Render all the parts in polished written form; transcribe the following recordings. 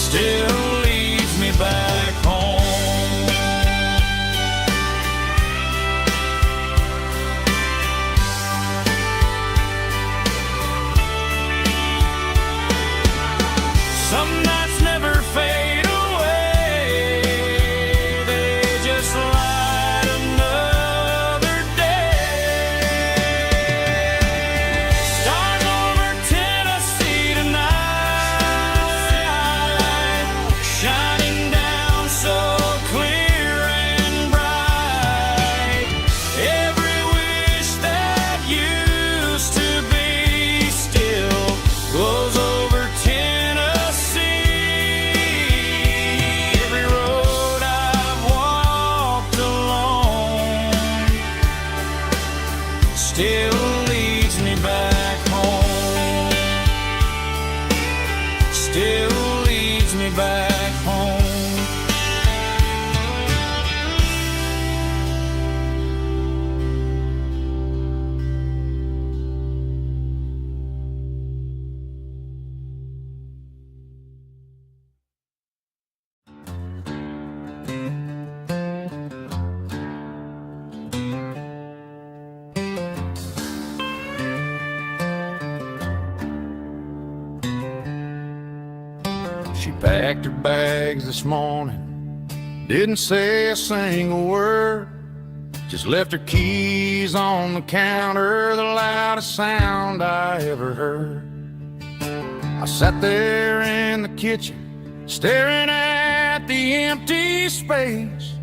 still leads me back home. Some nights never fade away, they just light another day. Stars over Tennessee tonight, shining down so clear and bright. Every wish that used to be still glows over still leads me back home. Still leads me back home. She packed her bags this morning, didn't say a single word, just left her keys on the counter, the loudest sound I ever heard. I sat there in the kitchen, staring at the empty space,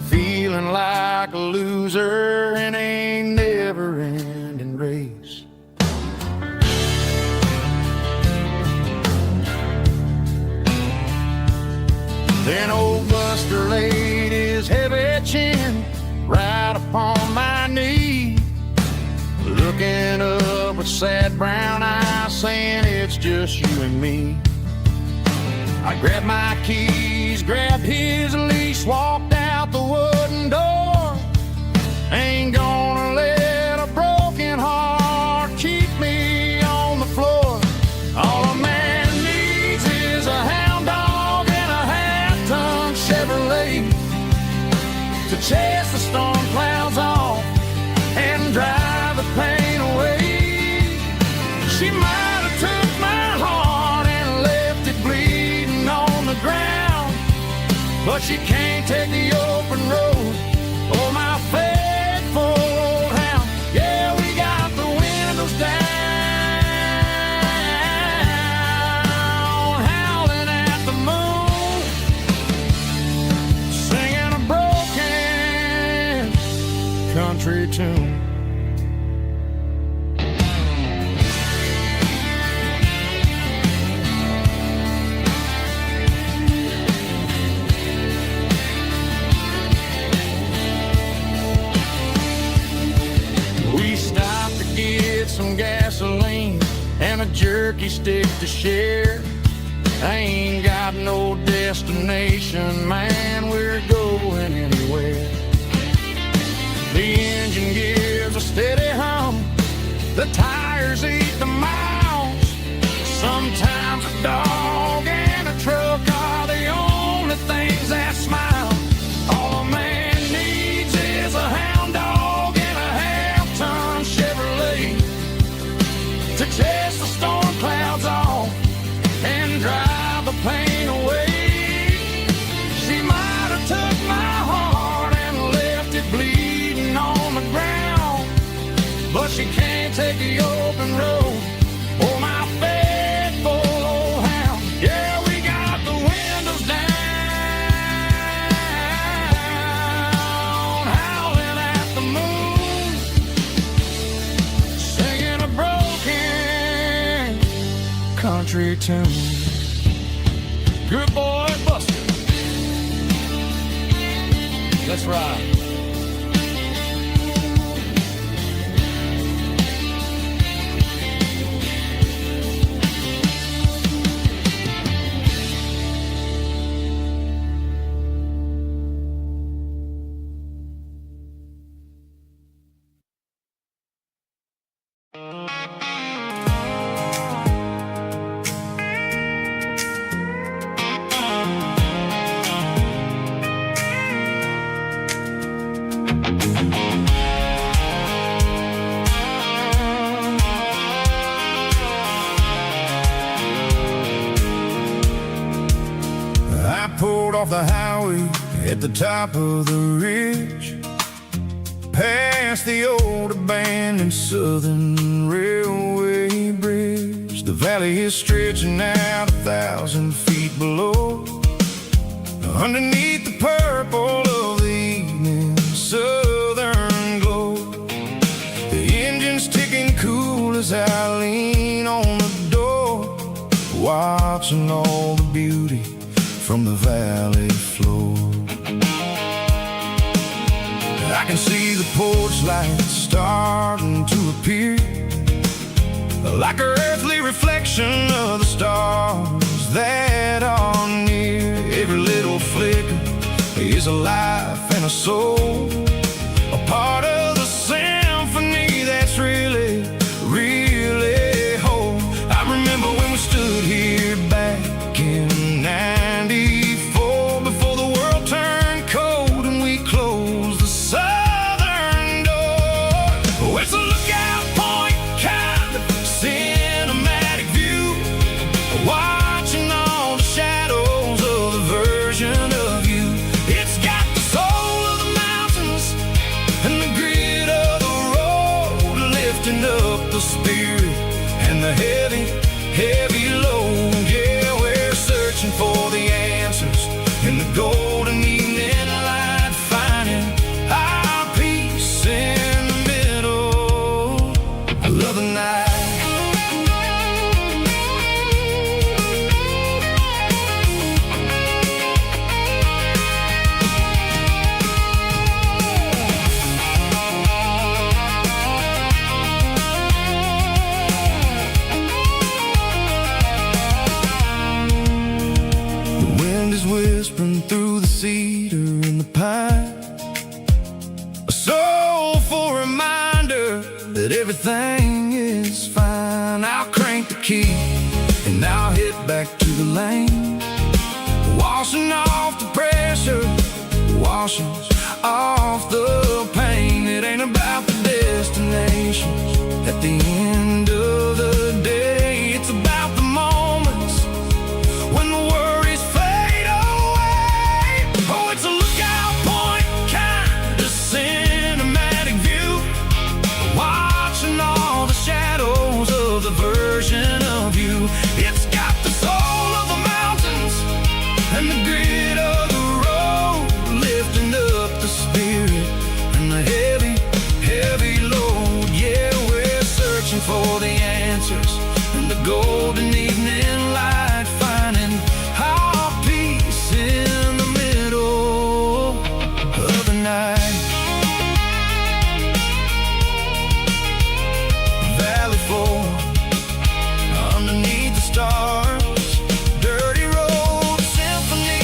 feeling like a loser in a never-ending race. Then old Buster laid his heavy chin right upon my knee, looking up with sad brown eyes, saying it's just you and me. I grabbed my keys, grabbed his leash, walked out the wooden door. Ain't gonna let a broken heart keep me on the floor. All a man needs is a hound dog and a half-ton Chevrolet to chase the storm clouds off and drive the pain away. She might have took my heart and left it bleeding on the ground, but she can't take the open road. Oh, my faithful old hound. Yeah, we got the windows down, howling at the moon, singing a broken country tune. We stopped to get some gasoline and a jerky stick to share. I ain't got no destination, man, we're going anywhere. The engine gives a steady hum, the tires eat the miles. Sometimes a dog and a truck are the only things that smile. All a man needs is a hound dog and a half-ton Chevrolet to chase the storm clouds off and drive the pain away. She might have took my heart and left it bleeding on the ground, but she can't take the open road. Oh, my faithful old hound. Yeah, we got the windows down, howling at the moon, singing a broken country tune. Good boy, Buster. Let's ride. off the highway at the top of the ridge, past the old abandoned Southern Railway bridge. The valley is stretching out 1,000 feet below, underneath the purple of the evening southern glow. The engine's ticking cool as I lean on the door, watching all the beauty from the valley floor. I can see the porch lights starting to appear, like an earthly reflection of the stars that are near. Every little flicker is a life and a soul, a part of the symphony that's really, really whole. I remember when we stood here back in '94, before the world turned cold and we closed the southern door. Oh, it's a lookout point, kind of cinematic view, watching all the shadows of the version of you. It's got the soul of the mountains and the grit of the road, lifting up the spirit and the heavy, heavy load. Yeah, we're searching for the answers in the golden evening light, finding our peace in the middle of the night. The wind is whispering through the cedar and the pine, a soulful reminder that everything is fine. I'll crank the key and I'll head back to the lane, washing off the pressure, washing off the pain. It ain't about the destinations at the end of the day, it's about the moments when the worries fade away. Oh, it's a lookout point, kind of cinematic view, watching all the shadows of the version of you. It's got the soul of the mountains and the grit of the road, lifting up the spirit and the heavy, heavy load. Yeah, we're searching for the answers in the golden evening light, finding our peace in the middle of the night. Valley floor, underneath the stars, dirty road symphony.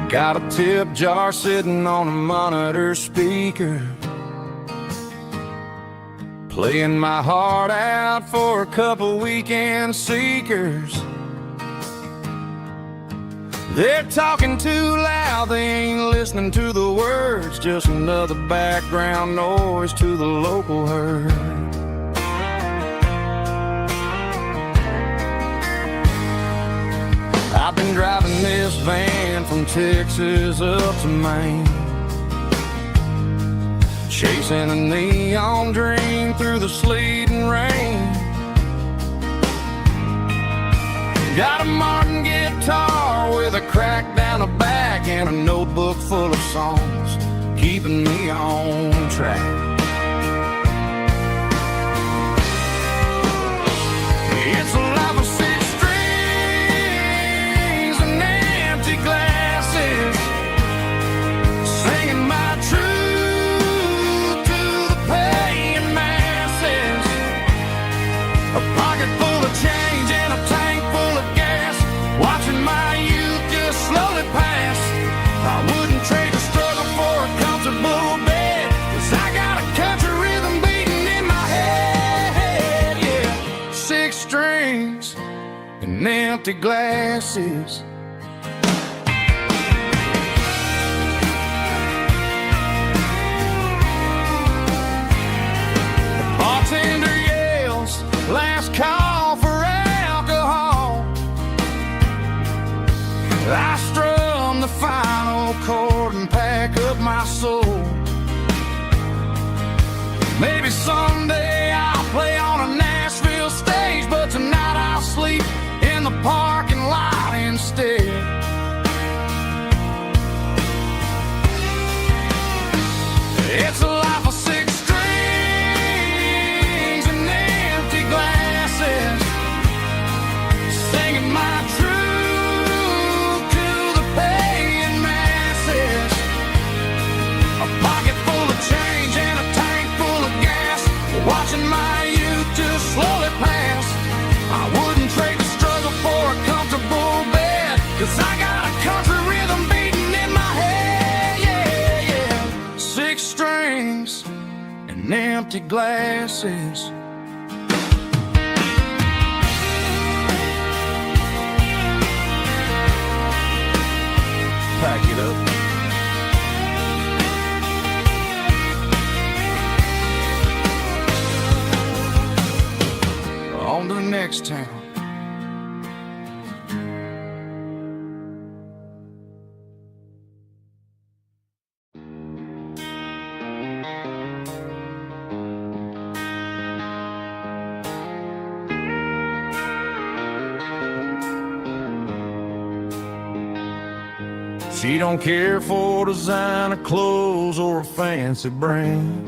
Got a tip jar sitting on a monitor speaker, playing my heart out for a couple weekend seekers. They're talking too loud, they ain't listening to the words, just another background noise to the local herd. I've been driving this van from Texas up to Maine, chasing a neon dream through the sleet and rain. Got a Martin guitar with a crack down the back and a notebook full of songs, keeping me on track. It's a life of six strings and empty glasses, singing my truth to the paying masses. empty glasses. The bartender yells, last call for alcohol. I strum the final chord and pack up my soul. Maybe someday I'll play on a Nashville stage, but tonight I'll sleep in the parking lot instead. It's a life of six strings and empty glasses, singing my truth to the paying masses. A pocket full of change and a tank full of gas, watching my youth just slowly pass. I wouldn't trade the struggle for a comfortable bed, 'cause I got a country rhythm beating in my head, yeah, yeah. Six strings and empty glasses. Pack it up. On to the next town. She don't care for designer clothes or a fancy brand.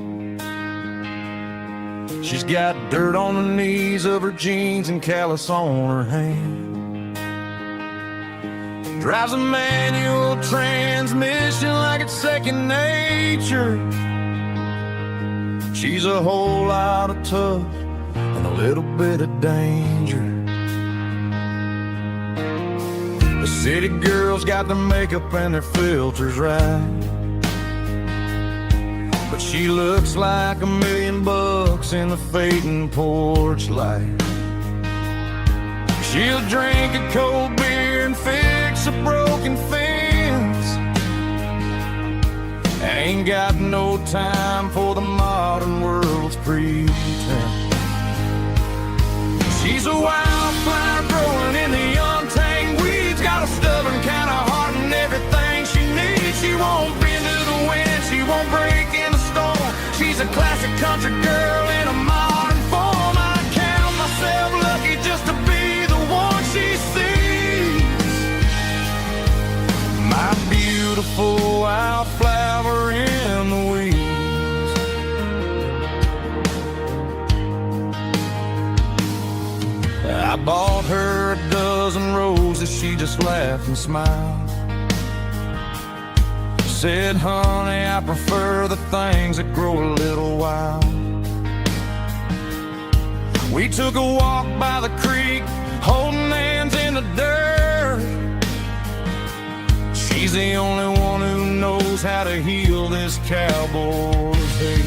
She's got dirt on the knees of her jeans and callus on her hand. Drives a manual transmission like it's second nature. She's a whole lot of tough and a little bit of danger. The city girls got their makeup and their filters right, but she looks like $1 million in the fading porch light. She'll drink a cold beer and fix a broken fence. Ain't got no time for the modern world's pretense. She's a wildflower growing in the untamed weeds, got a stubborn kind of heart and everything she needs. She won't bend to the wind, she won't break in the storm. She's a classic country girl in a modern form. I count myself lucky just to be the one she sees. My beautiful wildflower in the weeds. I bought her a dozen roses, she just laughed and smiled. Said, honey, I prefer the things that grow a little wild. We took a walk by the creek, holding hands in the dirt. She's the only one who knows how to heal this cowboy's hate.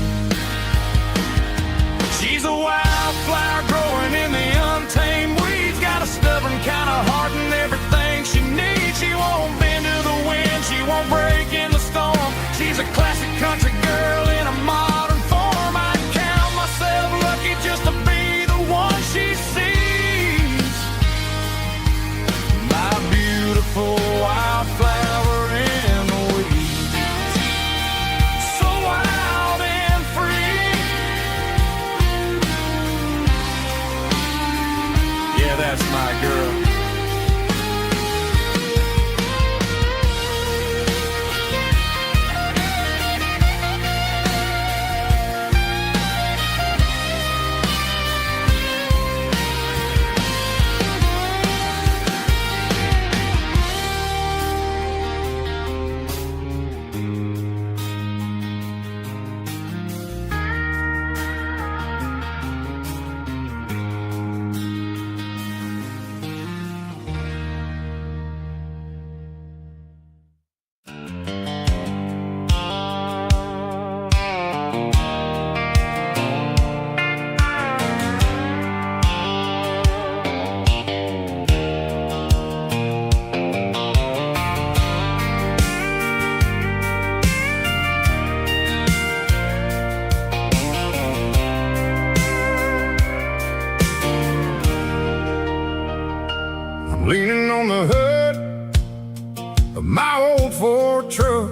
She's a wildflower growing in the untamed weeds, got a stubborn kind of heart and everything she needs. She won't bend to the wind, she won't break in the storm. She's a classic country girl in a modern form. I count myself lucky just to be the one she sees. My beautiful wildflower in the weeds, so wild and free. Yeah, that's my girl. on the hood of my old Ford truck,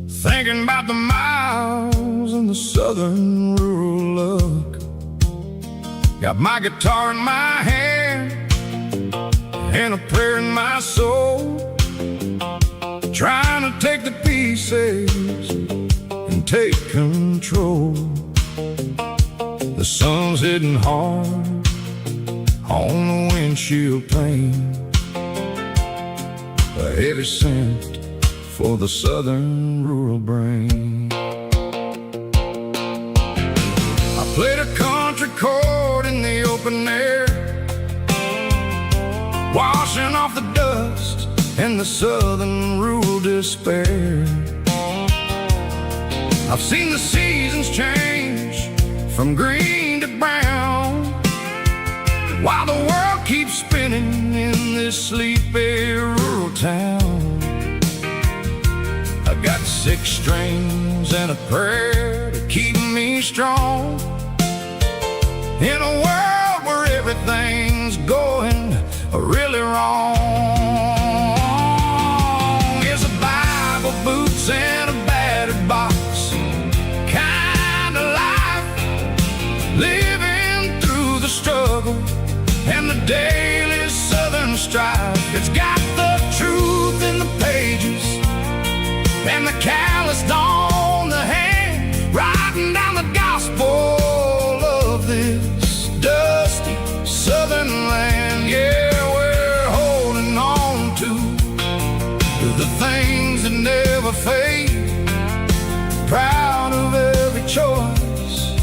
thinking about the miles and the southern rural look. Got my guitar in my hand and a prayer in my soul, trying to take the pieces and take control. The sun's hitting hard on the windshield pane, a heavy scent for the southern rural brain. I played a country chord in the open air, washing off the dust and the southern rural despair. I've seen the seasons change from green to brown, while the world keeps spinning in this sleepy rural town. I got 6 strings and a prayer to keep me strong, in a world where everything's going really wrong. It's a Bible, boots, and a battered box kind of life, living through the struggle and the daily southern strife. It's got the truth in the pages and the calloused on the hand, writing down the gospel of this dusty southern land. Yeah, we're holding on to the things that never fade, proud of every choice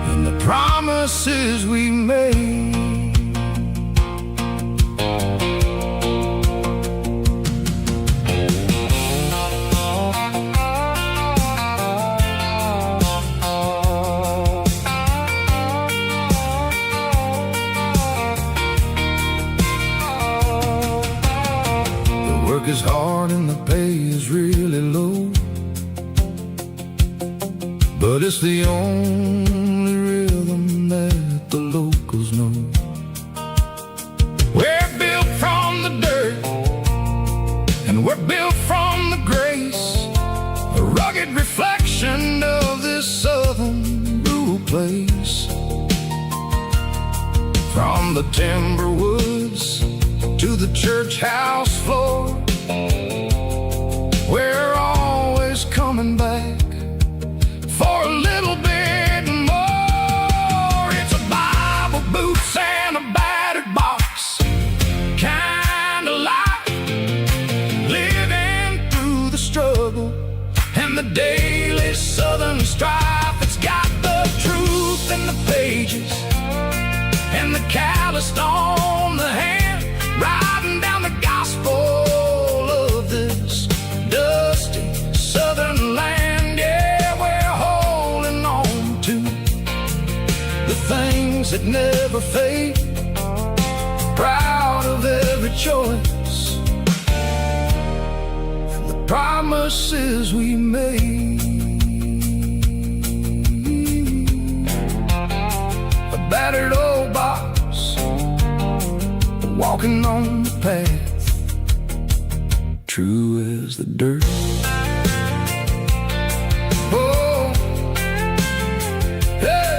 and the promises we made. Is hard and the pay is really low, but it's the only rhythm that the locals know. We're built from the dirt and we're built from the grace, a rugged reflection of this southern rural place. From the timber woods to the church house floor, we're always coming back for a little bit more. It's a Bible, boots, and a battered box kind of life, living through the struggle and the daily southern strife. It's got the truth in the pages and the calloused on the hand, writing down the gospel of this dusty southern land. Yeah, we're holding on to the things that never fade, proud of every choice and the promises we made. A battered old box, walking on the path, true as the dirt. Oh, hey.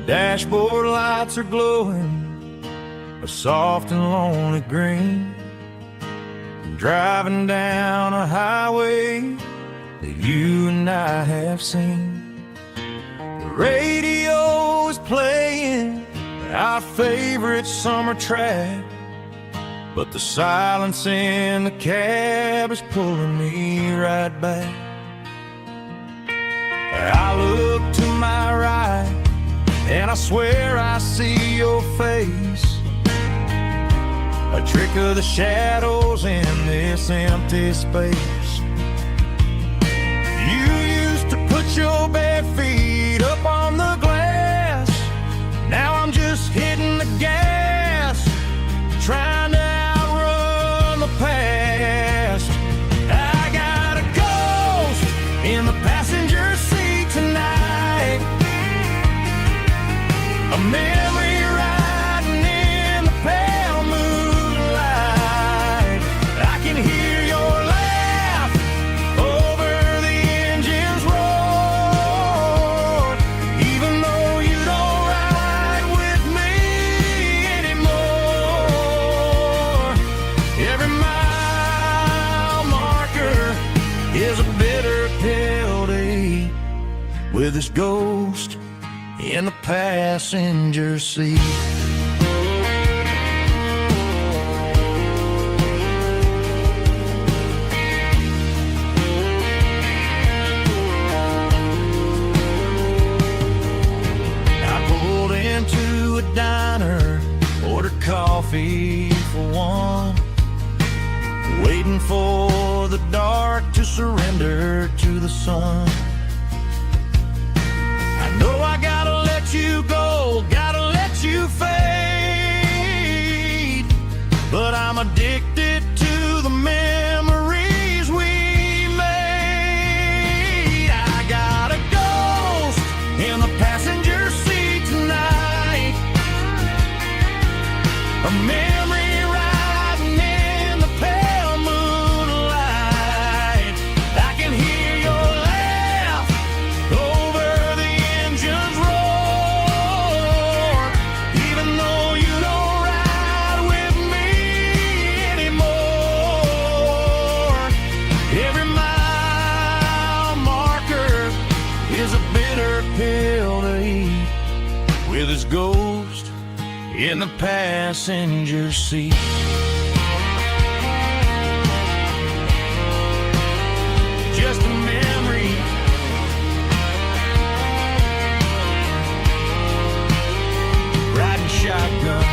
Dashboard lights are glowing a soft and lonely green, driving down a highway that you and I have seen. The radio is playing our favorite summer track, but the silence in the cab is pulling me right back. I look to my right, and I swear I see your face. A trick of the shadows in this empty space. You used to put your bare feet up on the glass. Now I'm just hitting the gas, trying to outrun the past. I got a ghost in the passenger seat tonight, a memory riding in the pale moonlight. I can hear your laugh over the engine's roar, even though you don't ride with me anymore. Every mile marker is a bitter pill to eat, with this ghost in the passenger seat. I pulled into a diner, ordered coffee for one, waiting for the dark to surrender to the sun. I know I gotta let you go, gotta let you fade, but I'm addicted to the memories we made. I got a ghost in the passenger seat tonight, a memory riding in the pale moonlight. I can hear your laugh over the engine's roar, even though you don't ride with me anymore. Every mile marker is a bitter pill to eat, with his ghost in the passenger seat. Just a memory, riding shotgun.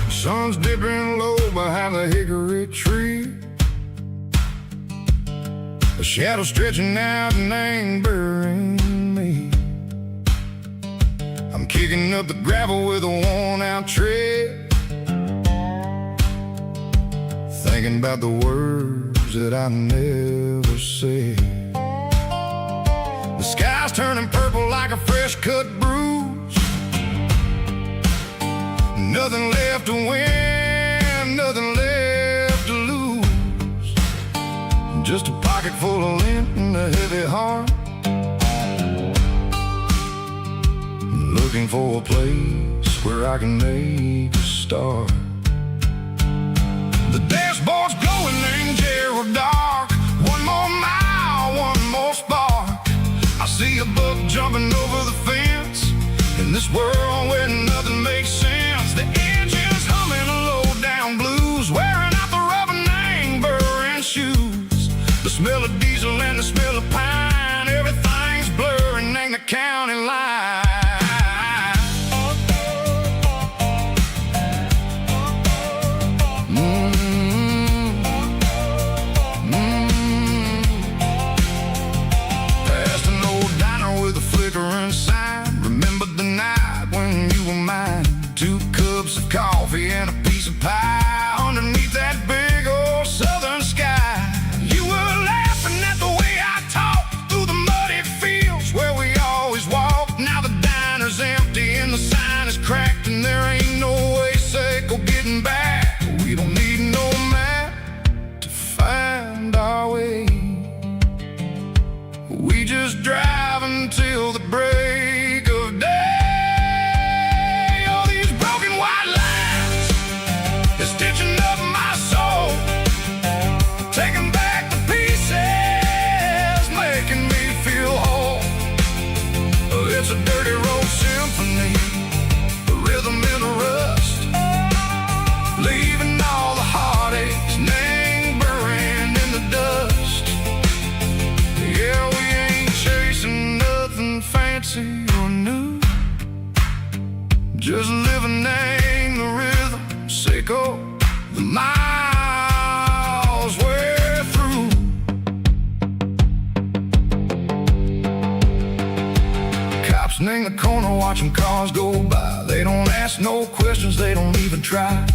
Sun's dipping low behind the hickory tree, a shadow stretching out and angering me. I'm kicking up the gravel with a worn-out tread, thinking about the words that I never said. The sky's turning purple like a fresh-cut bruise. Nothing left to win, nothing left to lose. Just a pocket full of lint and a heavy heart, looking for a place where I can make a start. The dashboard's glowing in Gerald dark. One more mile, one more spark. I see a buck jumping over the fence, in this world where nothing makes sense. The engine's humming a low-down blues, wearing out the rubber name, burring shoes. The smell of diesel and the smell of pine, everything's blurring, ain't the county line. Past an old diner with a flickering sign, remember the night when you were mine. 2 cups of coffee driving till the break of day. Oh, these broken white lines is stitching up my soul, taking back the pieces, making me feel whole. It's a dirty road symphony, a rhythm in a rust, leaving all the heartaches lingering in the dust. Yeah, we ain't chasing nothing fancy or new, just living in the rhythm, sicko, the miles we're through. Cops in the corner watching cars go by. They don't ask no questions, they don't even try.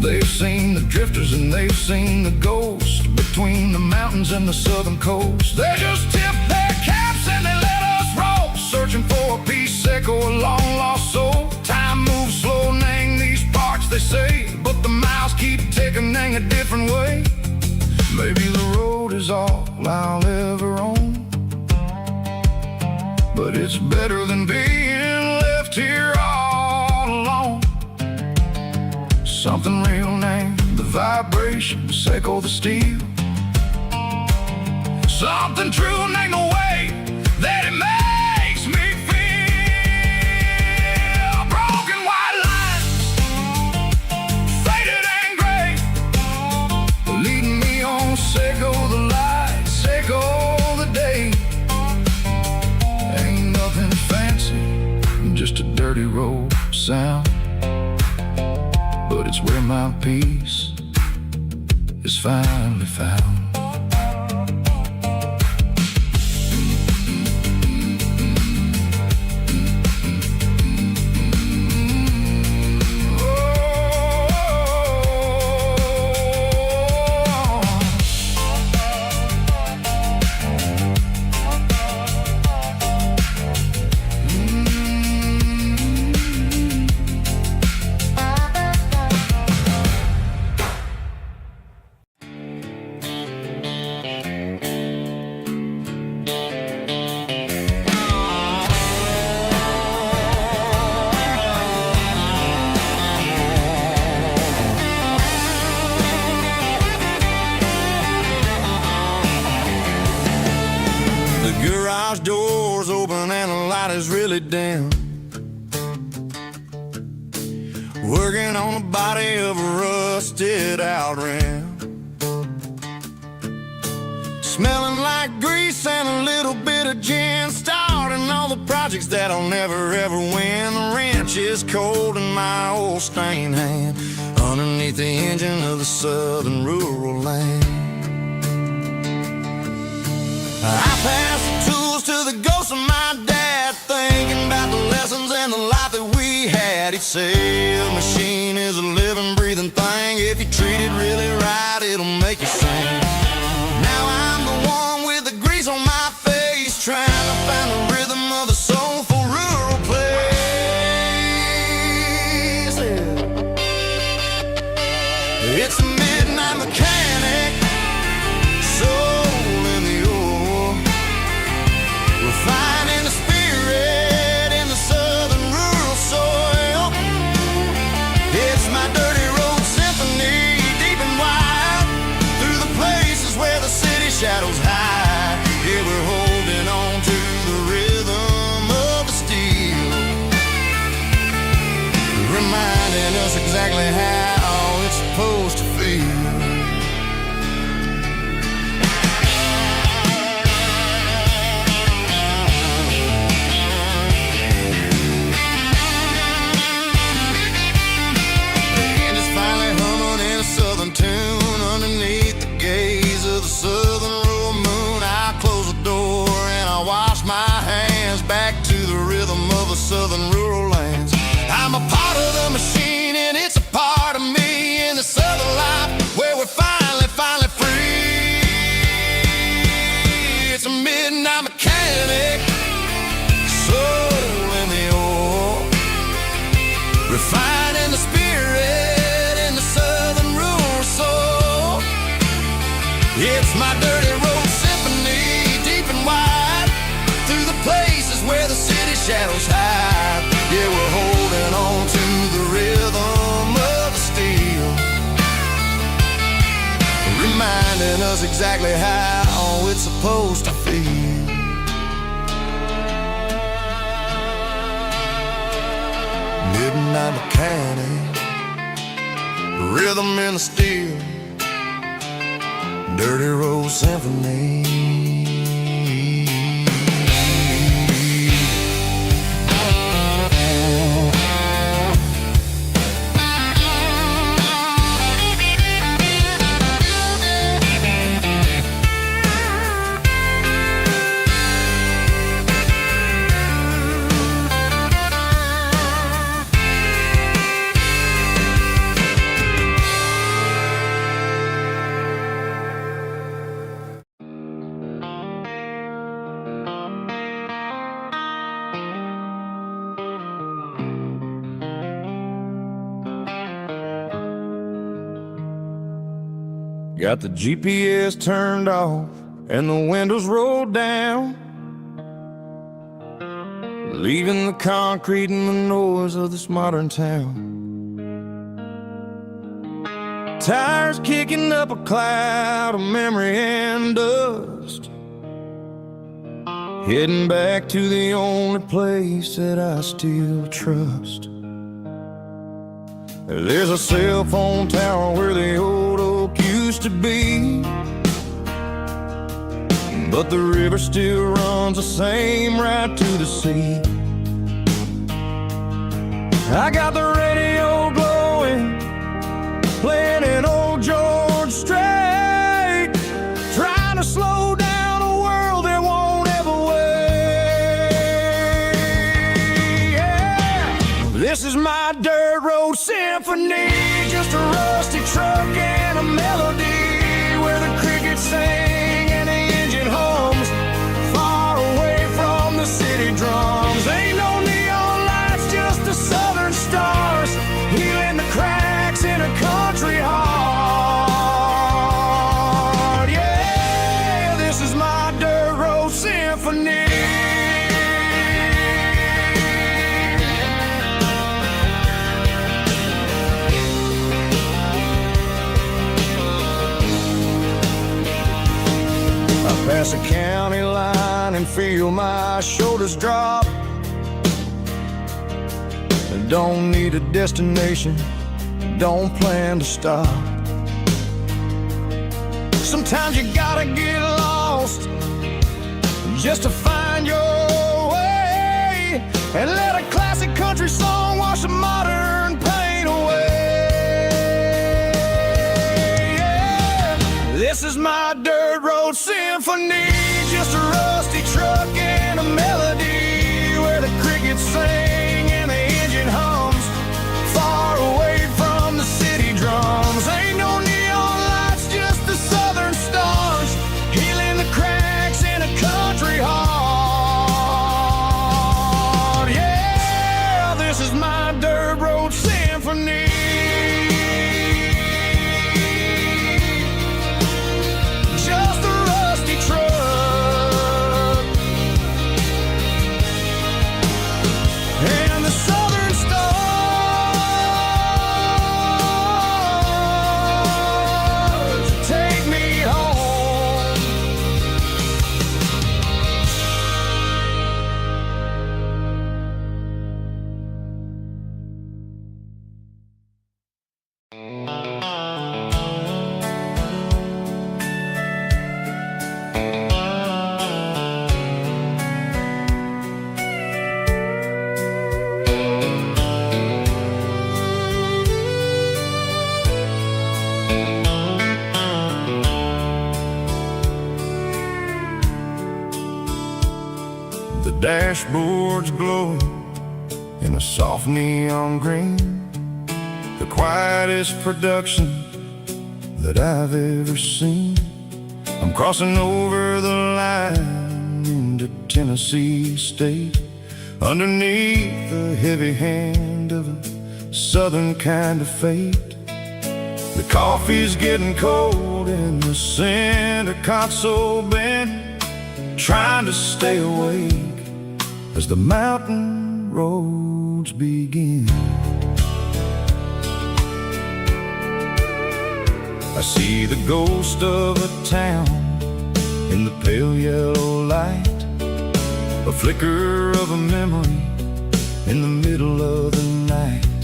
They've seen the drifters and they've seen the ghosts between the mountains and the southern coast. They just tip their caps and they let us roll, searching for a piece echo, a long lost soul. Time moves slow, nang these parts they say, but the miles keep ticking, nang a different way. Maybe the road is all I'll ever own, but it's better than being left here all alone. Something real named the vibrations echo the steel, something true named the way that it makes me feel. Broken white lines, faded and gray, leading me on, Seiko the light, Seiko the day. Ain't nothing fancy, just a dirty road sound, but it's where my peace is finally found. Garage doors open and the light is really dim, working on the body of a rusted out rim, smelling like grease and a little bit of gin, starting all the projects that I'll never ever win. The wrench is cold in my old stained hand, underneath the engine of the southern rural land. I pass the tools to the ghost of my dad, thinking about the lessons and the life that we had. He'd say a machine is a living, breathing thing. If you treat it really right, it'll make you sing. Now I'm the one with the grease on my face, trying to find the rhythm of a soulful rural place. It's a midnight mechanic, finding the spirit in the southern rural soil. It's my dirty road symphony, deep and wide, through the places where the city shadows hide. Yeah, we're holding on to the rhythm of the steel, reminding us exactly how it's supposed to feel. Tune underneath the gaze of the southern rural moon. I close the door and I wash my hands, back to the rhythm of the southern rural lands. I'm a part of the machine and it's a part of me, in the southern life where we're finally free. It's a midnight mechanic, soul in the ore, refining the spirit in the southern rural soul. It's my dirty road symphony, deep and wide, through the place places where the city shadows hide. Yeah, we're holding on to the rhythm of the steel, reminding us exactly how it's supposed to feel. Midnight mechanic, rhythm in the steel, dirty road symphony. Got the GPS turned off and the windows rolled down, leaving the concrete and the noise of this modern town. Tires kicking up a cloud of memory and dust, heading back to the only place that I still trust. There's a cell phone tower where the old oak used to be, but the river still runs the same right to the sea. I got the radio glowing, playing an old George Strait, trying to slow down a world that won't ever wait. Yeah. This is my dirt road symphony, just a rusty truck and a melody where the crickets sing and the engine hums, far away from the city drums. Ain't no neon lights, just the southern stars, healing the cracks in a country heart. Yeah, this is my dirt road symphony. Pass a county line and feel my shoulders drop. Don't need a destination, don't plan to stop. Sometimes you gotta get lost just to find your way, and let a classic country song wash the modern pain away. Yeah. This is my dirt road symphony, just a rusty truck and a melody where the crickets sing and the engine hums, far away from the city drums. Ain't no neon lights, just the southern stars, healing the cracks in a country heart. Yeah, this is my dirt road symphony. Dashboard's glowing in a soft neon green, the quietest production that I've ever seen. I'm crossing over the line into Tennessee State, underneath the heavy hand of a southern kind of fate. The coffee's getting cold in the center console bin, trying to stay awake as the mountain roads begin. I see the ghost of a town in the pale yellow light, a flicker of a memory in the middle of the night.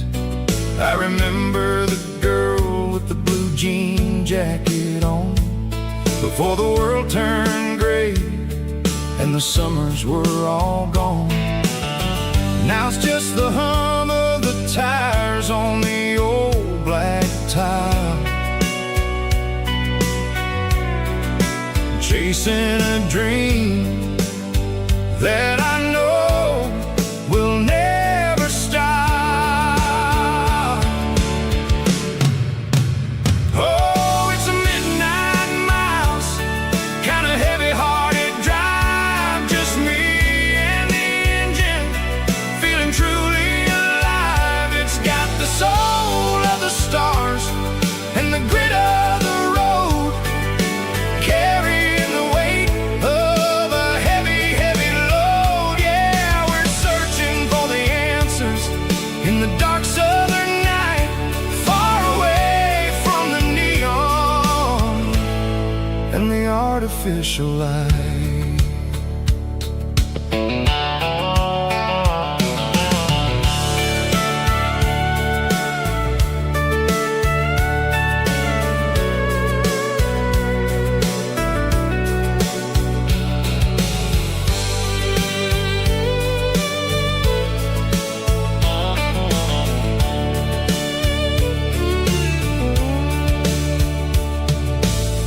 I remember the girl with the blue jean jacket on, before the world turned gray and the summers were all gone. Now it's just the hum of the tires on the old black tile, chasing a dream that I know will never stop. Oh, it's a midnight miles, kind of heavy-hearted drive, just me and the engine, feeling truly alive. It's got the soul of the stars and the grit of the road, carrying the weight of a heavy, heavy load. Yeah, we're searching for the answers in the dark southern night, far away from the neon and the artificial light.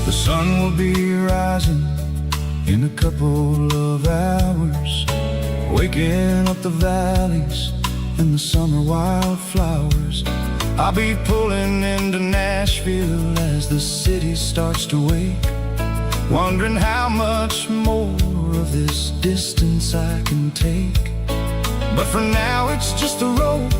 The sun will be rising in a couple of hours, waking up the valleys and the summer wildflowers. I'll be pulling into Nashville as the city starts to wake, wondering how much more of this distance I can take. But for now it's just the road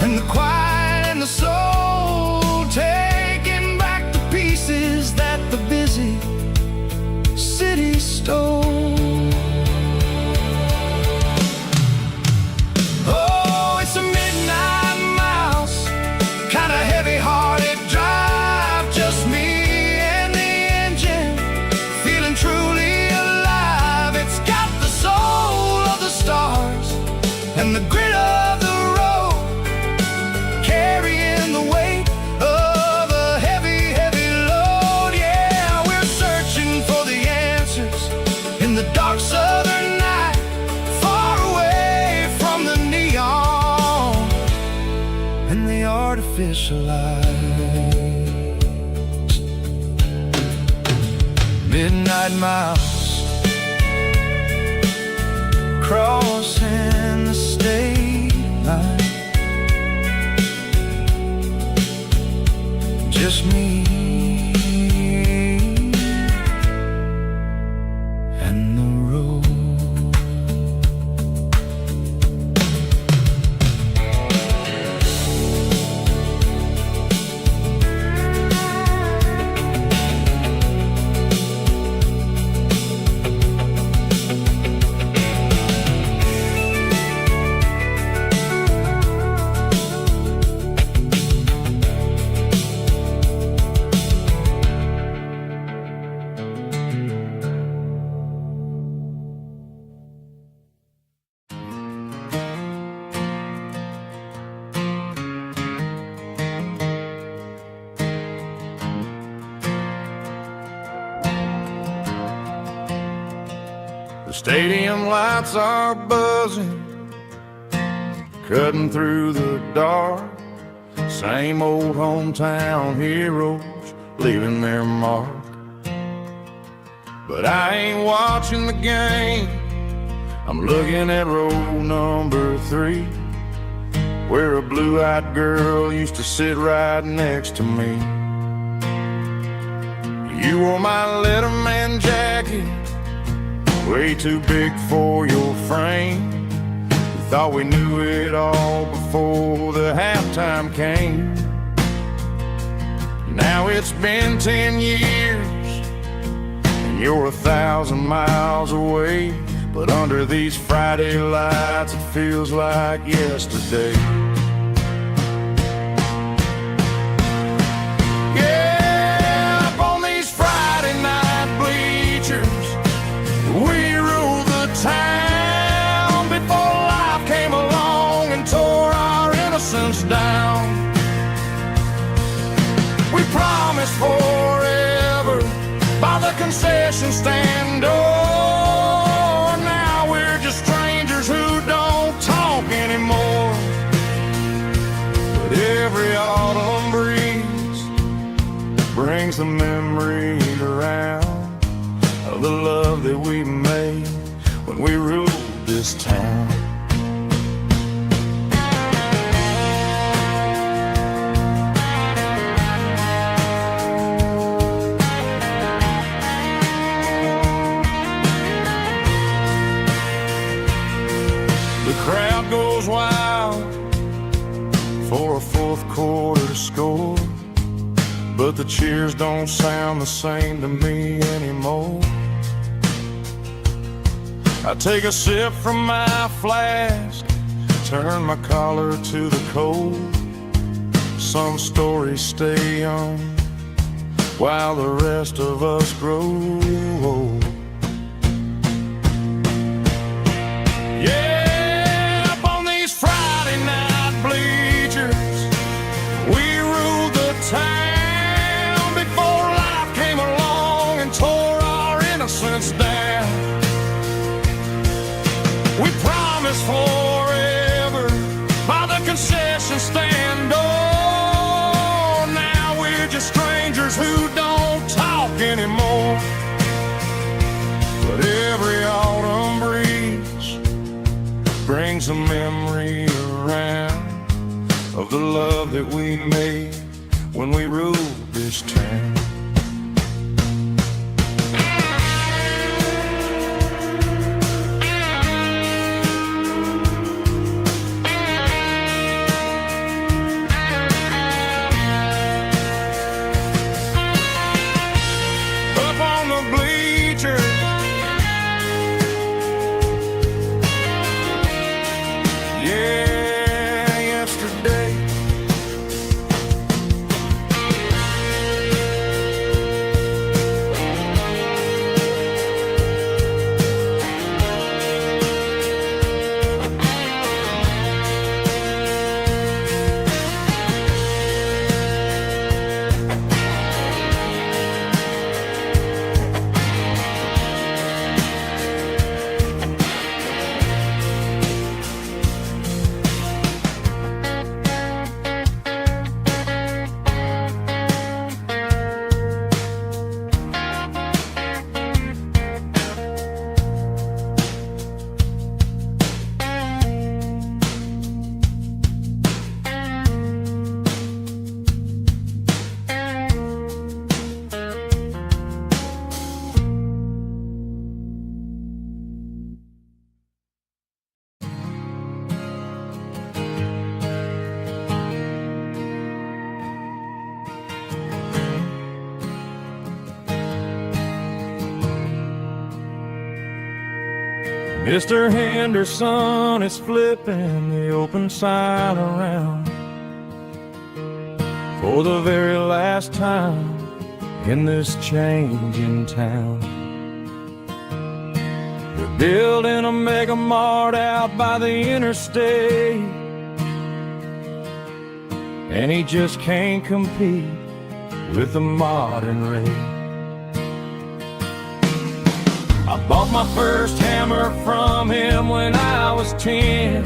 and the quiet and the soul, taking back the pieces that the busy city stole. Oh, it's a midnight miles, kind of heavy-hearted drive, just me and the engine, feeling truly alive. It's got the soul of the stars and the grit of the road, carrying the weight of a heavy, heavy load. Yeah, we're searching for the answers in the dark southern night, far away from the neon and the artificial lights. Midnight miles, crossing the state line, just me and the road. The stadium lights are buzzing, cutting through the dark. Same old hometown heroes leaving their mark. But I ain't watching the game, I'm looking at row number 3, where a blue-eyed girl used to sit right next to me. You wore my Letterman jacket, way too big for your frame. We thought we knew it all before the halftime came. Now it's been 10 years and you're 1,000 miles away, but under these Friday lights it feels like yesterday. Yeah, up on these Friday night bleachers, we rule the town before life came along and tore our innocence down. We promised forever by the concession stand door. Now we're just strangers who don't talk anymore. But every autumn breeze brings the memory around of the love that we made when we ruled this town. Crowd goes wild for a fourth quarter score, but the cheers don't sound the same to me anymore. I take a sip from my flask, turn my collar to the cold. Some stories stay young while the rest of us grow old. Yeah, town before life came along and tore our innocence down. We promised forever by the concession stand door. Now we're just strangers who don't talk anymore. But every autumn breeze brings a memory around of the love that we made when we ruled this town. Up on the bleachers, yeah, yesterday. Mr. Henderson is flipping the open sign around for the very last time in this changing town. They're building a mega mart out by the interstate, and he just can't compete with the modern rate. I bought my first hammer from him when I was 10.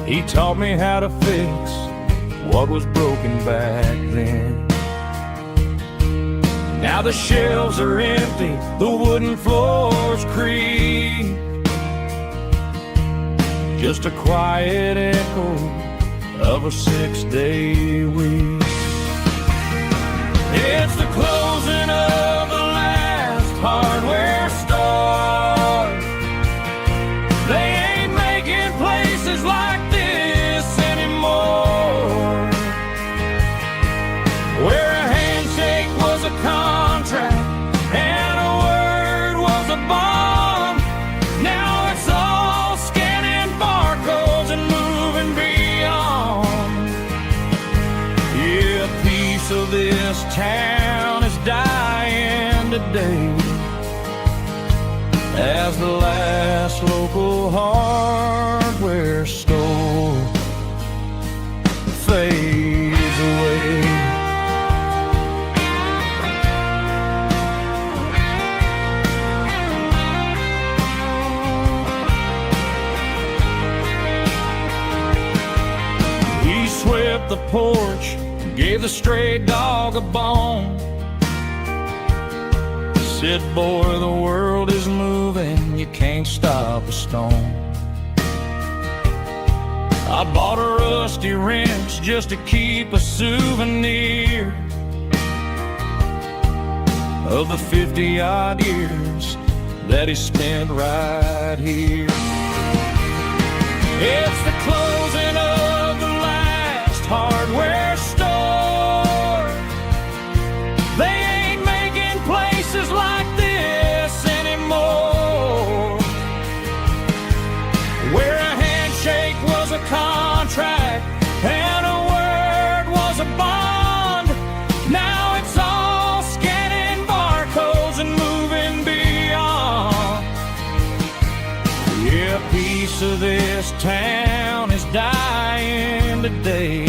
He taught me how to fix what was broken back then. Now the shelves are empty, the wooden floors creak, just a quiet echo of a 6-day week. It's the closing of the last hardware store. They ain't making places like this anymore, where a handshake was a contract and a word was a bond. the porch, gave the stray dog a bone. Said, boy, the world is moving, you can't stop a stone. I bought a rusty wrench just to keep a souvenir of the 50-odd years that he spent right here. It's the closing of the last hardware store. They ain't making places like this anymore, where a handshake was a contract and a word was a bond. Now it's all scanning barcodes and moving beyond. Yeah, a piece of this town is dying today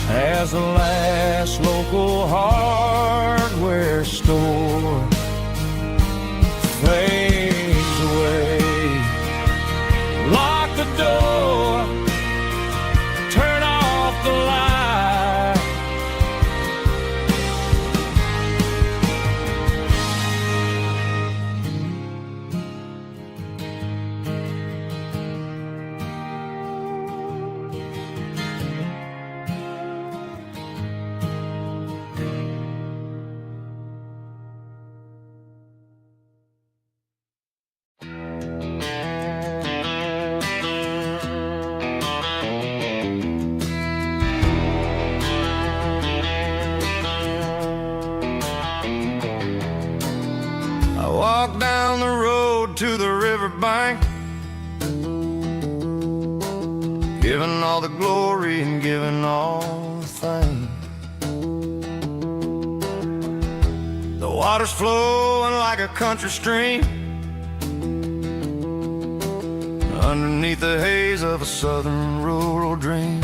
as the last local hardware store fades away. Lock the door, turn off the light. Walk down the road to the riverbank, giving all the glory and giving all the thanks. The water's flowing like a country stream underneath the haze of a southern rural dream.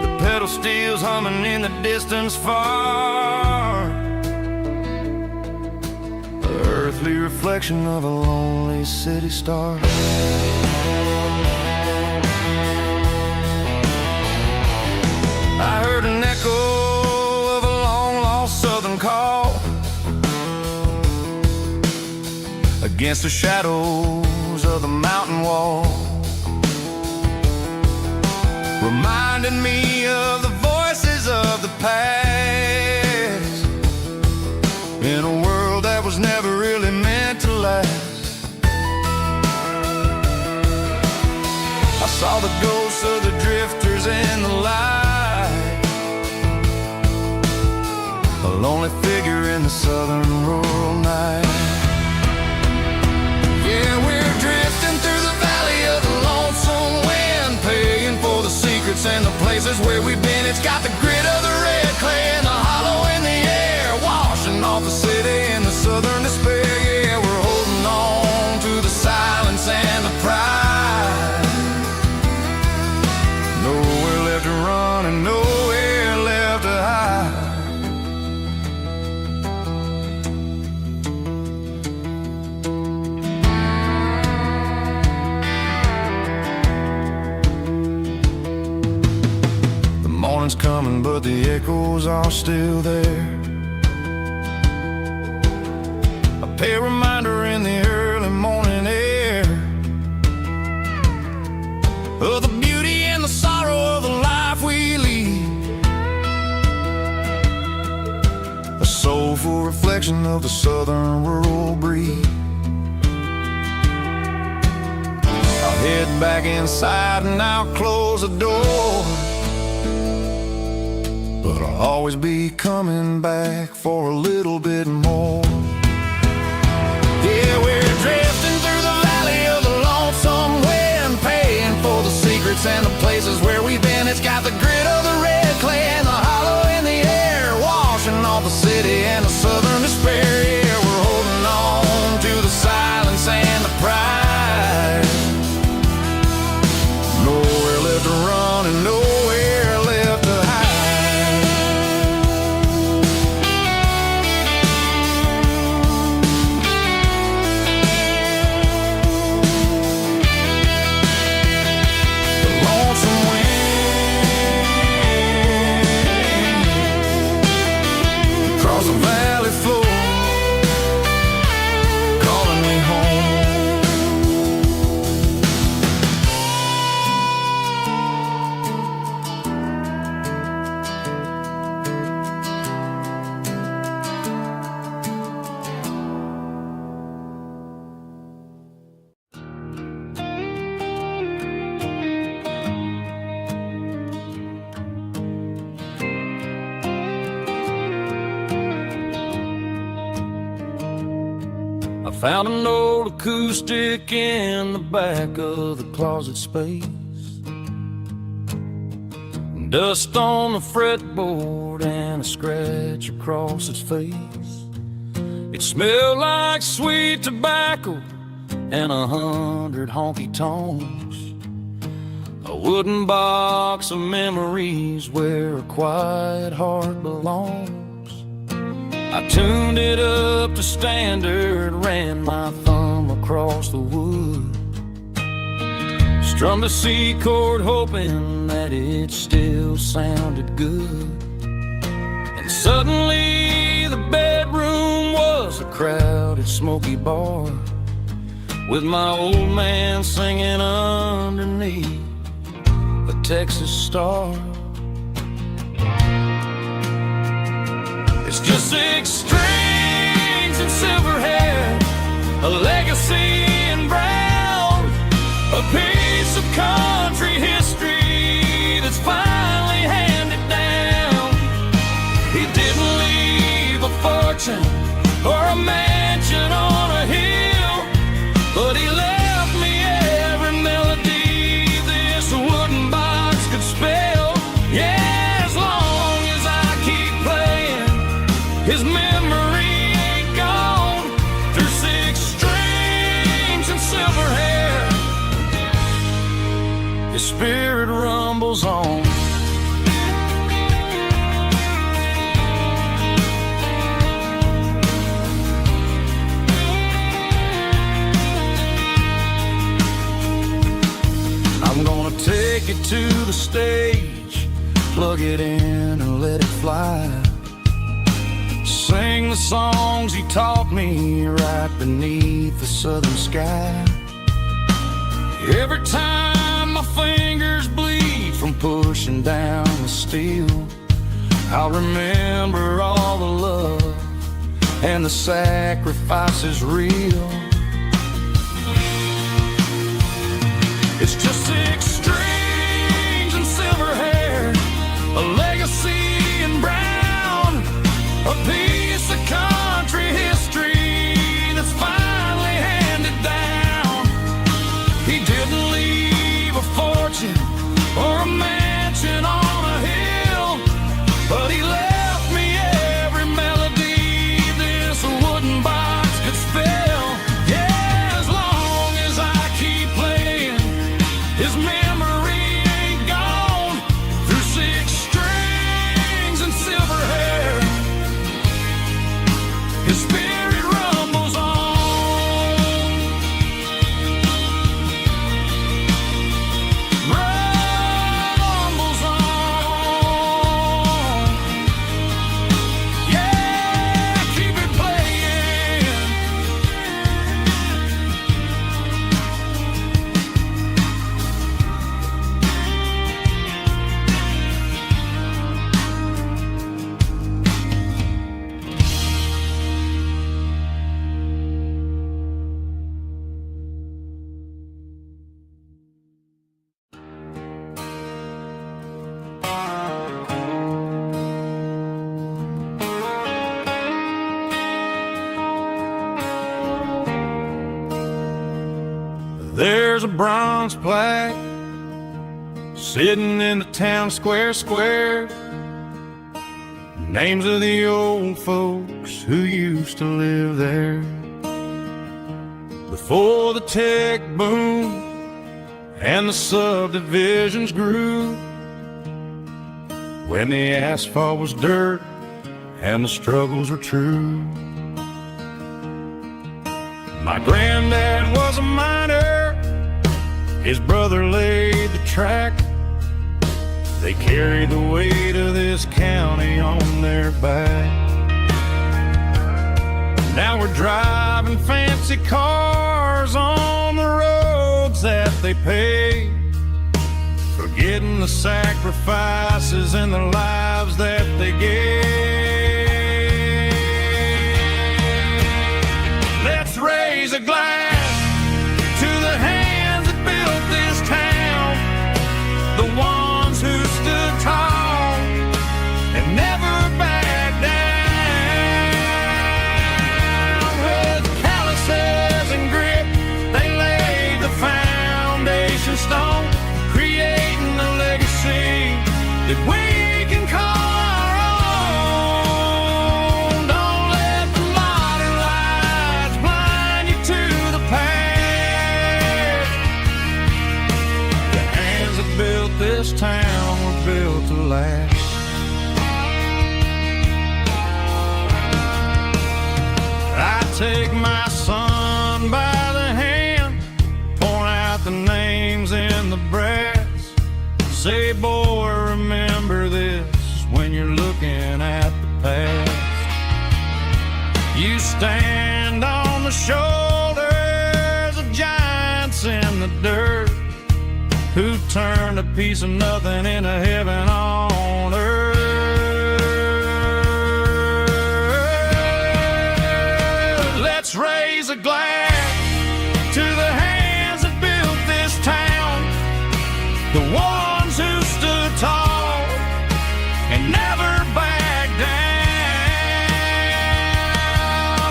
The pedal steel's humming in the distance far, earthly reflection of a lonely city star. I heard an echo of a long-lost southern call against the shadows of the mountain wall, reminding me of the voices of the past in a world that was never really meant to last. I saw the ghosts of the drifters in the light, a lonely figure in the southern rural night. Yeah, we're drifting through the valley of the lonesome wind, paying for the secrets and the places where we've been. It's got the grit of the red clay and the hollow in the air, washing off the city and the southern despair. Yeah, we're holding on to the silence and the pride. Nowhere left to run and nowhere left to hide. The morning's coming, but the echoes are still there. A reminder in the early morning air of the beauty and the sorrow of the life we lead, a soulful reflection of the southern rural breed. I'll head back inside and I'll close the door, but I'll always be coming back for a little bit more. Yeah, we're drifting through the valley of the lonesome wind, paying for the secrets and the places where we've been. It's got the grit of the red clay and the hollow in the air, washing off the city and the southern despair. Yeah, we're holding on to the silence and the pride. Nowhere left to run and nowhere left to hide. found an old acoustic in the back of the closet space. Dust on the fretboard and a scratch across its face. It smelled like sweet tobacco and 100 honky-tonks. A wooden box of memories where a quiet heart belongs. I tuned it up to standard, ran my thumb across the wood. Strummed a C chord hoping that it still sounded good. And suddenly the bedroom was a crowded smoky bar, with my old man singing underneath a Texas star. It's just 6 strings and silver hair, a legacy in brown, a piece of country history that's finally handed down. He didn't leave a fortune or a mansion on a hill, but he left me every melody this wooden box could spell. Yeah, as long as I keep playing, his memory ain't gone. Through 6 strings and silver hair, his spirit rumbles on. I'm gonna take it to the stage, plug it in and let it fly. Sing the songs he taught me right beneath the southern sky. Every time my fingers bleed from pushing down the steel, I'll remember all the love and the sacrifices real. It's just 6 strings and silver hair, a legacy in brown, a piece of country history that's finally handed down. He didn't leave a fortune or a mansion on a hill, but he left me every melody this wooden box could spell. Yeah, as long as I keep playing, his memory ain't gone. Through 6 strings and silver hair, his spirit rumbles on. Rumbles on. Yeah, keep it playing. There's a bronze plaque sitting in the town square. Names of the old folks who used to live there before the tech boom and the subdivisions grew, when the asphalt was dirt and the struggles were true. My granddad was a miner, his brother laid the track. They carried the weight of this county on their back. Now we're driving fancy cars on the roads that they paved, forgetting the sacrifices and the lives that they gave. Let's raise a glass to the hands that built this town, the ones who stood tall and never backed down. With Palisades last. I take my son by the hand, point out the names in the brass. Say, boy, remember this when you're looking at the past. You stand on the shoulders of giants in the dirt, who turned a piece of nothing into heaven on earth. Let's raise a glass to the hands that built this town, the ones who stood tall and never backed down.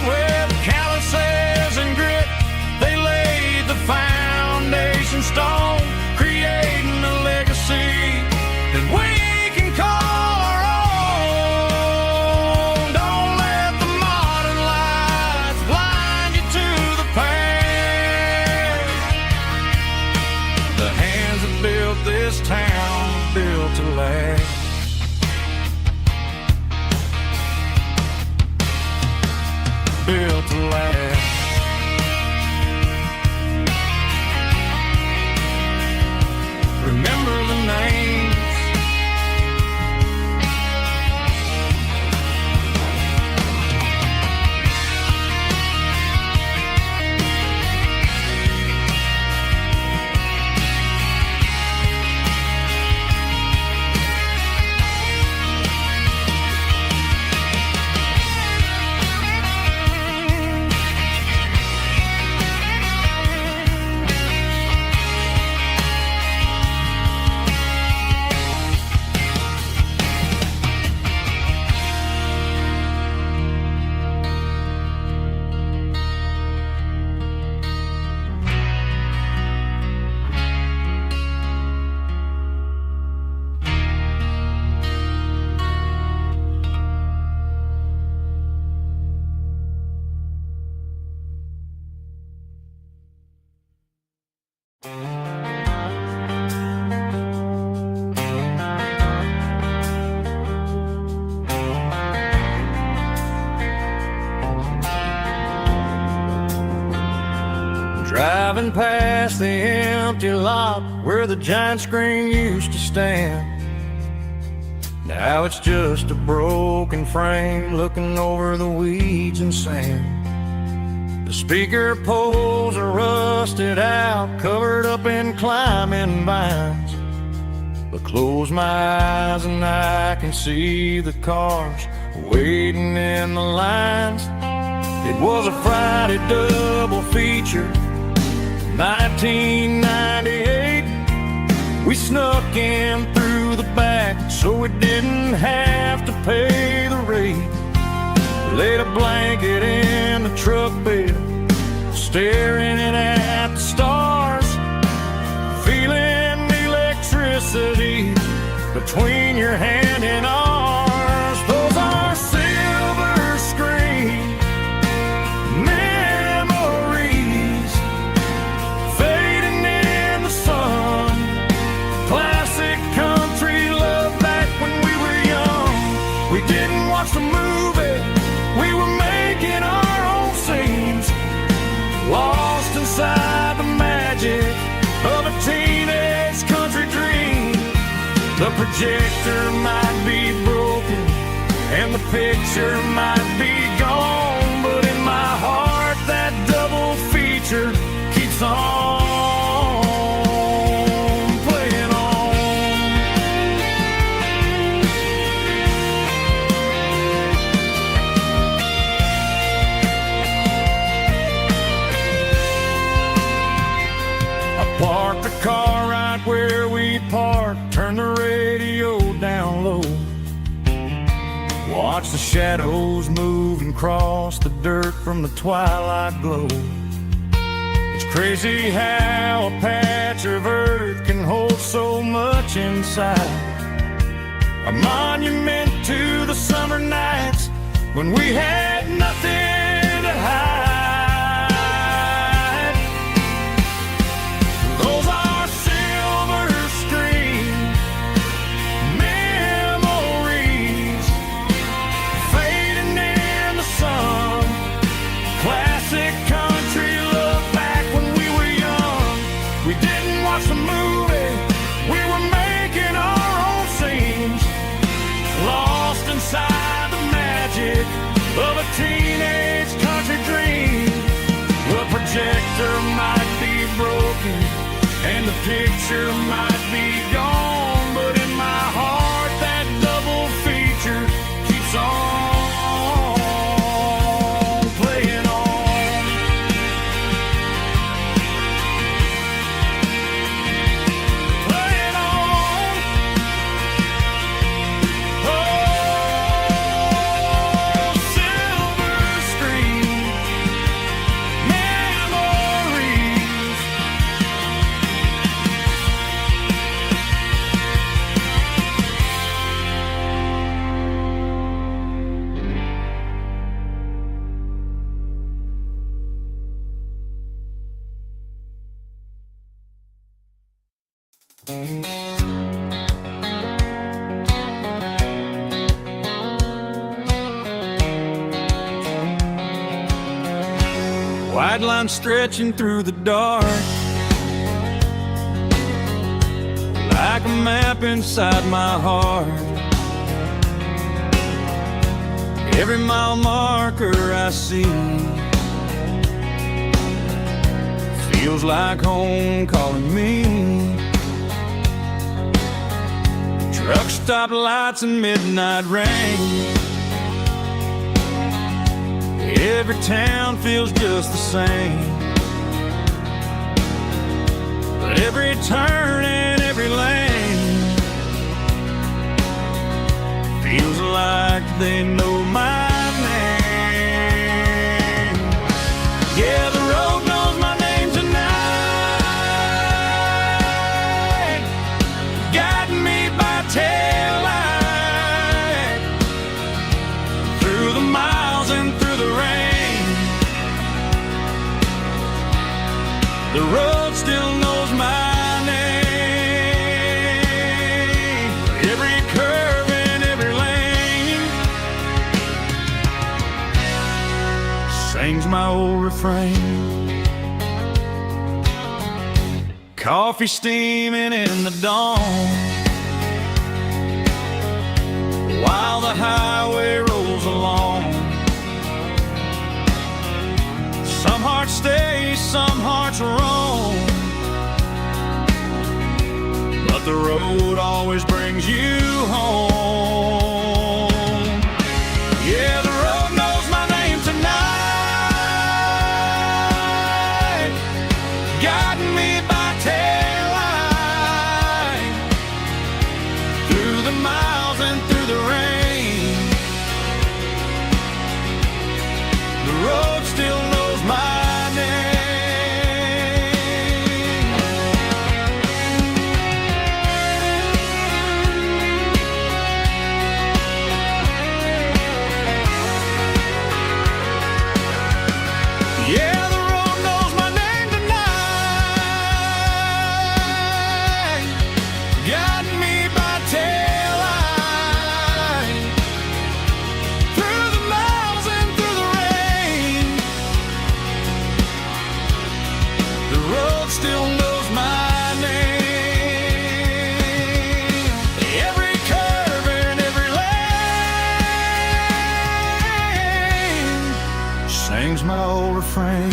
With calluses and grit, they laid the foundation stone, creating a legacy that we can call our own. Don't let the modern lights blind you to the past. The hands that built this town built to last. Built to last. Remember the names. Driving past the empty lot where the giant screen used to stand. Now it's just a broken frame looking over the weeds and sand. The speaker poles are rusted out, covered up in climbing vines. But close my eyes and I can see the cars waiting in the lines. It was a Friday double feature, 1998. We snuck in through the back so we didn't have to pay the rate. Laid a blanket in the truck bed, staring at the stars, feeling the electricity between your hand and ours. Those are silver screen memories fading in the sun. Classic country love back when we were young. We didn't watch the movie, we were making our own scenes, lost inside the magic of a teenage country dream. The projector might be broken and the picture might be gone, but in my heart that double feature keeps on playing on. I parked the car right where we parked, turned the radio down low, watch the shadows move and cross the dirt from the twilight glow. It's crazy how a patch of earth can hold so much inside, a monument to the summer nights when we had nothing to hide. Those are silver screen memories White line stretching through the dark, like a map inside my heart. Every mile marker I see feels like home calling me. Truck stop lights and midnight rain. Every town feels just the same, but every turn and every lane feels like they know my name. Yeah, the road knows my name tonight, guiding me by taillight through the miles and through the rain. The road still knows my name. Every curve and every lane sings my old refrain. Coffee steaming in the dawn, while the highway rolls along. Some hearts stay, some hearts roam, but the road always brings you home. Yeah, the road knows my name tonight, guiding me by taillight through the miles and through the rain. The road still knows my name. Yeah, the road knows my name tonight, guiding me by taillight through the miles and through the rain. The road still knows my name. Every curve and every lane sings my old refrain.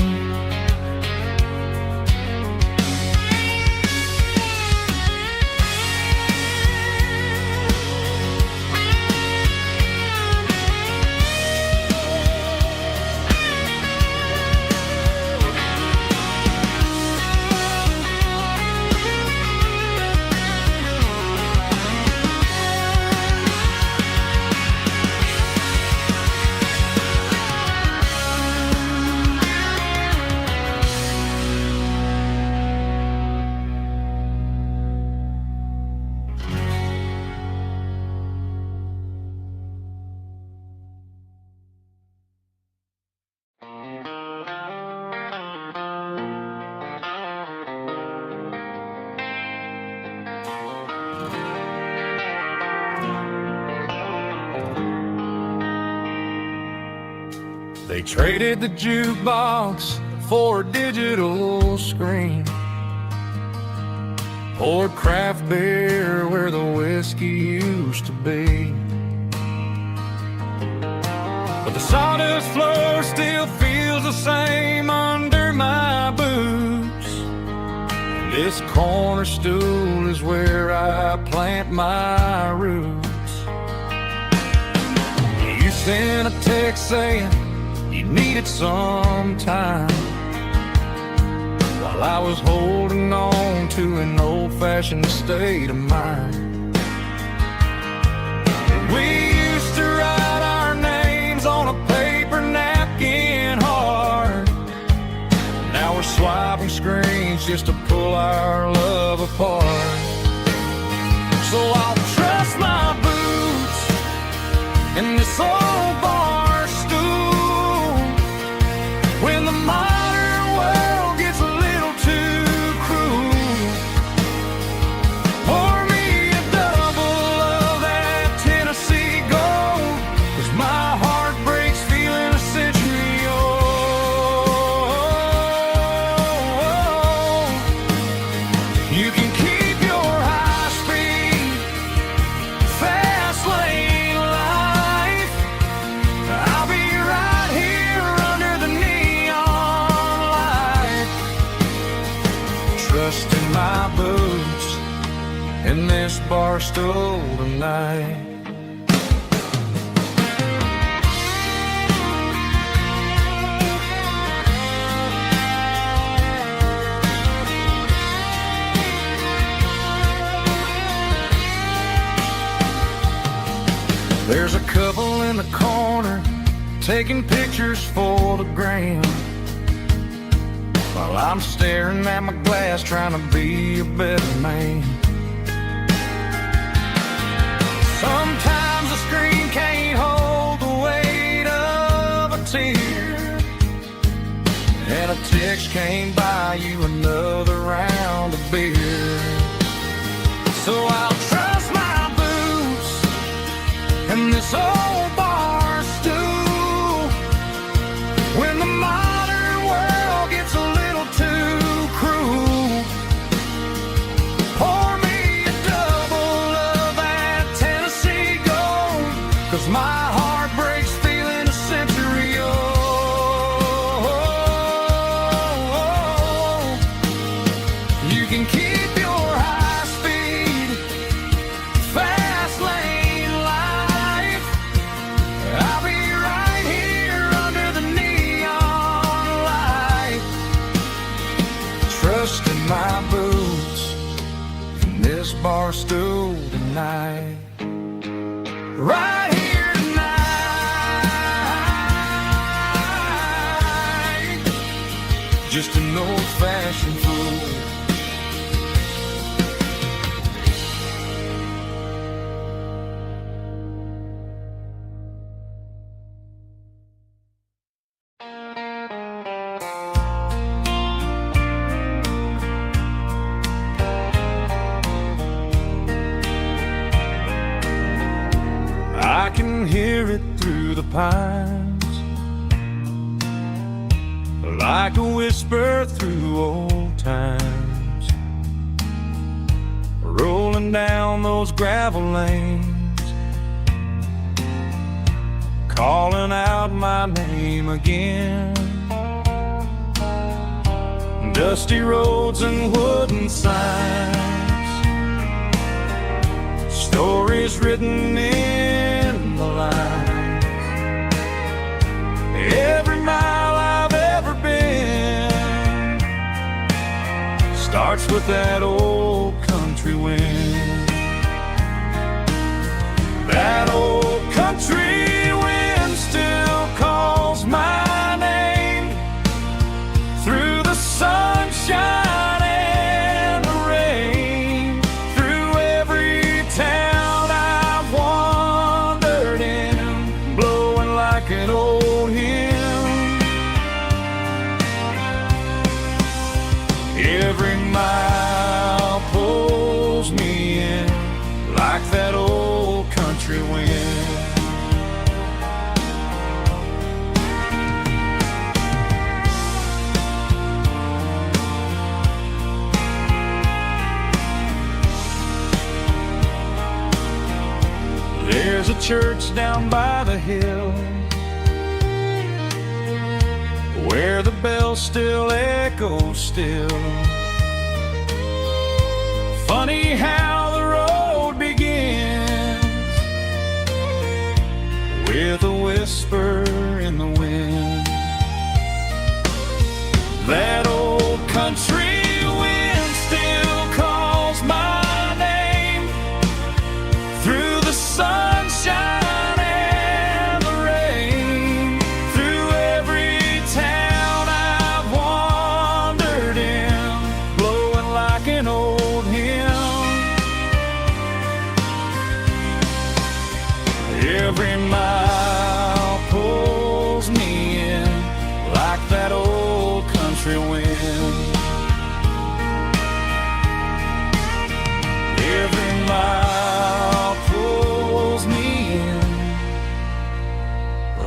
They traded the jukebox for a digital screen, poured craft beer where the whiskey used to be. But the sawdust floor still feels the same under my boots. This corner stool is where I plant my roots. You sent a text saying you needed some time, while I was holding on to an old-fashioned state of mind. We used to write our names on a paper napkin hard. Now we're swiping screens just to pull our love apart. So I'll trust my boots in this old bar stool when the modern world gets a little too cruel. this bar stool tonight. There's a couple in the corner taking pictures for the gram, while I'm staring at my glass trying to be a better man. Sometimes the screen can't hold the weight of a tear, and a text can't buy you another round of beer. So I'll trust my boots and this old bar stool when the modern world gets a little too cruel. Pour me a double of that Tennessee Gold, 'cause my heart breaks feeling a century old. You can keep your high speed, fast lane life. I'll be right here under the neon light, trusting my boots in this bar stool tonight. Right here tonight, just an old-fashioned fool. I can hear it through the pines, like a whisper through old times, rolling down those gravel lanes, calling out my name again. Dusty roads and wooden signs, stories written in the lines. Every mile I've ever been starts with that old country wind. That old country wind still calls my name through the sunshine and the rain, through every town I've wandered in, blowing like an old hymn. Every mile pulls me in like that old country wind. There's a church down by the hill where the bells still echo still. Funny how the road begins with a whisper in the wind. That old country wind still calls my name through the sunshine and the rain, through every town I've wandered in, blowing like an old hymn. Every mile pulls me in like that old country wind. Every mile pulls me in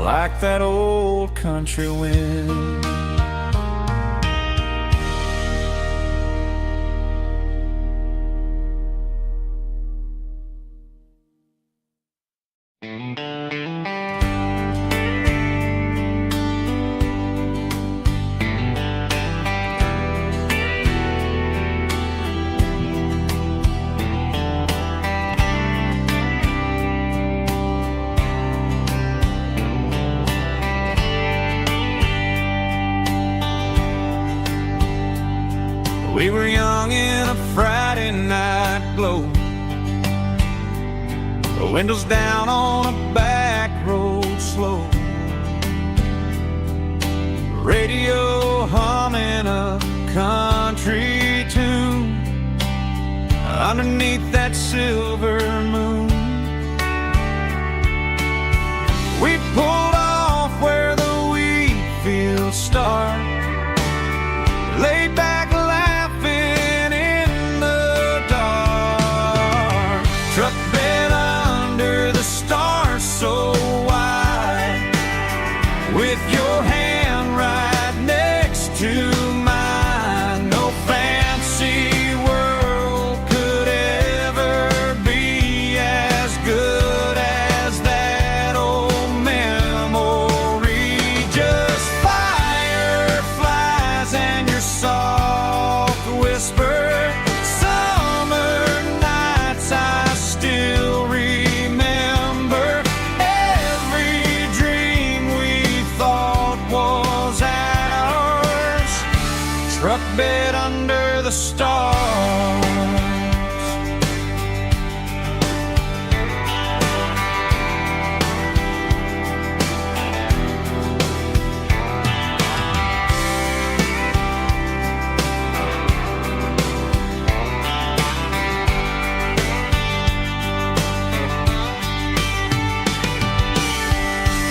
like that old country wind. We were young in a Friday night glow, the windows down on a back road slow, radio humming a country tune underneath that silver moon. We pulled off where the wheat fields start, laid back laughing in the dark. Truck bed under the stars so wide, with your hand right next to mine. No fancy world could ever be as good as that old memory. Just fireflies and your soft whisper. Summer nights I still remember. Every dream we thought was ours. Truck bed under the stars.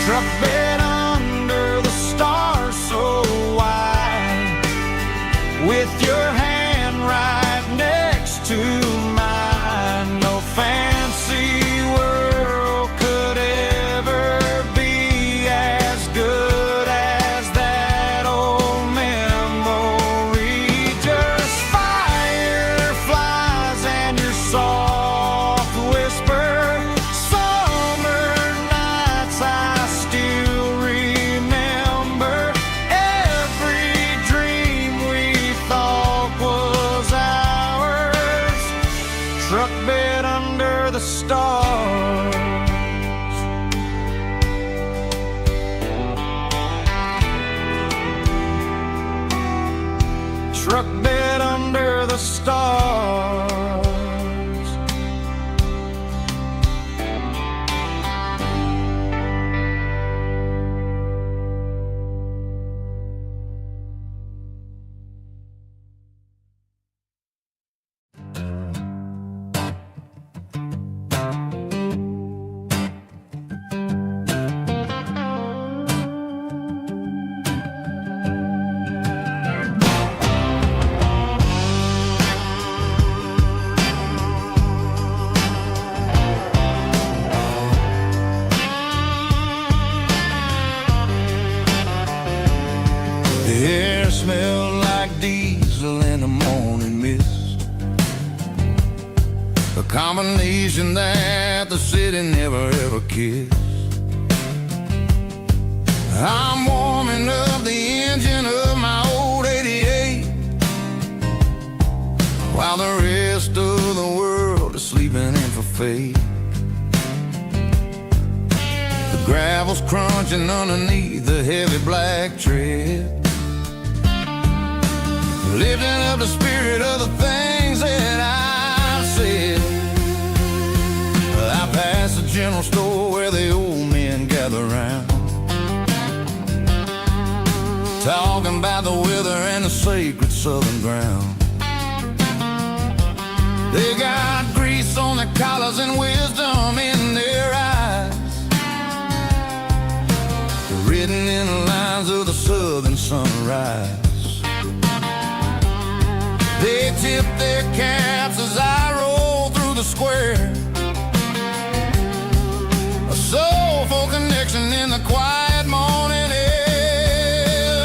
Truck bed under the stars so wide, with your hand right next to mine. No fancy world could ever be as good as that old memory. Just fireflies and your soft whisper. Summer nights I still remember. Every dream we thought was ours. Truck bed under the stars. Truck bed under the stars. The air smelled like diesel in the morning mist, a combination that the city never ever kissed. I'm warming up the engine of my old 88, while the rest of the world is sleeping in for fate. The gravel's crunching underneath the heavy black tread, lifting up the spirit of the things that I said. I passed the general store where the old men gather round, talking about the weather and the sacred southern ground. They got grease on their collars and wisdom in their eyes, written in the lines of the southern sunrise. They tip their caps as I roll through the square, a soulful connection in the quiet morning air.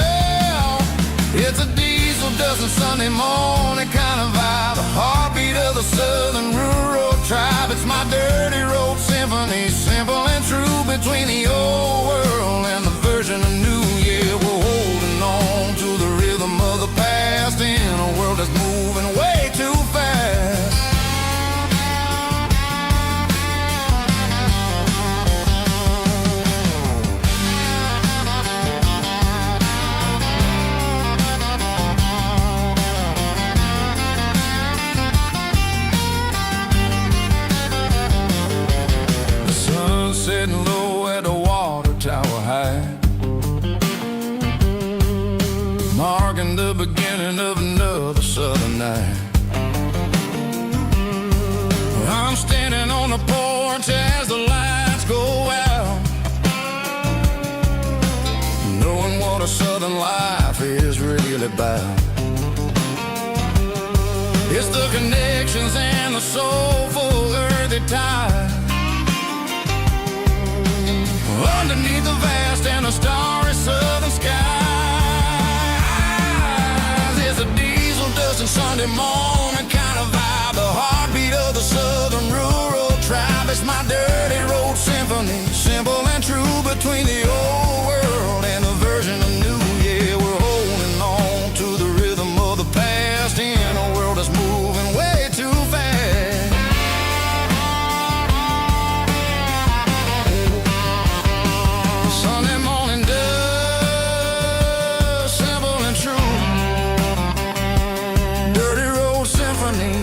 It's a diesel dusting Sunday morning kind of vibe, the heartbeat of the southern rural tribe. It's my dirty road symphony, simple and true, between the old world and the version of new. Yeah, we're holding on to the rhythm of the past in a world that's moving way too fast. of another southern night. I'm standing on the porch as the lights go out, knowing what a southern life is really about. It's the connections and the soulful earthy tide underneath the vast and the starry southern skies. It's a diesel dusting Sunday morning kind of vibe, the heartbeat of the southern rural tribe. It's my dirty road symphony, simple and true, between the old world and a version of new. Yeah, we're holding on to the rhythm of the past in a world that's moving way too fast. Sunday morning dust, simple and true, dirty road symphony.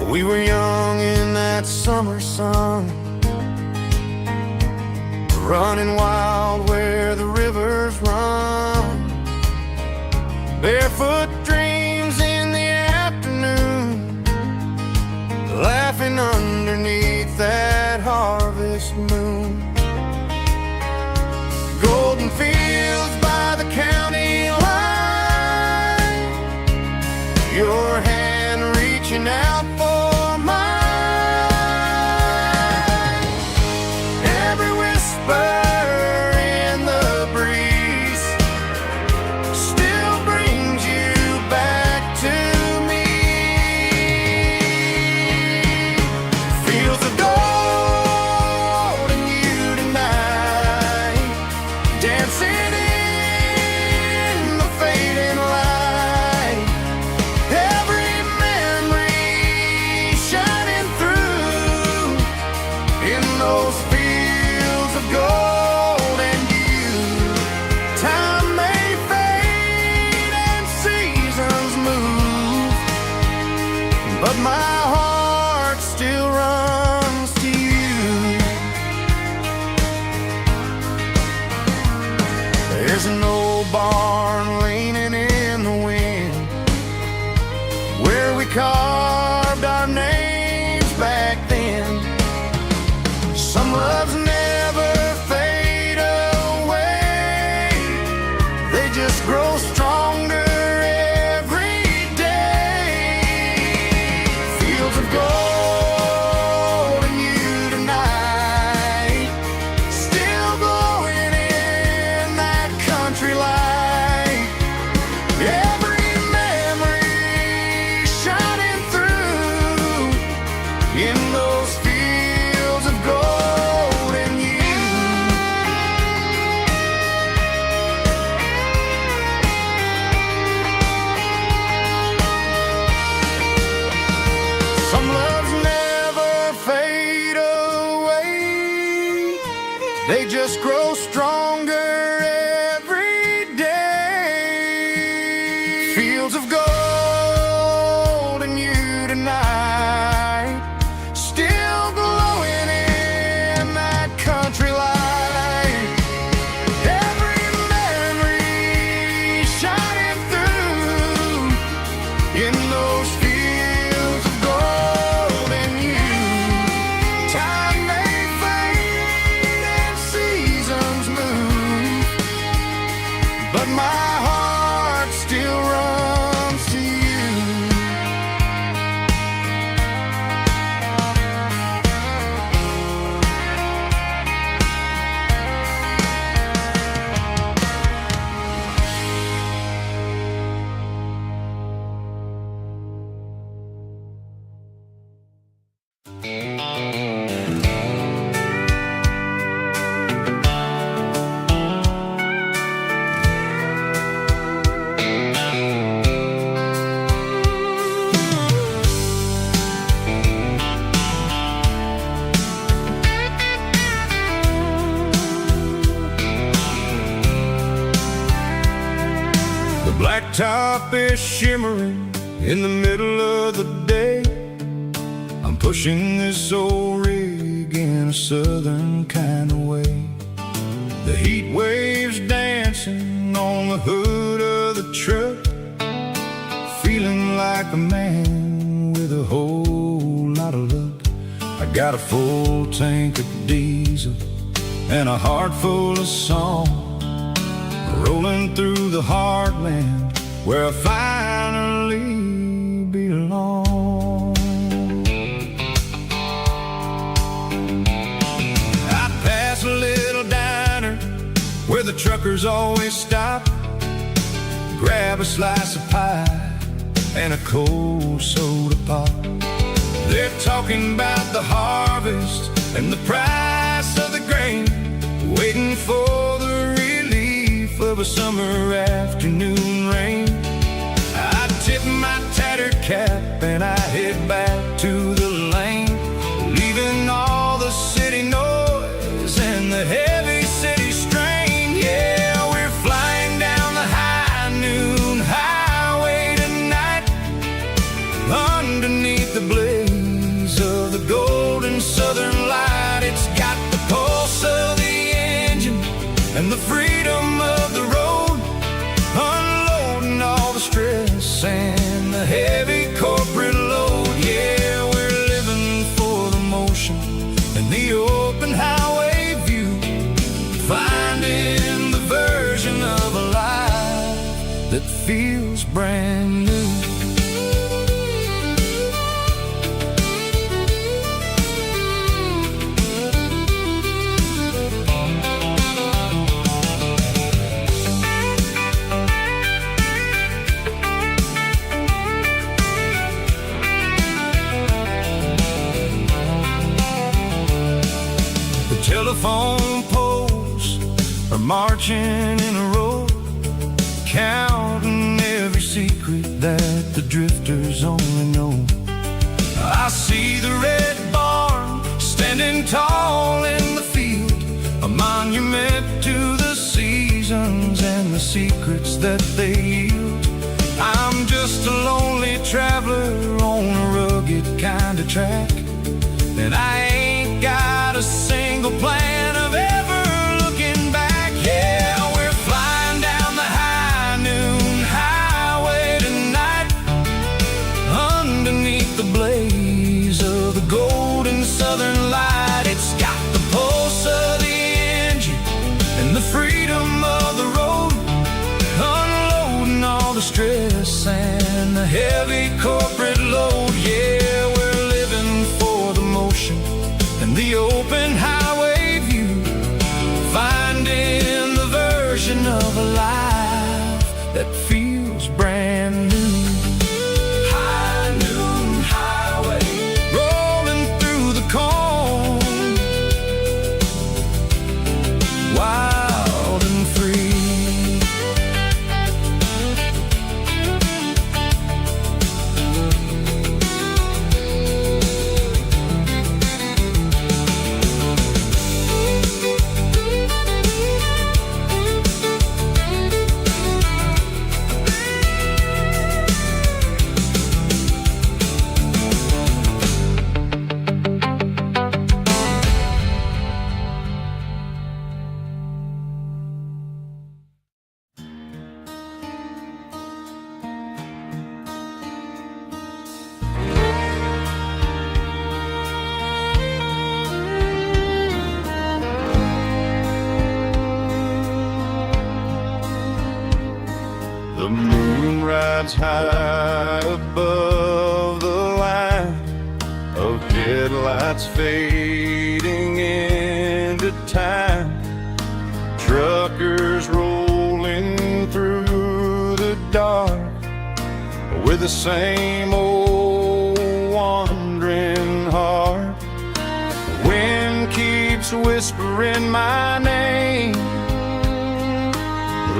We were young in that summer sun, running wild where the rivers run, barefoot dreams in the afternoon, laughing underneath that harvest moon. Golden fields by the county line, your hand reaching out for carved our names back then. Some loves never fade away, they just grow stronger every day. Fields of gold and you tonight, still glowing in that country light. They just grow stronger every day. Fields of gold and you tonight, still glowing in that country light. Every memory shining through in those fields of gold and you. top is shimmering in the middle of the day. I'm pushing this old rig in a southern kind of way. The heat waves dancing on the hood of the truck, feeling like a man with a whole lot of luck. I got a full tank of diesel and a heart full of song, rolling through the heartland where I finally belong. I pass a little diner where the truckers always stop, grab a slice of pie and a cold soda pop. They're talking about the harvest and the price of the grain, waiting for the relief of a summer afternoon rain. I tip my tattered cap and I head back to the lane, leaving all the city noise and the heavy city strain. Yeah, we're flying down the high noon highway tonight, underneath the blaze of the golden southern light. It's got the pulse of the engine and the freedom of the road, unloading all the stress and the heavy corporate load. Yeah, we're living for the motion and the open highway view, finding the version of a life that feels brand new. Telephone poles are marching in a row, counting every secret that the drifters only know. I see the red barn standing tall in the field, a monument to the seasons and the secrets that they yield. I'm just a lonely traveler on a rugged kind of track, and I ain't got a single plan of ever looking back. Yeah, we're flying down the high noon highway tonight, underneath the blaze of the golden southern light. It's got the pulse of the engine and the freedom of the road, unloading all the stress and the heavy corporate load. Yeah, we're living for the motion and the open highway view, finding the version of a life that feels brand new. High noon highway, rolling through the corn, wild and free. The moon rides high above the line of headlights fading into time. Truckers rolling through the dark with the same old wandering heart. The wind keeps whispering my name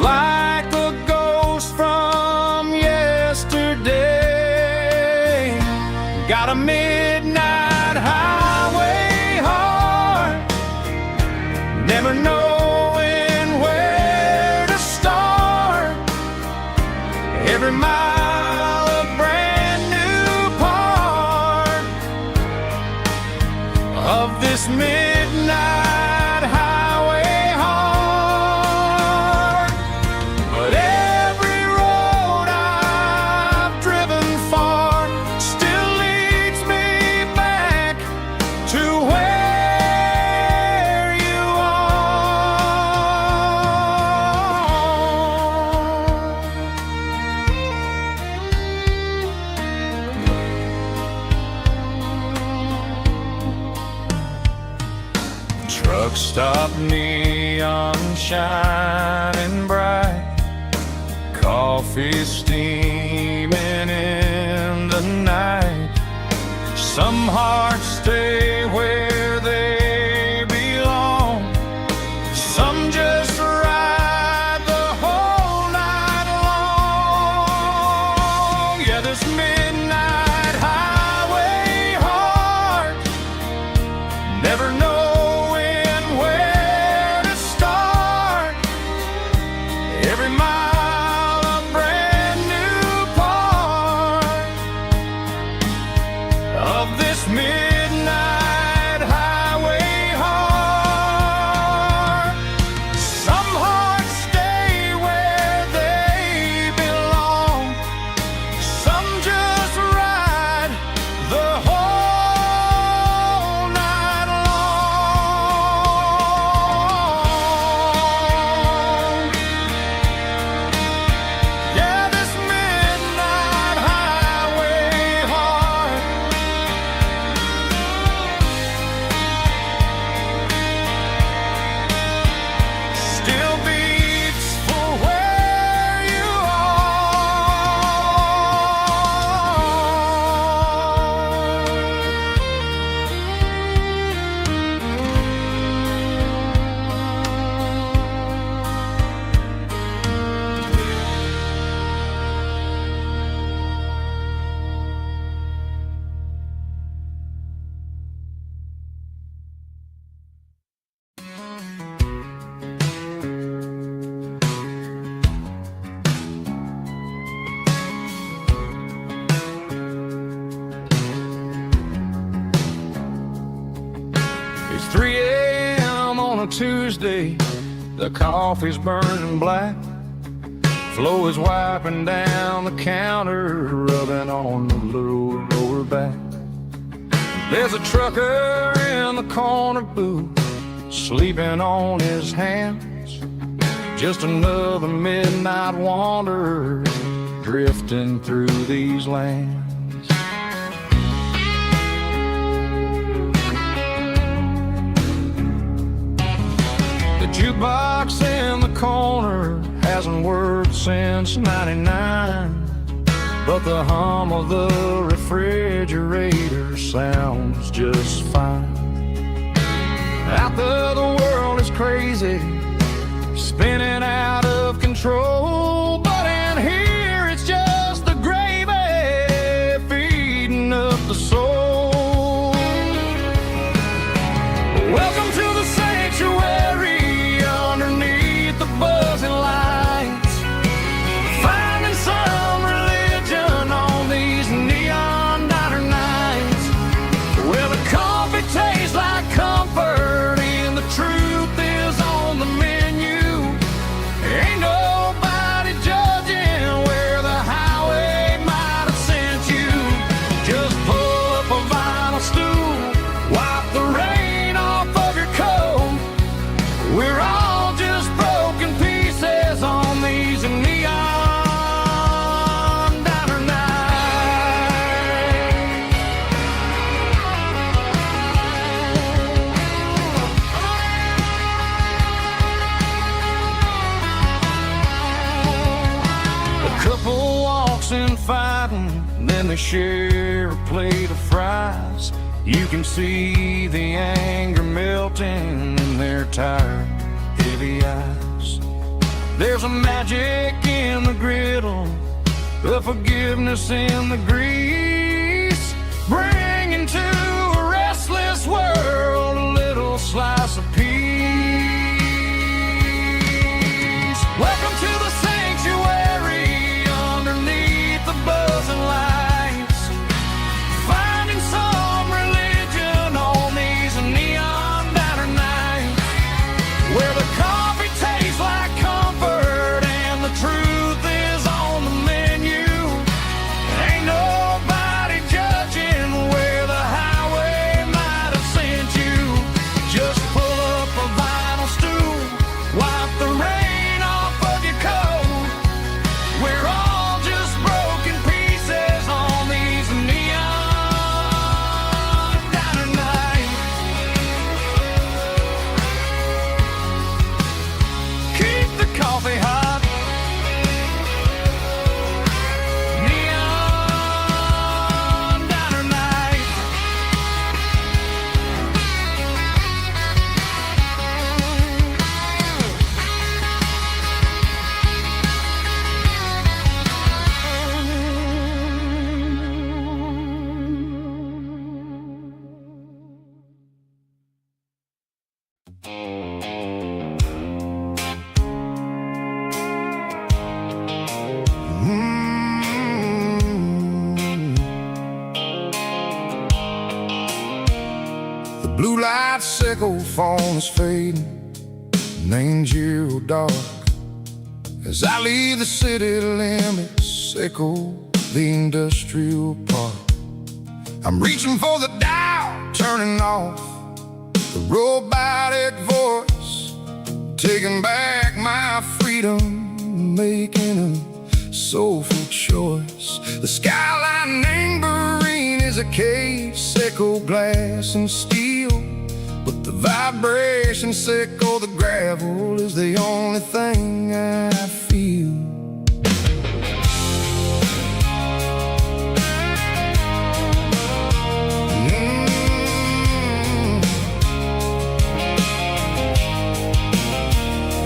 like a ghost from yesterday. Got a midnight highway heart, never knowing where to start. of this midnight highway heart. But every road I've driven far still leads me back to where you are. Truck stop, neon shining bright, coffee steaming in the night. Some hearts stay where they belong, some just ride the whole night long. Yeah, this midnight highway heart, never knowing where to start. Every mile a brand new part of this midnight highway heart. Some hearts stay where they belong, some just ride the whole night long. Yeah, this midnight highway heart still beats for where you It's 3 a.m. on a Tuesday. The coffee's burning black. Flo is wiping down the counter, rubbing on the little lower back. There's a trucker in the corner booth, sleeping on his hands. Just another midnight wanderer drifting through these lands. The jukebox in the corner hasn't worked since '99, but the hum of the refrigerator sounds just fine. Out there the world is crazy, spinning out of control, but in here it's just the gravy feeding up the soul. Welcome to the sanctuary underneath the buzzing lights, finding some religion on these neon diner nights. Well, the coffee tastes like comfort and the truth is on the menu. Ain't nobody judging where the highway might have sent you. Just pull up a vinyl stool, wipe the rain off of your coat. We're all just broken pieces on these neon diner nights. A couple walks in fighting, then they share a plate of fries. You can see the anger melting in their tired, heavy eyes. There's a magic in the griddle, a forgiveness in the grease, bringing to a restless world a little slice of peace. Welcome to the sanctuary underneath the buzzing lights, finding some religion on these neon The blue light sickle phone is fading, named zero dark. As I leave the city limits, echo the industrial park. I'm reaching for the dial, turning off the robotic voice, taking back my freedom, making a soulful choice. The skyline named Marine is a case, echo glass and steel, but the vibration sickle, the gravel is the only thing I feel.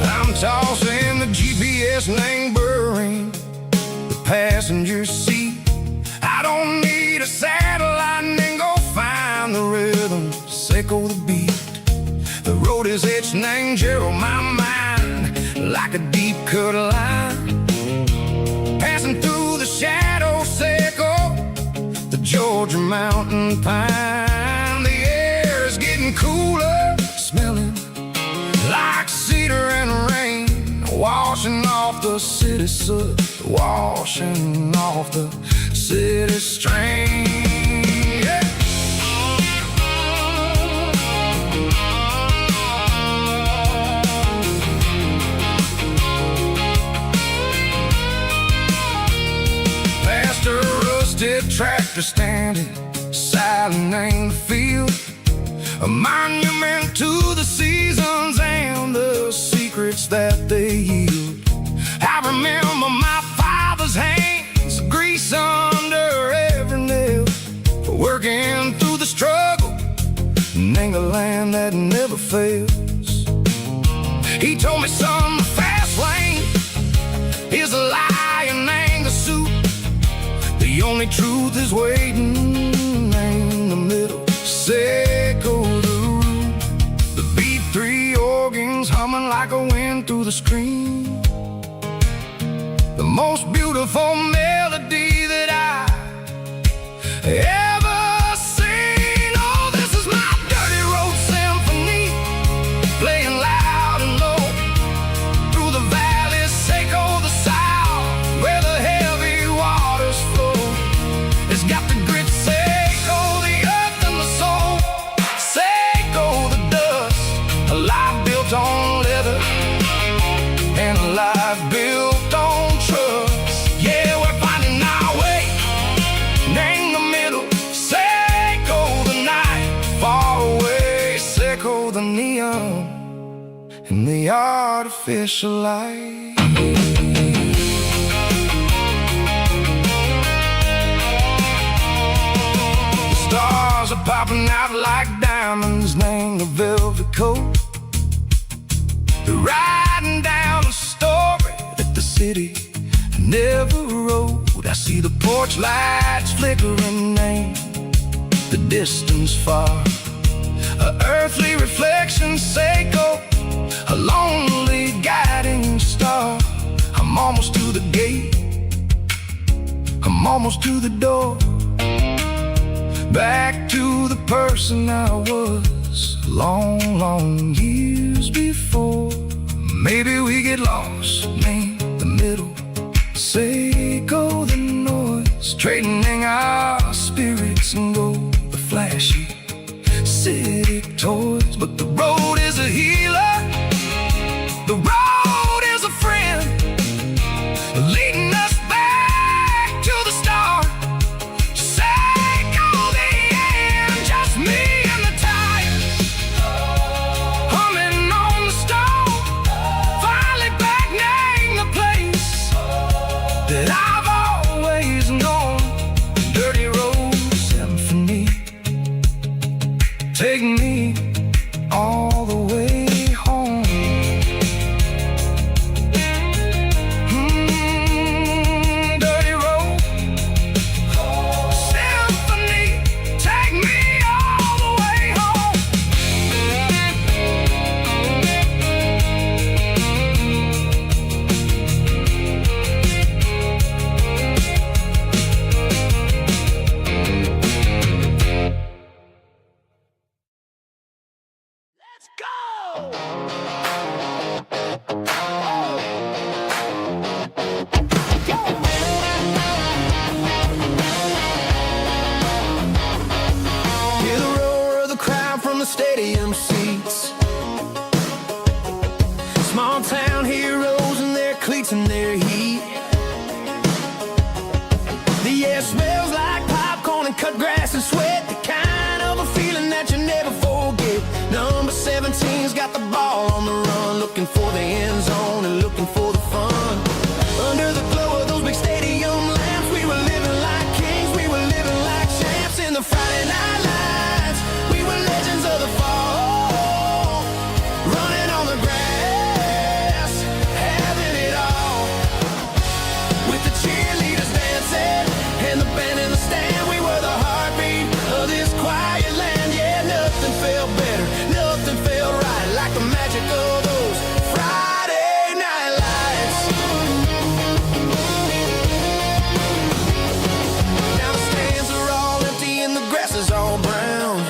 I'm tossing the GPS named Burring, the passenger seat. I don't need a satellite and go find the rhythm, sickle the beat. The road is etched named Gerald, my mind, like a deep cut line. Passing through the shadow sickle, the Georgia mountain pine. The air is getting cooler, smelling like cedar and rain, washing off the city soot, washing off the city strain. Yeah. Past a rusted tractor standing silent in the field, a monument to the seasons and the secrets that they yield. I remember my father's hands, grease under every nail, working through the struggle, and the land that never fails. He told me, son, the fast lane is a lion and the suit. The only truth is waiting in the middle. Sickle the root, the B3 organs humming like a wind through the screen. The most beautiful melody that I ever seen. Oh, this is my dirty road symphony, playing loud and low through the valleys, sickle the south, where the heavy waters flow. It's got the grit, sickle the earth and the soul, sickle the dust, a life built on leather and a life built on trust. Yeah, we're finding our way in the middle, sickle the night, far away, sickle the neon and the artificial light. Stars are popping out like diamonds, named the velvet coat. They're riding down a story that the city never wrote. I see the porch lights flickering, named the distance far. A earthly reflection, sickle, a lonely guiding star. I'm almost to the gate, I'm almost to the door, back to the person I was long, long years before. Maybe we get lost in the middle, sickle the noise, trading our spirits and go the flashy city toys. But the road is a healer, the road is a friend, leading us back to the start. Sickle the end, just me and the tires, humming on the stove, finally back name the place that I've always known. Dirty road symphony, take me all the way home. Dirty road symphony, take me all the way home. Hear the roar of the crowd from the stadium seats. Small town heroes in their cleats and their heat. The air smells like popcorn and cut grass and sweat. The kind of a feeling that you never forget. Number 17's got the ball on the run, looking for the end zone and looking for the fun. Under the glow of those big stadium lamps, we were living like kings, we were living like champs. In the Friday night lights, we were legends of the fall, running on the grass, having it all. With the cheerleaders dancing and the band in the stand, we were the heartbeat of this quiet land. Yeah, nothing felt better, nothing felt right like the magic of those Friday night lights. Now the stands are all empty and the grass is all brown,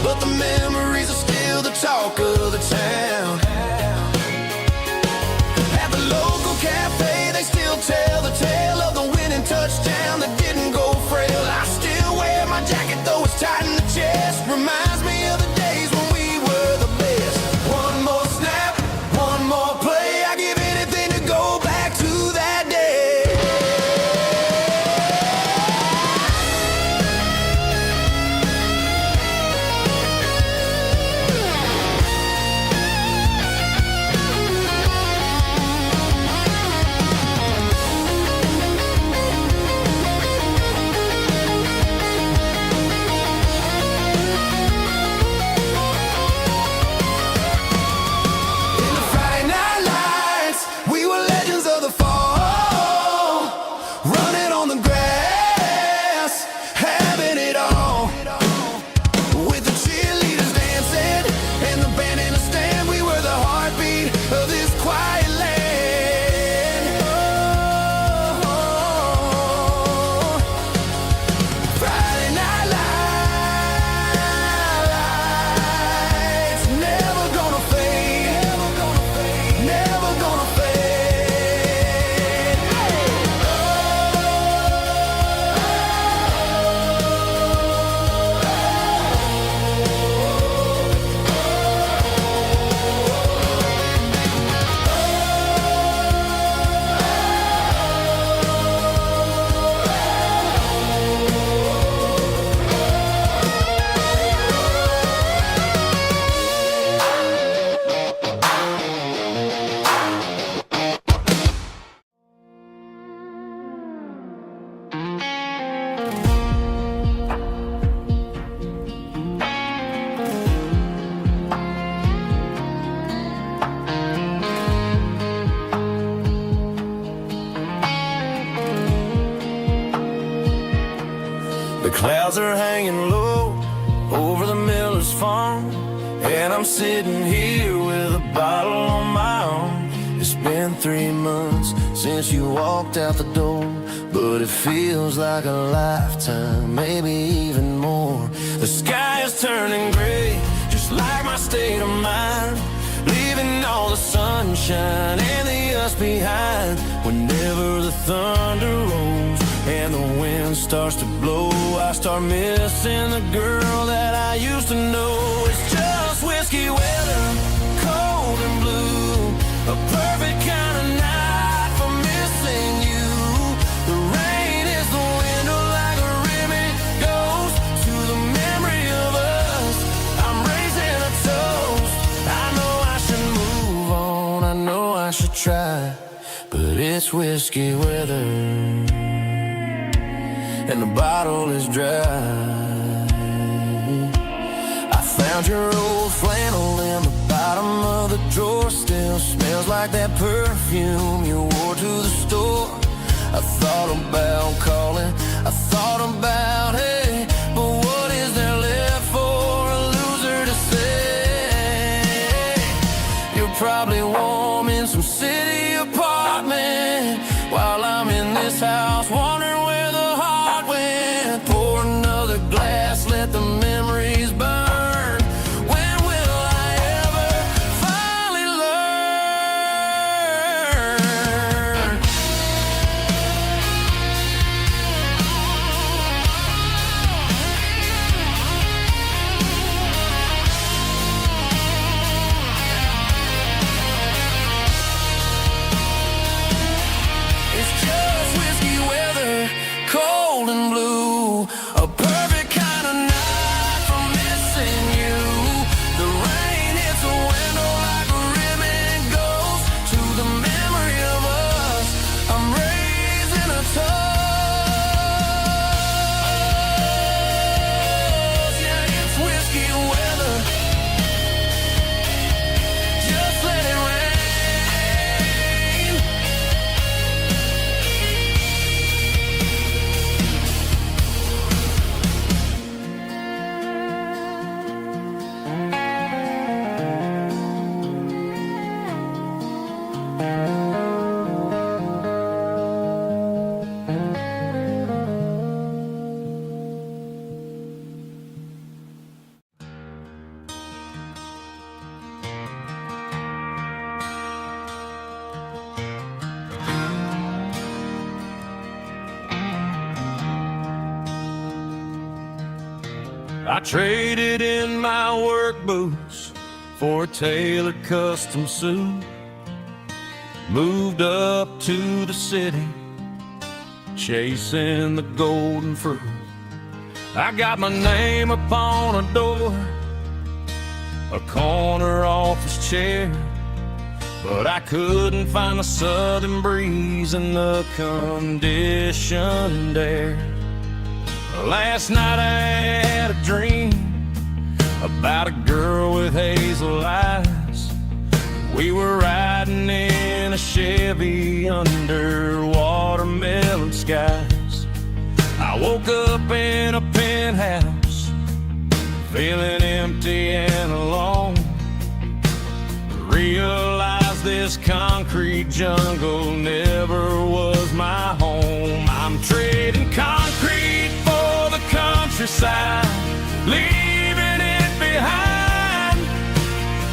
but the memories are still the talk of the town. At the local cafe, they still tell the tale of the winning touchdown that didn't go frail. I still wear my jacket though it's tight in the chest. Reminds me of the days when we were the best. One more snap, one more play. I give anything to go back to that day. In the Friday night lights, we were legends of the fall, running on the grass, having it all. With the cheerleaders dancing and the band in the stand, we were the heartbeat of this quiet land. Oh, Friday night lights, never gonna fade, never gonna fade. The clouds are hanging low over the miller's farm, and I'm sitting here with a bottle on my arm. It's been 3 months since you walked out the door, but it feels like a lifetime, maybe even more. The sky is turning gray, just like my state of mind, leaving all the sunshine and the us behind. Whenever the thunder rolls and the wind starts to blow, I start missing the girl that I used to know. It's just whiskey weather, cold and blue, a perfect kind of night for missing you. The rain is the window like a ribbon goes to the memory of us. I'm raising a toast. I know I should move on, I know I should try, but it's whiskey weather and the bottle is dry. I found your old flannel in the bottom of the drawer, still smells like that perfume you wore to the store. I thought about calling, I thought about, hey, but what is there left for a loser to say? You're probably warm in some city apartment while I'm in this house wondering where the heart went. Pour another glass, let the memories burn. I traded in my work boots for a tailored custom suit. Moved up to the city, chasing the golden fruit. I got my name upon a door, a corner office chair, but I couldn't find the southern breeze in the conditioned air. Last night I had a dream about a girl with hazel eyes. We were riding in a Chevy under watermelon skies. I woke up in a penthouse, feeling empty and alone. Realized this concrete jungle never was my home. I'm trading concrete for the countryside, leaving it behind,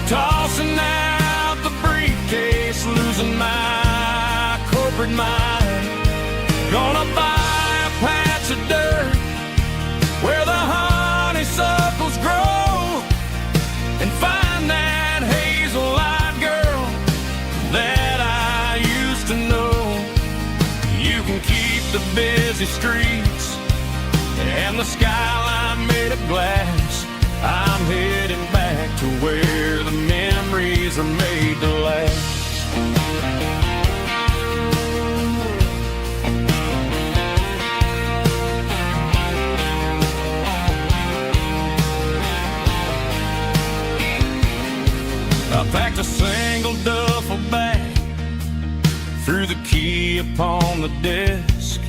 tossing out the briefcase, losing my corporate mind. Gonna buy a patch of dirt where the honeysuckles grow and find that hazel-eyed girl that I used to know. You can keep the busy streets and the skyline made of glass. I'm heading back to where the memories are made to last. I packed a single duffel bag, threw the key upon the desk,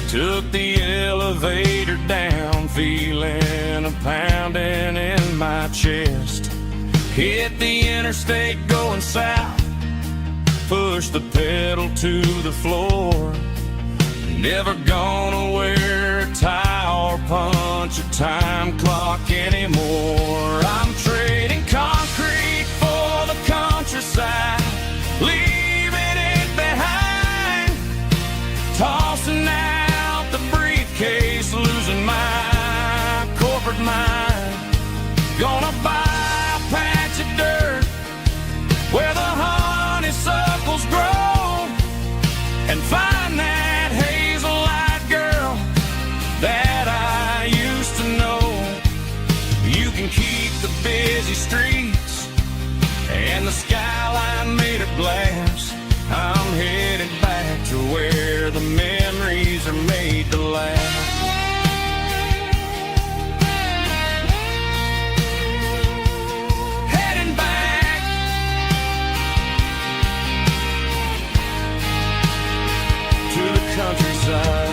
took the elevator down, feeling a pounding in my chest. Hit the interstate going south, pushed the pedal to the floor. Never gonna wear a tie or punch a time clock anymore. I'm trading concrete for the countryside, leaving it behind, tossing out the briefcase, losing my corporate mind. Gonna buy a patch of dirt where the honeysuckles grow and find that hazel-eyed girl that I used to know. You can keep the busy streets and the skyline made of glass. I'm headed back to where the memories are made to last. Heading back to the countryside.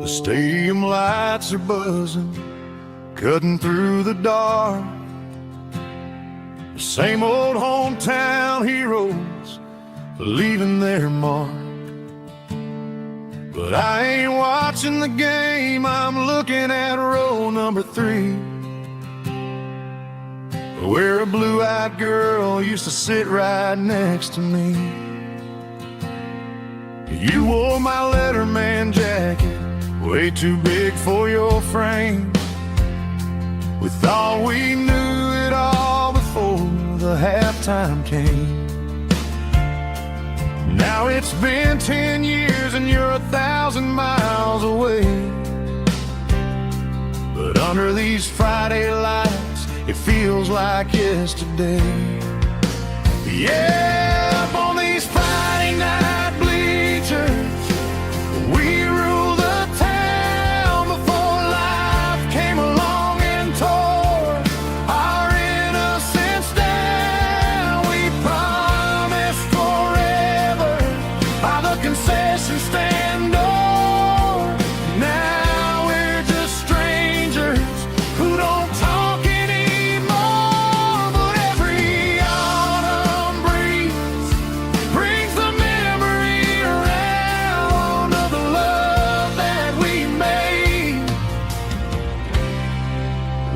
The stadium lights are buzzing, cutting through the dark. The same old hometown heroes leaving their mark. But I ain't watching the game, I'm looking at row number 3, where a blue-eyed girl used to sit right next to me. You wore my Letterman jacket, way too big for your frame. We thought we knew it all before the halftime came. Now it's been 10 years and you're 1,000 miles away. But under these Friday lights, it feels like yesterday. Yeah, up on these Friday night bleachers, we rule the town before life came along and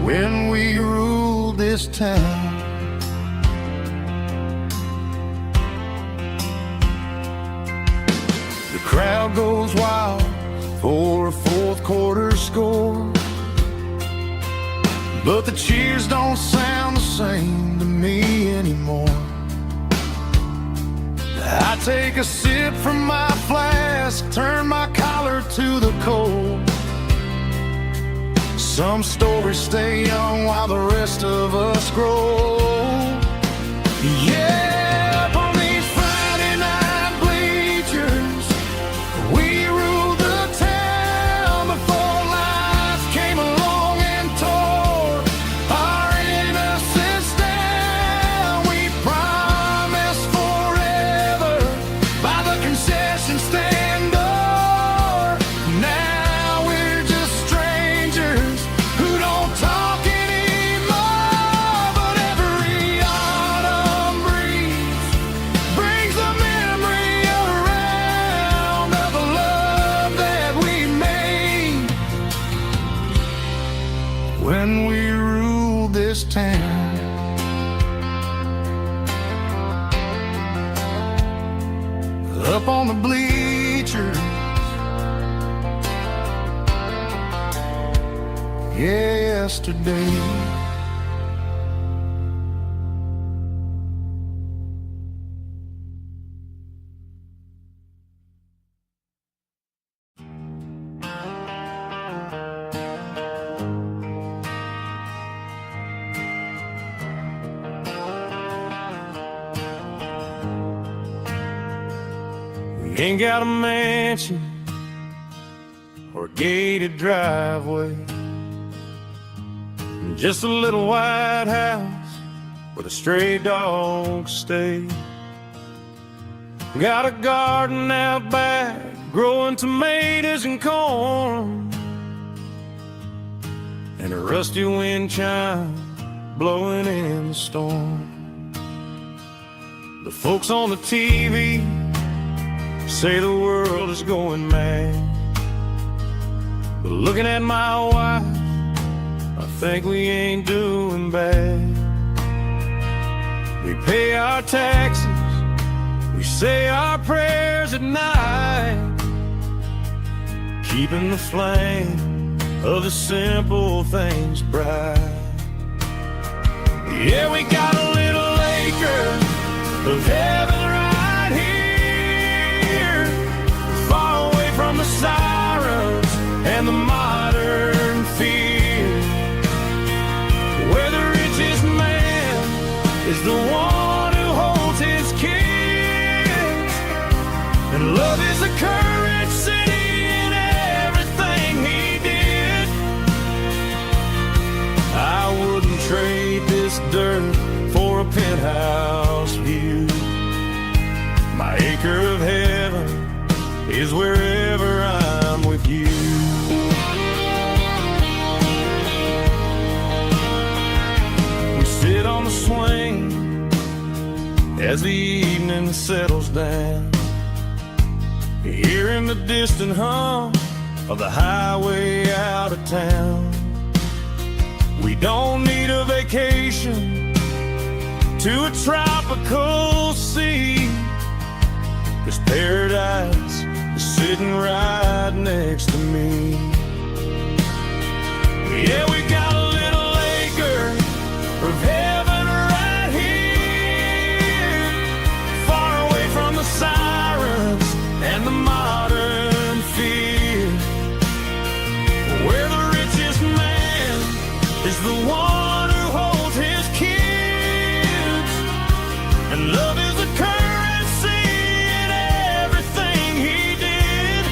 when we ruled this town. The crowd goes wild for a fourth quarter score, but the cheers don't sound the same to me anymore. I take a sip from my flask, turn my collar to the cold. Some stories stay young while the rest of us grow. Yeah, up on these Friday night bleachers, we ruled the town before life came along and tore our innocence down. We promised forever by the concession stand door. Now we're just strangers who don't talk anymore. But every autumn breeze brings the memory around of the love that we made when we ruled this town. Up on the bleachers, yesterday. We ain't got a mansion or a gated driveway, just a little white house where the stray dogs stay. Got a garden out back, growing tomatoes and corn, and a rusty wind chime blowing in the storm. The folks on the TV say the world is going mad, but looking at my wife, I think we ain't doing bad. We pay our taxes, we say our prayers at night, keeping the flame of the simple things bright. Yeah, we got a little acre of heaven right here, far away from the sirens and the modern fear, where the richest man is the one who holds his kids, and love is the currency in everything he did. I wouldn't trade this dirt for a penthouse view. My acre of heaven is wherever I'm with you. We sit on the swing as the evening settles down, hearing the distant hum of the highway out of town. We don't need a vacation to a tropical sea, 'cause paradise is sitting right next to me. Yeah, we got a little acre of heaven right here, far away from the sirens and the modern fear, where the richest man is the one who holds his kids, and love is a currency in everything he did.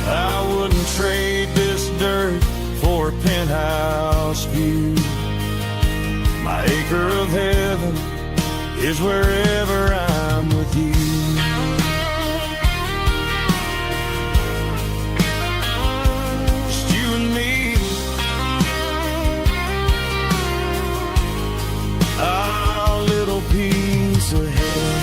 I wouldn't trade this dirt for a penthouse view. My acre of heaven is wherever I'm with you. Just you and me, our little piece of heaven.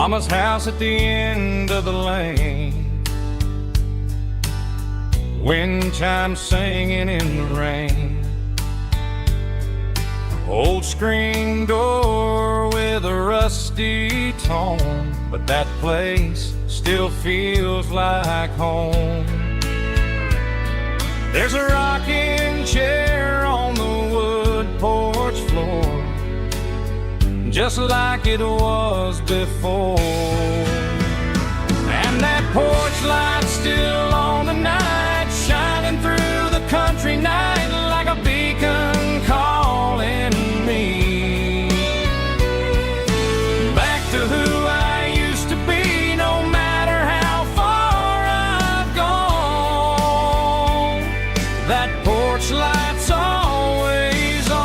Mama's house at the end of the lane, wind chimes singing in the rain. Old screen door with a rusty tone, but that place still feels like home. There's a rocking chair on the wood porch floor, just like it was before. And that porch light still on tonight, shining through the country night like a beacon calling me back to who I used to be. No matter how far I've gone, that porch light's always on.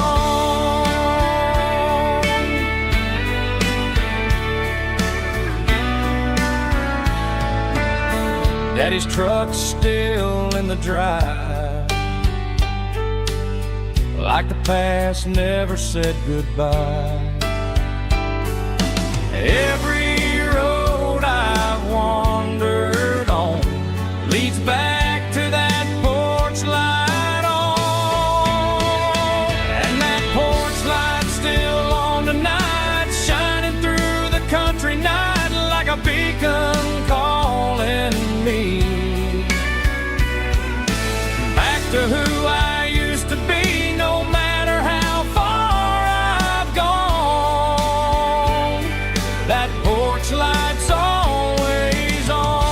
Daddy's truck's still in the drive, like the past never said goodbye. Every road I've wandered on leads back to that porch light on. And that porch light's still on tonight, shining through the country night like a beacon calling me back to who I used to be. No matter how far I've gone, that porch light's always on.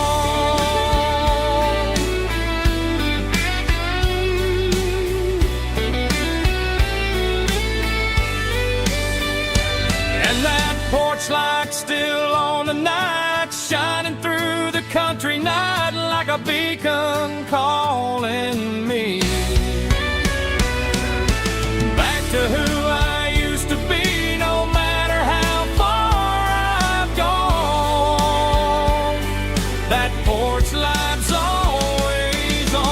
And that porch light's still on tonight, shining through the country night like a beacon calling me back to who I used to be. No matter how far I've gone, that porch light's always on,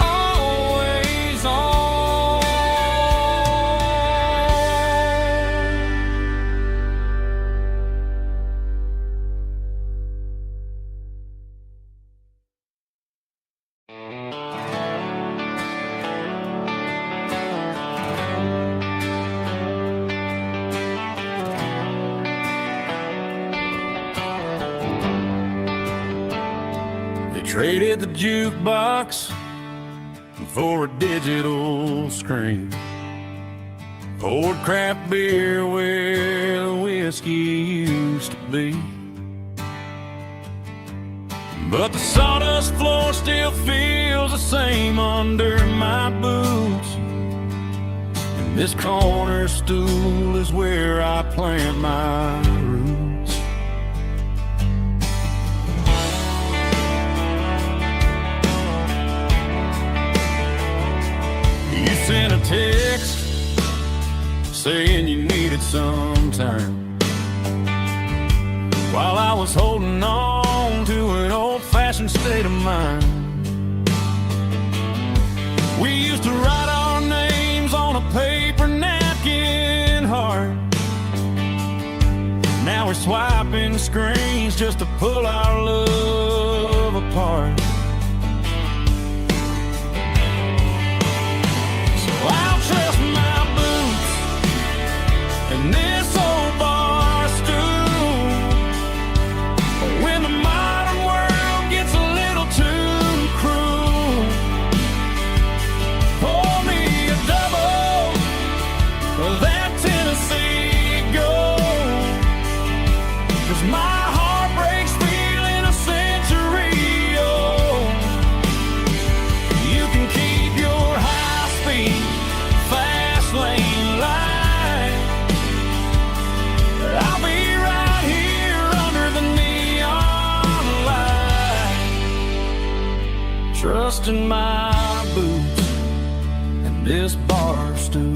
always on. They traded the jukebox for a digital screen, poured craft beer where the whiskey used to be. But the sawdust floor still feels the same under my boots, and this corner stool is where I plant my roots. You sent a text saying you needed some time, while I was holding on to an old-fashioned state of mind. We used to write our names on a paper napkin heart. Now we're swiping screens just to pull our love apart. So I'll trust my boots and this old bar stool. When the modern world gets a little too cruel, pour me a double of that Tennessee Gold, 'cause my heart breaks feeling a century old. You can keep your high-speed, fast lane line. I'll be right here under the neon light, trusting my boots and this bar stool.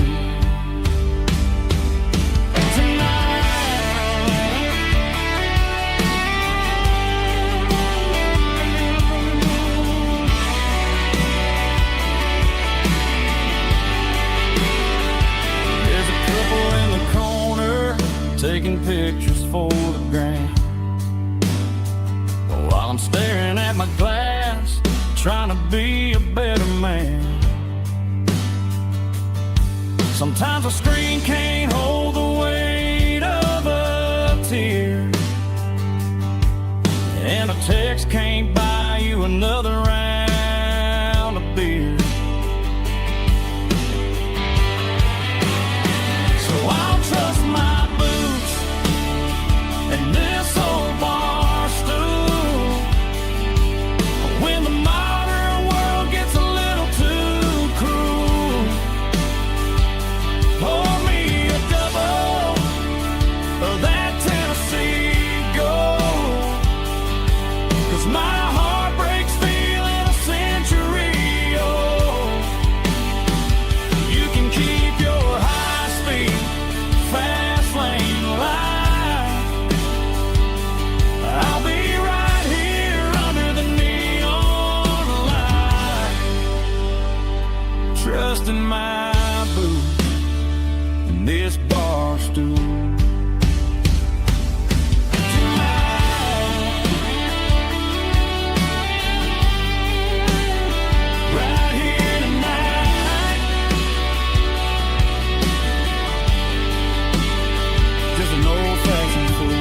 There's a couple in the corner for the grand. While I'm staring at my glass, trying to be a better man. Sometimes a screen can't hold the weight of a tear, and a text can't buy you another round of beer. So I'll trust my boots and this old bar stool when the modern world gets a little too cruel. Pour me a double of that Tennessee Gold, 'cause my heart breaks feeling a century old. You can keep your high-speed, fast lane life. I'll be right here under the neon light, trusting my boots and this bar stool. Right here tonight, just an old-fashioned fool.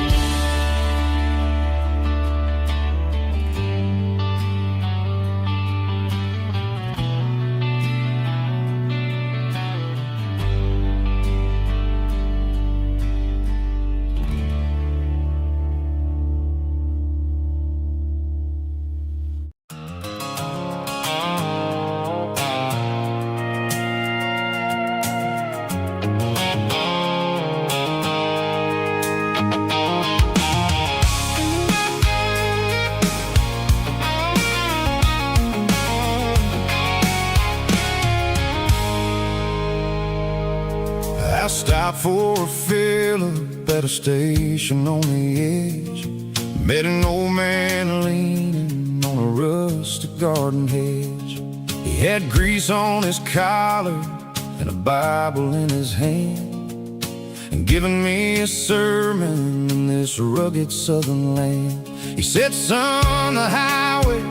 I stopped for a fill-up at a station on the edge. Met an old man leaning on a rustic garden hedge. He had grease on his collar and a Bible in his hand, and giving me a sermon in this rugged southern land. He said, son, the highway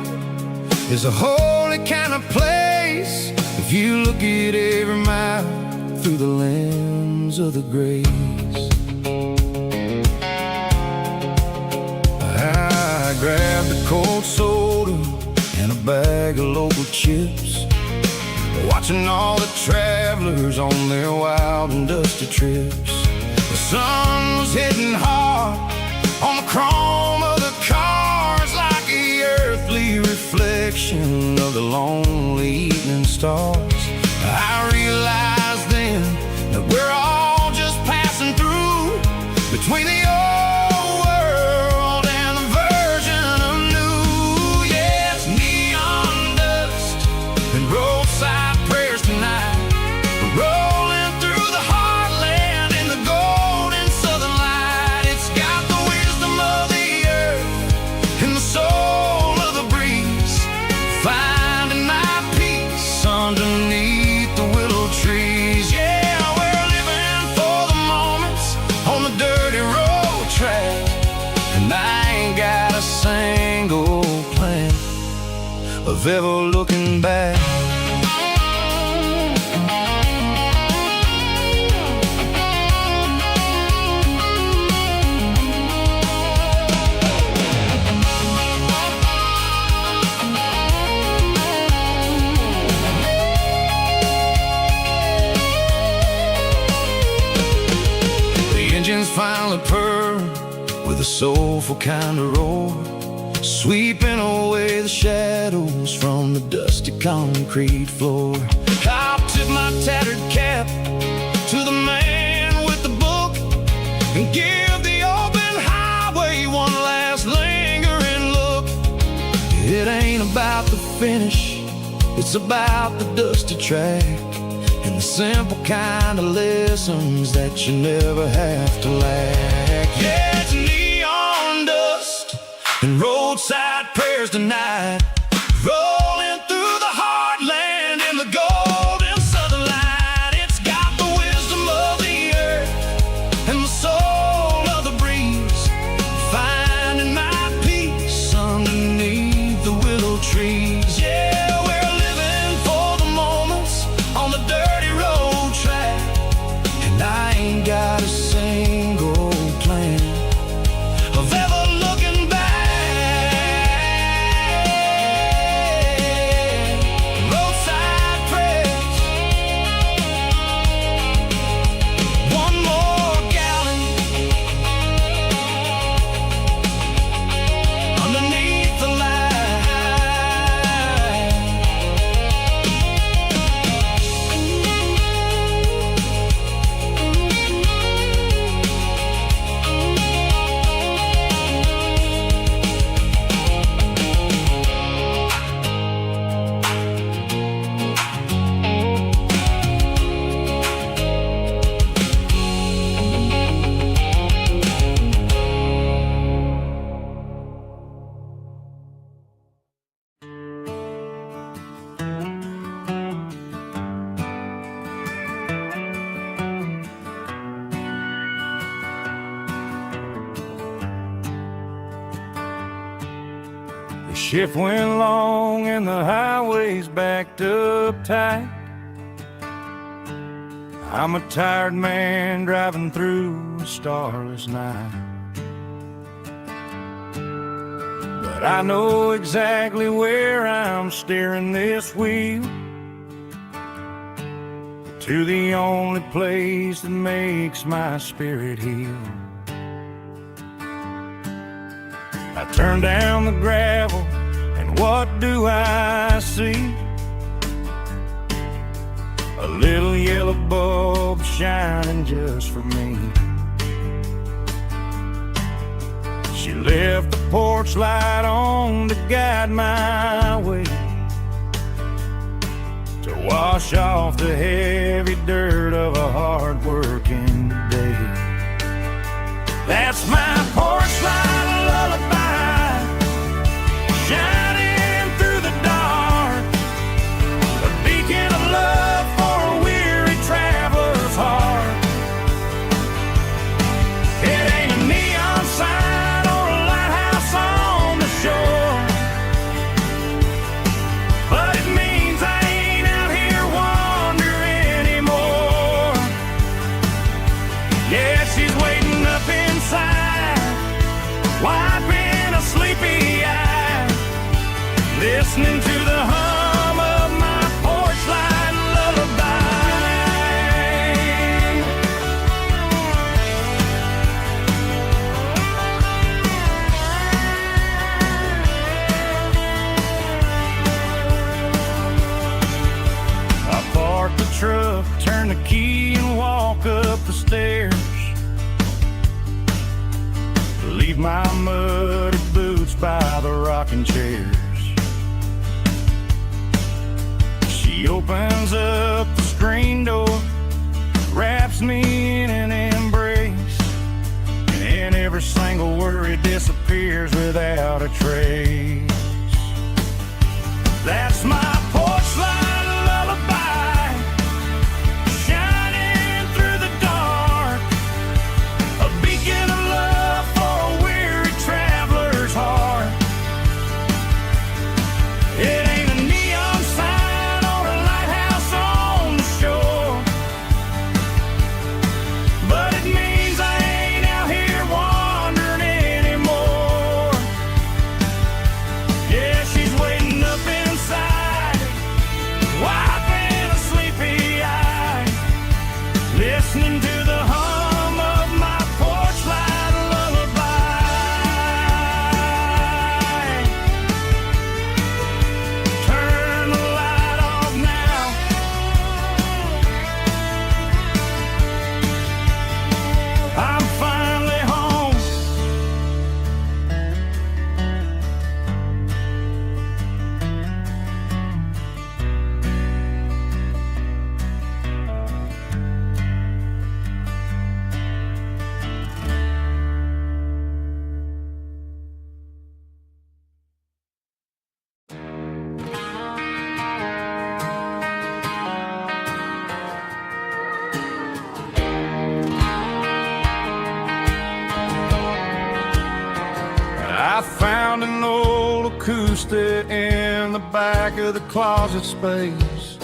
is a holy kind of place if you look at every mile through the lens of the grace. I grabbed a cold soda and a bag of local chips, watching all the travelers on their wild and dusty trips. The sun was hitting hard on the chrome of the cars, like the earthly reflection of the lonely evening stars. I realized then that we're all just passing through between the old world and the version of new. Yeah, it's neon dust and roadside prayers tonight. We're rolling through the heartland in the golden southern light. It's got the wisdom of the earth and the soul of the breeze, finding my peace underneath the willow trees. Yeah, we're living for the moments on the dirty road track, and I ain't got a single plan of ever looking back. Engines finally purr with a soulful kind of roar, sweeping away the shadows from the dusty concrete floor. I'll tip my tattered cap to the man with the book and give the open highway one last lingering look. It ain't about the finish, it's about the dusty track and the simple kind of lessons that you never have to lack. Yeah, it's neon dust and roadside prayers tonight, rolling through the heartland in the golden southern light. It's got the wisdom of the earth and the soul of the breeze, Shift went long and the highway's backed up tight. I'm a tired man driving through a starless night. But I know exactly where I'm steering this wheel, to the only place that makes my spirit heal. I turn down the gravel, and what do I see? A little yellow bulb shining just for me. She left the porch light on to guide my way, to wash off the heavy dirt of a hard-working day. That's my porch light lullaby, shining through the dark, a beacon of love for a weary traveler's heart. It ain't a neon sign or a lighthouse on the shore, but it means I ain't out here wandering anymore. Yeah, she's waiting up inside, wiping a sleepy eye, listening to the hum of my porch light lullaby. I park the truck, turn the key and walk up the stairs, leave my muddy boots by the rocking chairs. She opens up the screen door, wraps me in an embrace, and every single worry disappears without a trace. That's my porch light lullaby, shining through the dark, a beacon of love for a weary traveler's heart. It ain't a neon sign or a lighthouse on the shore, but it means I ain't out here wandering anymore. Yeah, she's waiting up inside, wiping a sleepy eye, listening to the hum of my porch light lullaby. Turn the light off now, I'm finally home. I found an old acoustic in the back of the closet space,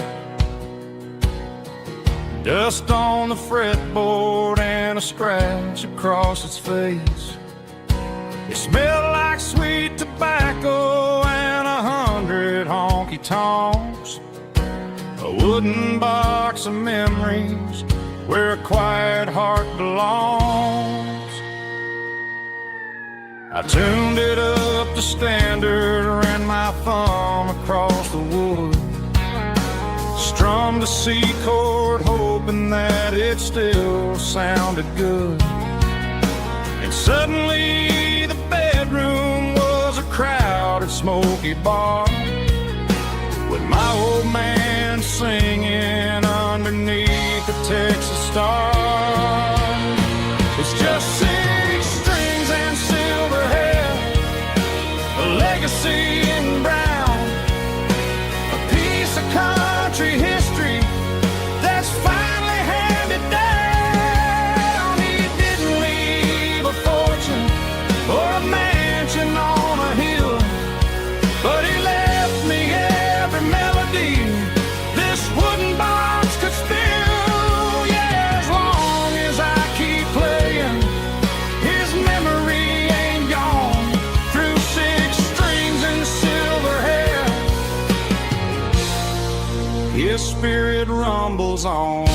dust on the fretboard and a scratch across its face. It smelled like sweet tobacco and 100 honky-tonks, a wooden box of memories where a quiet heart belongs. I tuned it up to standard, ran my thumb across the wood, strummed a C chord hoping that it still sounded good. And suddenly the bedroom was a crowded smoky bar, with my old man singing underneath the Texas star. It's just 6 strings and silver hair, a legacy in brown, a piece of country history that's finally handed down. He didn't leave a fortune or a mansion on a hill, His spirit rumbles on.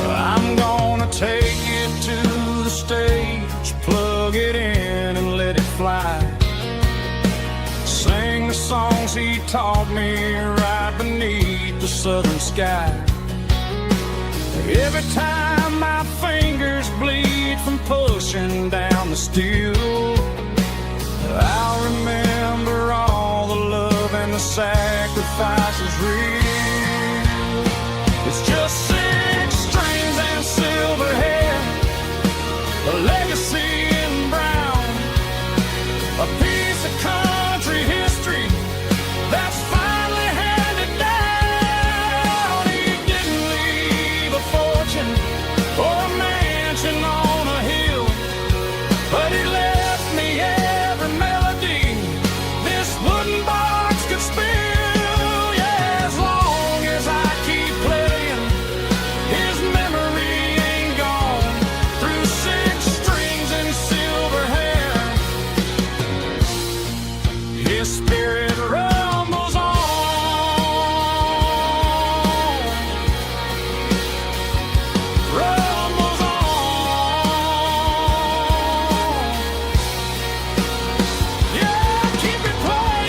I'm gonna take it to the stage, plug it in and let it fly. Sing the songs he taught me right beneath the southern sky. Every time my fingers bleed from pushing down the steel, I'll remember all the love and the sacrifices real. It's just 6 strings and silver hair, a legacy in brown, a piece of country history that's finally handed down. He didn't leave a fortune or a mansion on a hill, but he left me every melody this wooden box could spill. Yeah, as long as I keep playing, his memory ain't gone. Through 6 strings and silver hair, his spirit rumbles on. Rumbles on. Yeah, keep it playing.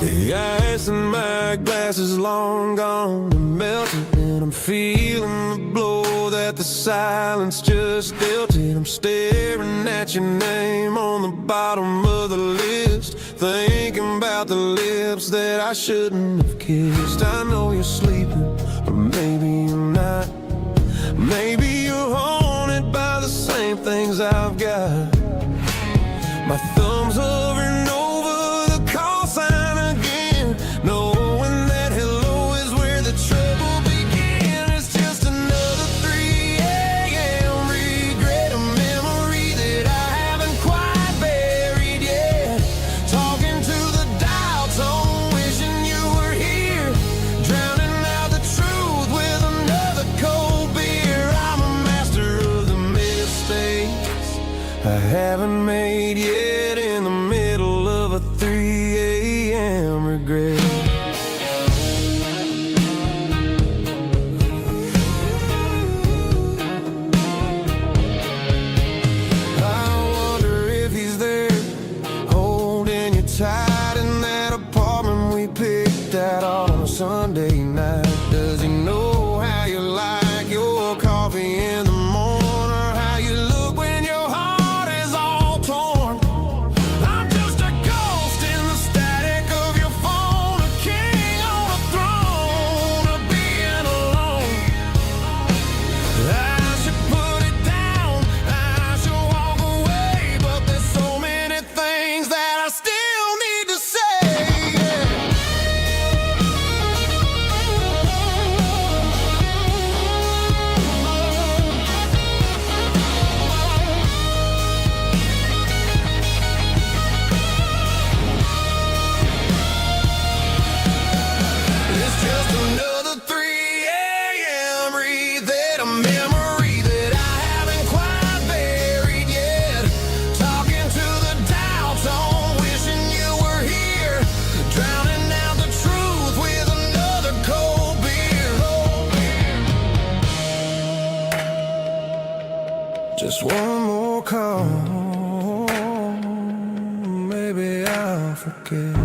The ice in my glass is long gone and melted, and I'm feeling the blow that the silence just dealt it. I'm staring at your name on the bottom of the list, thinking about the lips that I shouldn't have kissed. I know you're sleeping, or maybe you're not. Maybe you're haunted by the same things I've got. My thumb's hovering over the call sign again, knowing that hello is where the trouble began. It's just another 3 a.m. regret, a memory that I haven't quite buried yet. Talking to the dial tone, wishing you were here, drowning out the truth with another cold beer. I'm a master of the mistakes I haven't made yet, in the middle of a 3 a.m. regret. I wonder if he's there, holding you tight in that apartment we picked out on a Sunday night. Does he know how you like your coffee in the morning, or how you look when your heart is all torn? I'm just a ghost in the static of your phone, a king on a throne of being alone. I should put it down, I should walk away, but there's so many things that I still need to say. It's just another 3 a.m. read, a memory that I haven't quite buried yet. Talking to the dial tone, wishing you were here, drowning out the truth with another cold beer. Just one more call, maybe I'll forget.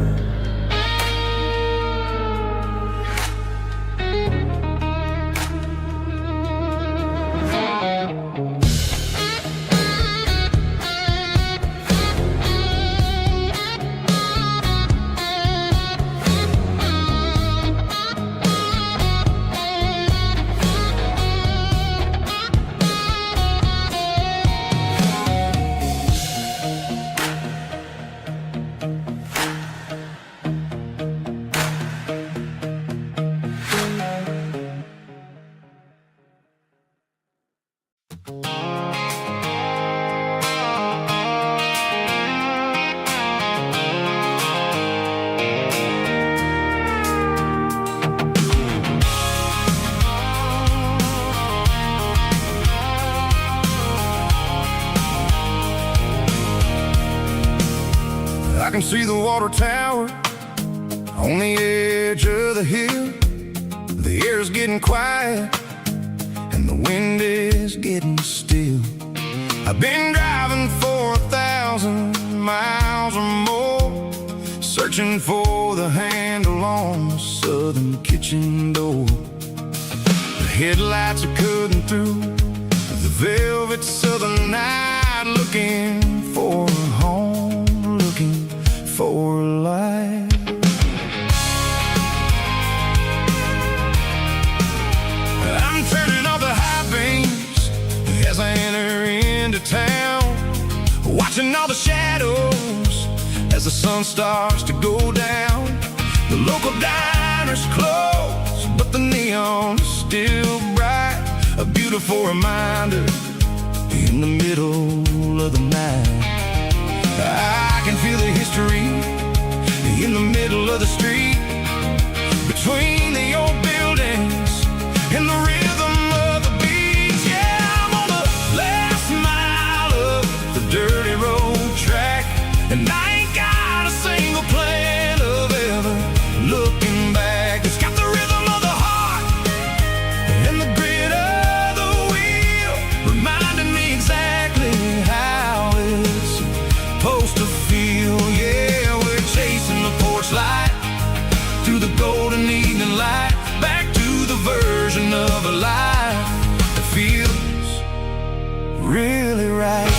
can see the water tower on the edge of the hill. The air's getting quiet and the wind is getting still. I've been driving for 1,000 miles or more, searching for the handle on the southern kitchen door. The headlights are cutting through the velvet southern night, looking for a home, looking for a life. I'm turning off the high beams as I enter into town, watching all the shadows as the sun starts to go down. The local diner's closed, but the neon is still bright, a beautiful reminder in the middle of the night. I can feel the history in the middle of the street, between the old buildings and the rhythm of the beats. Yeah, I'm on the last mile of the dirty road track, and I ain't got a single plan of ever looking back. It's got the rhythm of the heart and the grit of the wheel, reminding me exactly how it's supposed to feel. Yeah, we're chasing the porch light through the golden evening light, back to the version of a life that feels really right.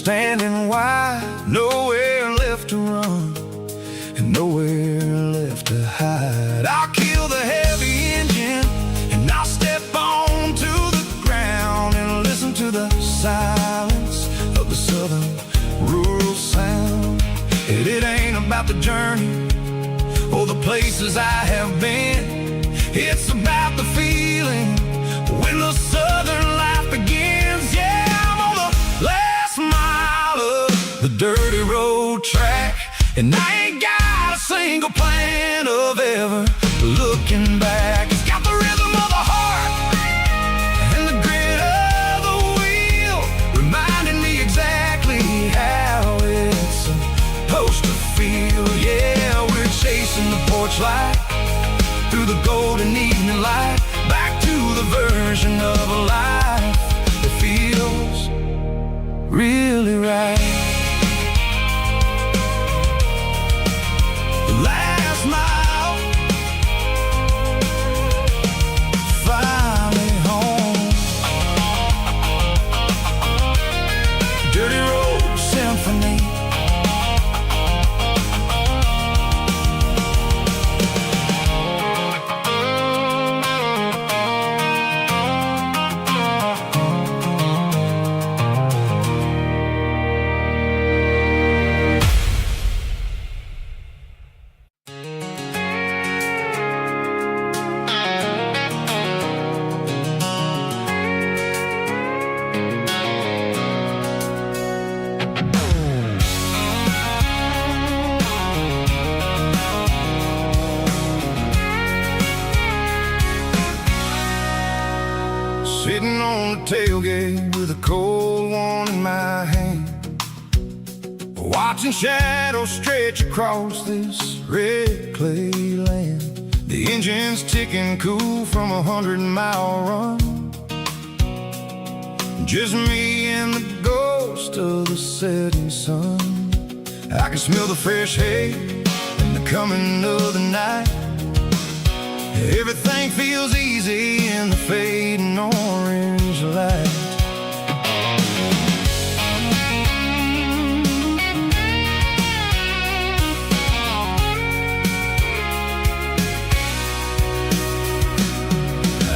Standing wide, nowhere left to run and nowhere left to hide. I'll kill the heavy engine and I'll step onto the ground and listen to the silence of the southern rural sound. It ain't about the journey or the places I have been, it's about the feeling when the southern life begins. Yeah, I'm on the last mile of the dirty road track, and I ain't got a single plan of ever looking back. It's got the rhythm of the heart and the grit of the wheel, reminding me exactly how it's supposed to feel. Yeah, we're chasing the porch light through the golden evening light, back to the version of a life that feels really right. The last mile, finally home. Dirty Road Symphony. Sitting on the tailgate with a cold one in my hand, watching shadows stretch across this red clay land. The engine's ticking cool from 100-mile run, just me and the ghost of the setting sun. I can smell the fresh hay and the coming of the night. Everything feels easy in the fading orange light.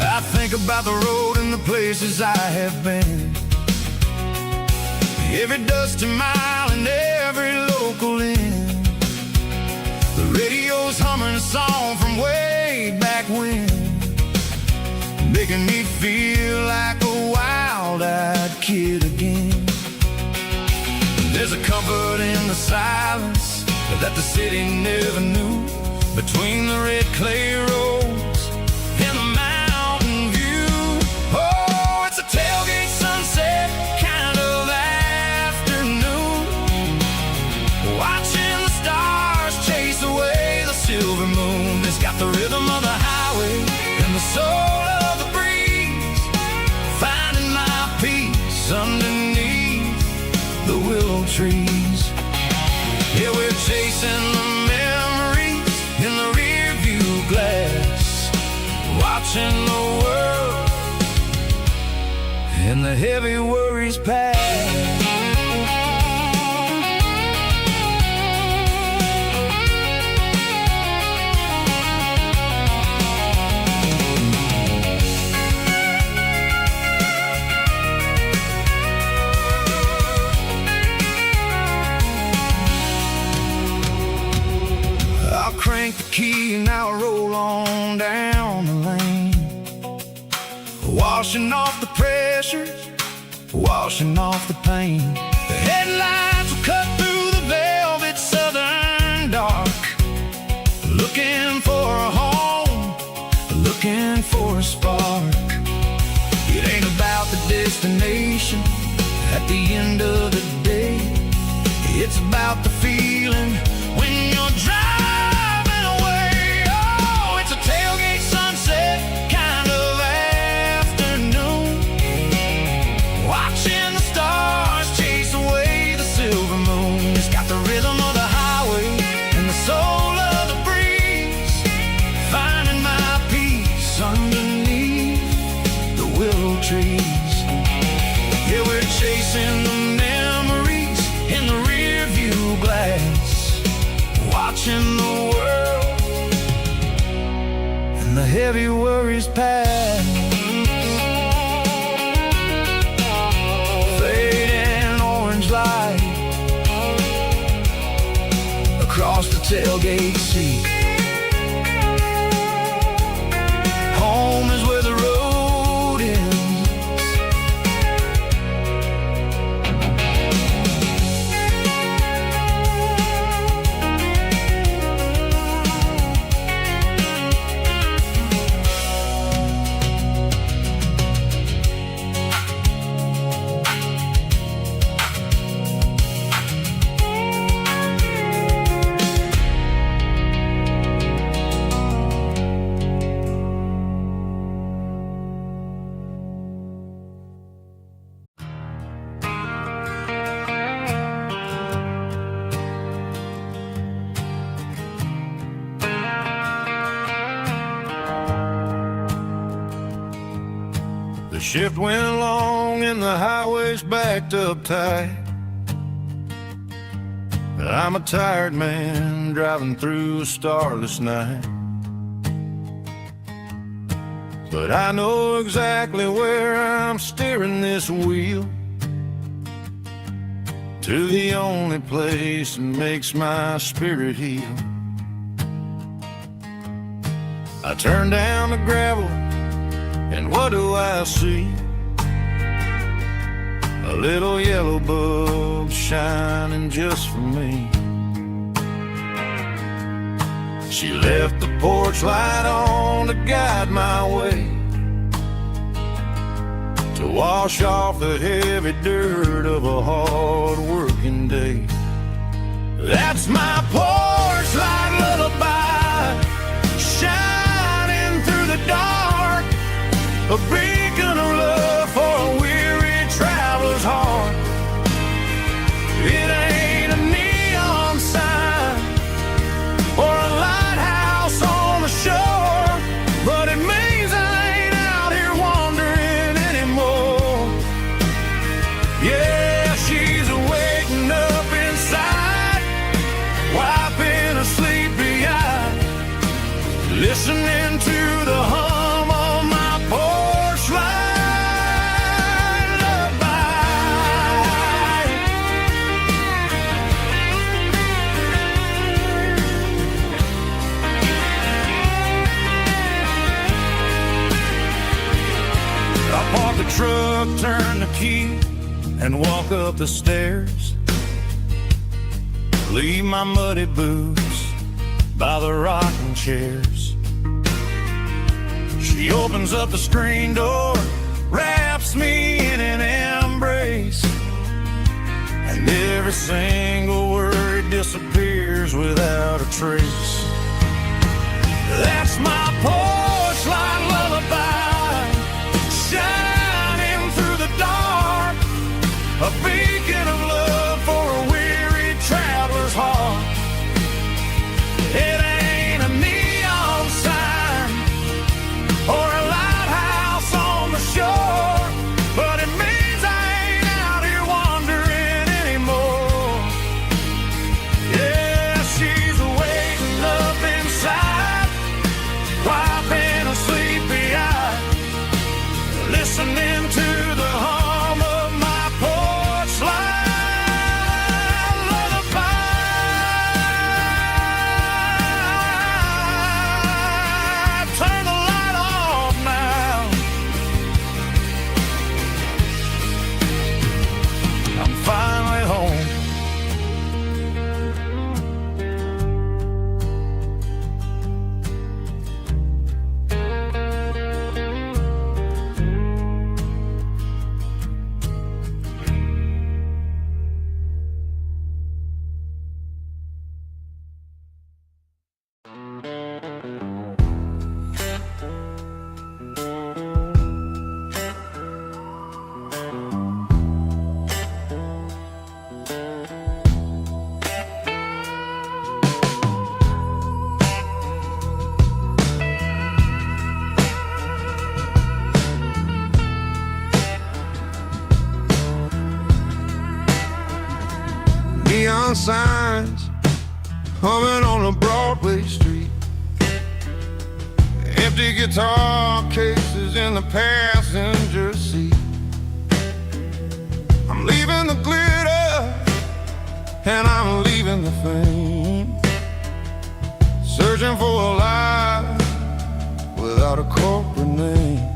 I think about the road and the places I have been, every dusty mile and every local inn. The radio's humming a song from way back when. making me feel like a wild-eyed kid again. There's a comfort in the silence that the city never knew, between the red clay roads and the mountain view. Oh, it's a tailgate sunset kind of afternoon, watching the stars chase away the silver moon. It's got the rhythm of the highway and the soul of the breeze, finding my peace underneath the willow trees. Yeah, we're chasing the memories in the rear view glass, watching the world and the heavy worries pass. Crank the key and I'll roll on down the lane, washing off the pressure, washing off the pain. The headlights will cut through the velvet southern dark, looking for a home, looking for a spark. It ain't about the destination at the end of the day, it's about the feeling when you're driving. Tailgate sunset kind of afternoon, watching the stars chase away the silver moon. It's got the rhythm of the highway and the soul of the breeze, finding my peace underneath the willow trees. Yeah, we're chasing the memories in the rear view glass, watching the world and the heavy worries pass. Fading orange light across the tailgate seat. Home is where the road ends. The shift went long and the highway's backed up tight. I'm a tired man driving through a starless night, but I know exactly where I'm steering this wheel, to the only place that makes my spirit heal. I turn down the gravel and what do I see? A little yellow bulb shining just for me. She left the porch light on to guide my way, to wash off the heavy dirt of a hard working day. That's my porch light lullaby, shining through the dark, a beacon of love for a weary traveler's heart. It ain't a neon sign or a lighthouse on the shore, but it means I ain't out here wandering anymore. Yeah, she's waking up inside, wiping her sleep Park the truck, turn the key, and walk up the stairs. Leave my muddy boots by the rocking chairs. She opens up the screen door, wraps me in an embrace, and every single word disappears without a trace. That's my porch light lullaby, shining through the dark, a beacon of love for a weary traveler's heart. It ain't a neon sign or a lighthouse on the shore, but it means I ain't out here wandering anymore. Yeah, she's waiting up inside, wiping a sleepy eye, listening to the hum of my porch light lullaby. Turn the light off now. I'm finally home. Neon signs humming on a Broadway street, empty guitar cases in the passenger seat. I'm leaving the glitter and I'm leaving the fame, searching for a life without a corporate name.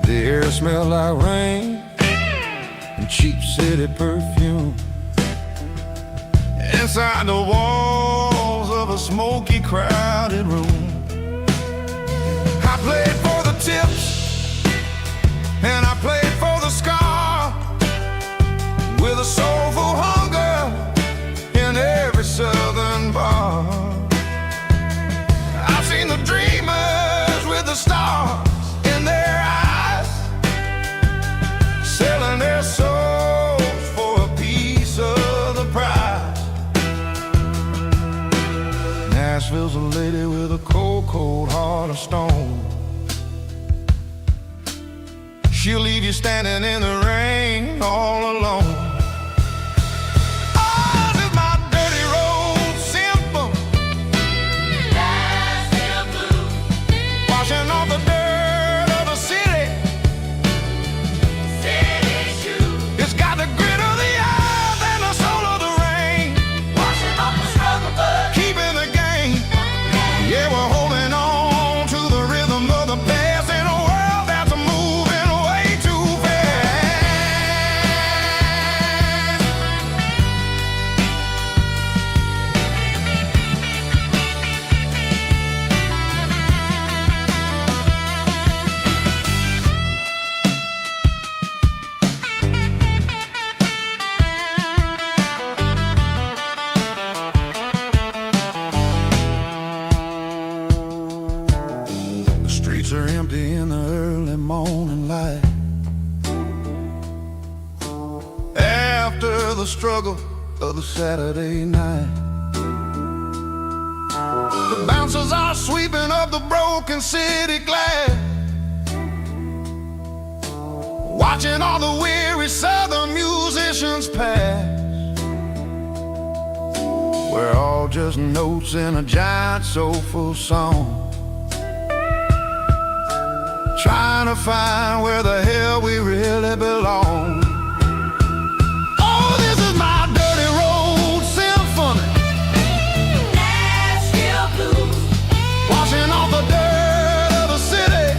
The air smells like rain and cheap city perfume. Inside the walls of a smoky, crowded room, I played for the tips and I played for the scar, with a soulful hunger in every southern bar. I've seen the dreamers with the stars in their eyes, selling their souls for a piece of the prize. Nashville's a lady with a cold, cold heart of stone. She'll leave you standing in the rain all alone. Oh, this is my dirty road symphony, Nashville blues, washing off the dirt of the city shoes. It's got the grit of the earth and the soul of the rain, washing off the struggle, but keeping the game. Yeah, we're holding on to the rhythm of the past in a world that's moving way too fast. The streets are empty in the early morning light, after the struggle of the Saturday night. The bouncers are sweeping up the broken city glass, watching all the weary southern musicians pass. We're all just notes in a giant soulful song, trying to find where the hell we really belong. Oh, this is my dirty road symphony, Nashville blues, washing off the dirt of the city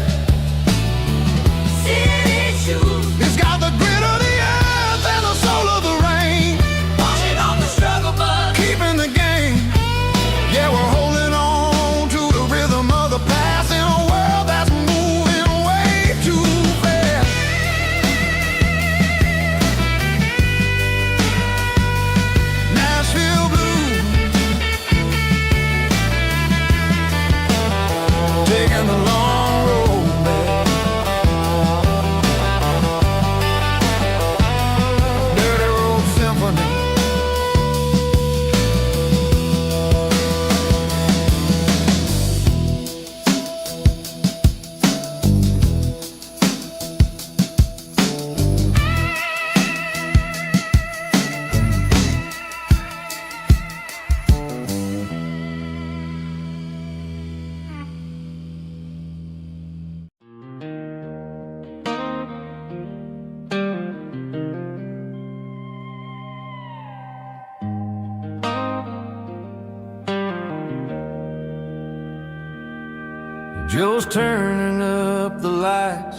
Joe's turning up the lights,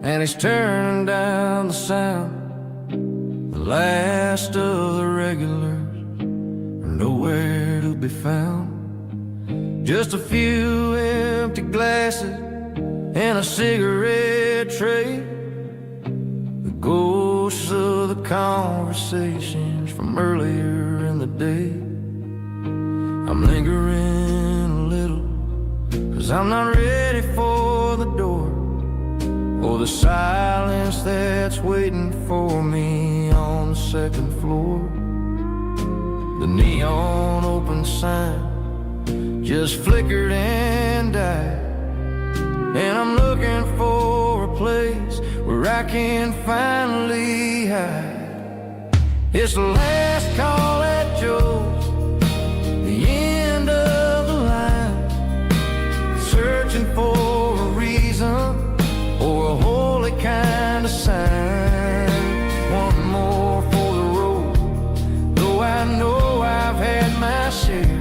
and he's turning down the sound. The last of the regulars are nowhere to be found. Just a few empty glasses and a cigarette tray, the ghosts of the conversations from earlier in the day. I'm lingering a little, 'cause I'm not ready for the door, or the silence that's waiting for me on the second floor. The neon open sign just flickered and died, and I'm looking for a place where I can finally hide. It's the last call at Joe's, the end of the line, searching for a reason or a holy kind of sign. One more for the road, though I know I've had my share.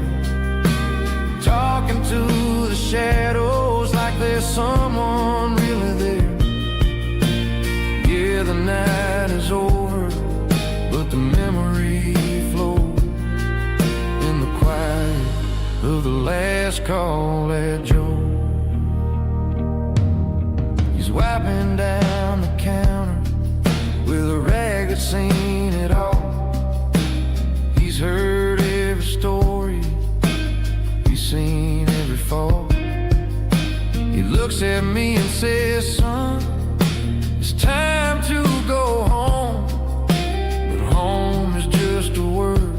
Talking to the shadows like there's someone really there. Yeah, the night is over, but the memory flows in the quiet of the last call at Joe. He's wiping down the counter with a rag that's seen it all. He's heard every story, seen every fall. He looks at me and says, son, it's time to go home. But home is just a word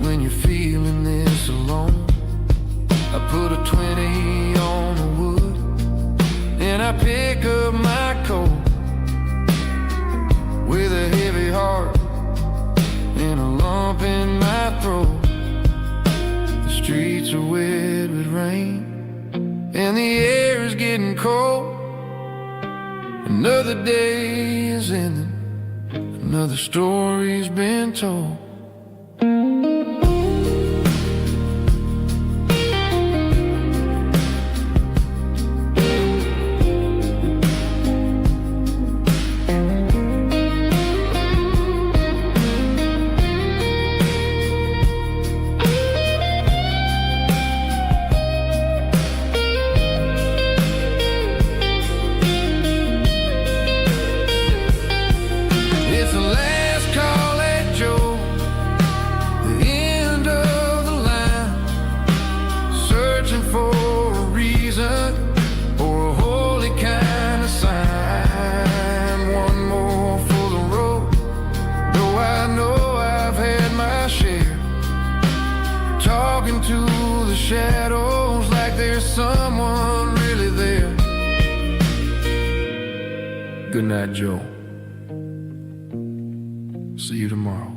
when you're feeling this alone. I put a 20 on the wood and I pick up my coat with a heavy heart and a lump in my throat. Streets are wet with rain and the air is getting cold. Another day is ending, another story's been told. Shadows like there's someone really there. Good night, Joe. See you tomorrow.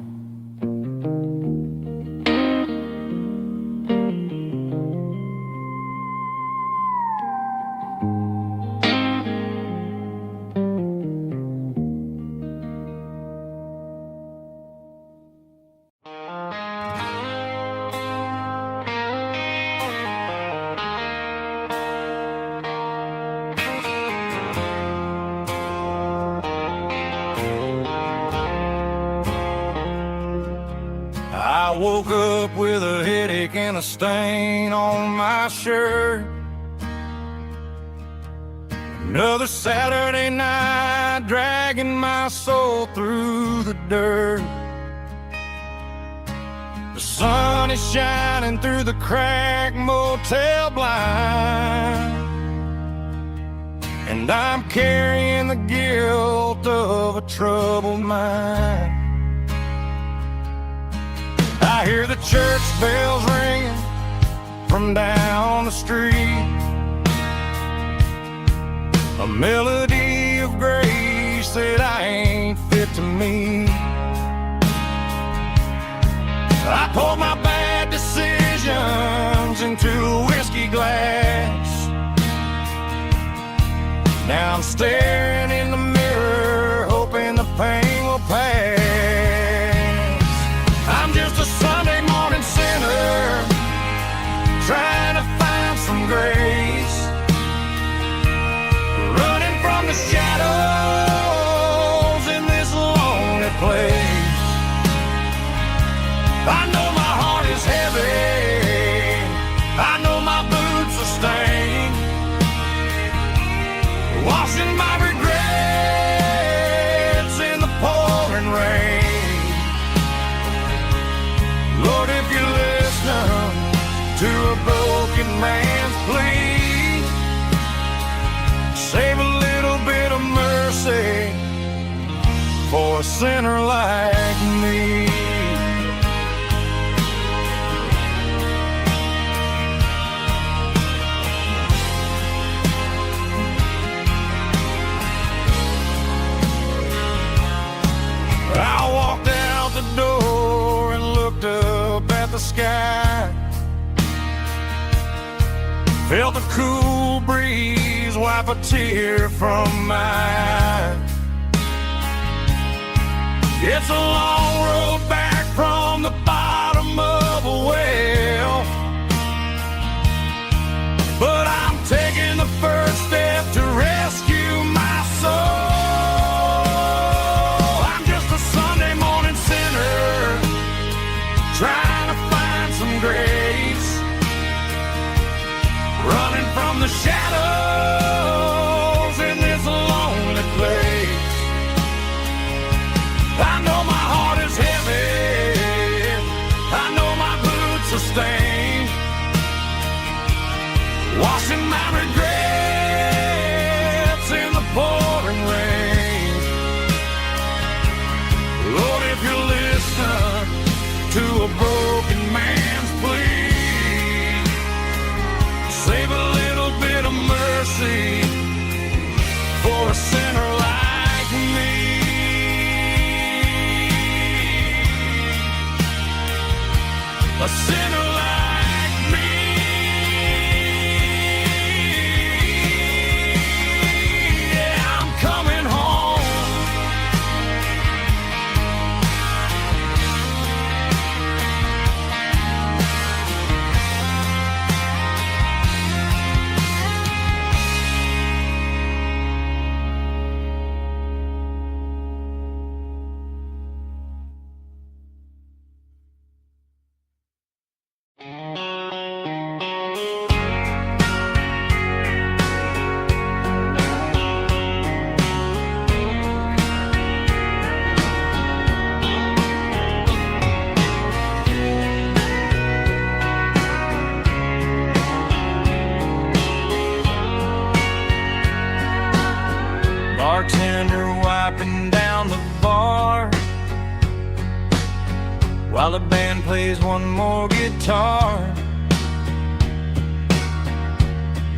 I woke up with a headache and a stain on my shirt. Another Saturday night dragging my soul through the dirt. The sun is shining through the cracked motel blind, and I'm carrying the guilt of a troubled mind. I hear the church bells ringing from down the street, a melody of grace that I ain't fit to meet. I pour my bad decisions into a whiskey glass. Now I'm staring in the mirror, hoping the pain will pass. I'm just a Sunday morning sinner, trying to find some grace. for a sinner like me. I walked out the door and looked up at the sky. Felt the cool breeze wipe a tear from my eye. It's a long road back from the bottom of a well, but I'm taking the first step to rescue my soul. Trying to find some grace, running from the shadows in this lonely place. I know my heart is heavy, I know my boots are stained, washing my regrets in the pouring rain. Lord, if you listen to a broken man's plea, save a little bit of mercy for a sinner like me. A sinner like me. Yeah, I'm coming home. Bartender wiping down the bar while the band plays one more guitar.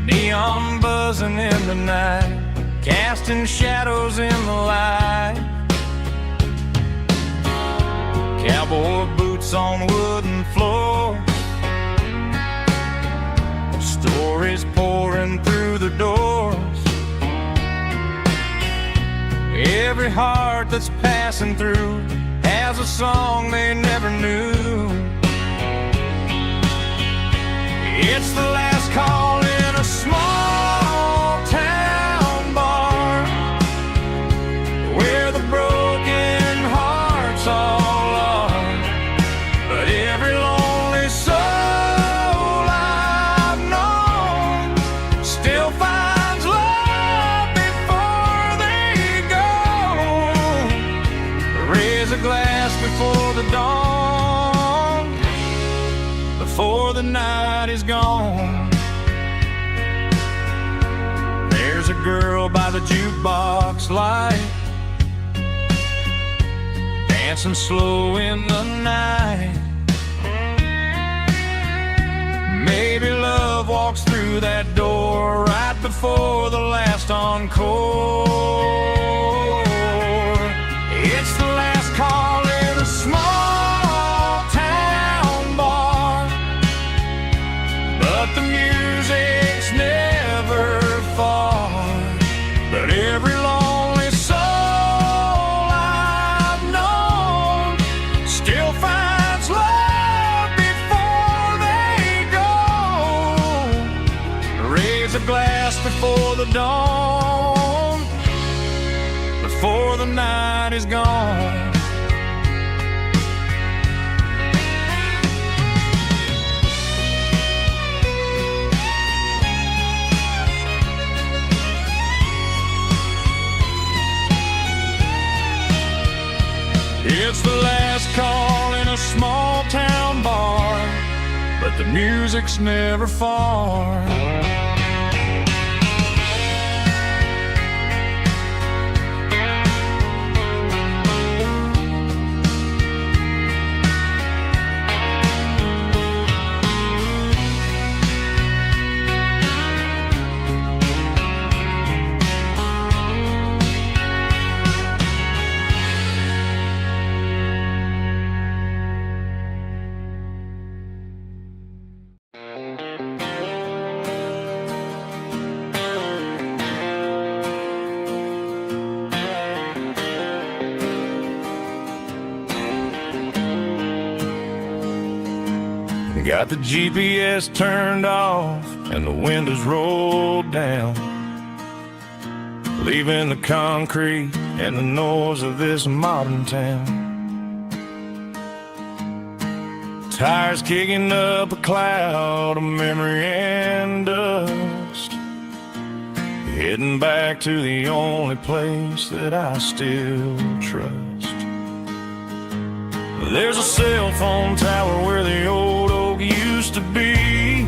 Neon buzzing in the night, casting shadows in the light. Cowboy boots on wooden floors, stories pouring through the doors. Every heart that's passing through has a song they never knew. It's the last call in a small town bar where the broken hearts all are. But every lonely soul I've known still finds love before they go. Raise a glass before the dawn, before the night is gone. There's a girl by the jukebox light, dancing slow in the night. Maybe love walks through that door right before the last encore. It's the last call in a small town bar, but the music's never far. But every lonely soul I've known still finds love before they go. Raise a glass before the dawn, before the night is gone. It's the last call in a small town bar, but the music's never far. Got the GPS turned off and the windows rolled down, leaving the concrete and the noise of this modern town. Tires kicking up a cloud of memory and dust, heading back to the only place that I still trust. There's a cell phone tower where the old oak used to be,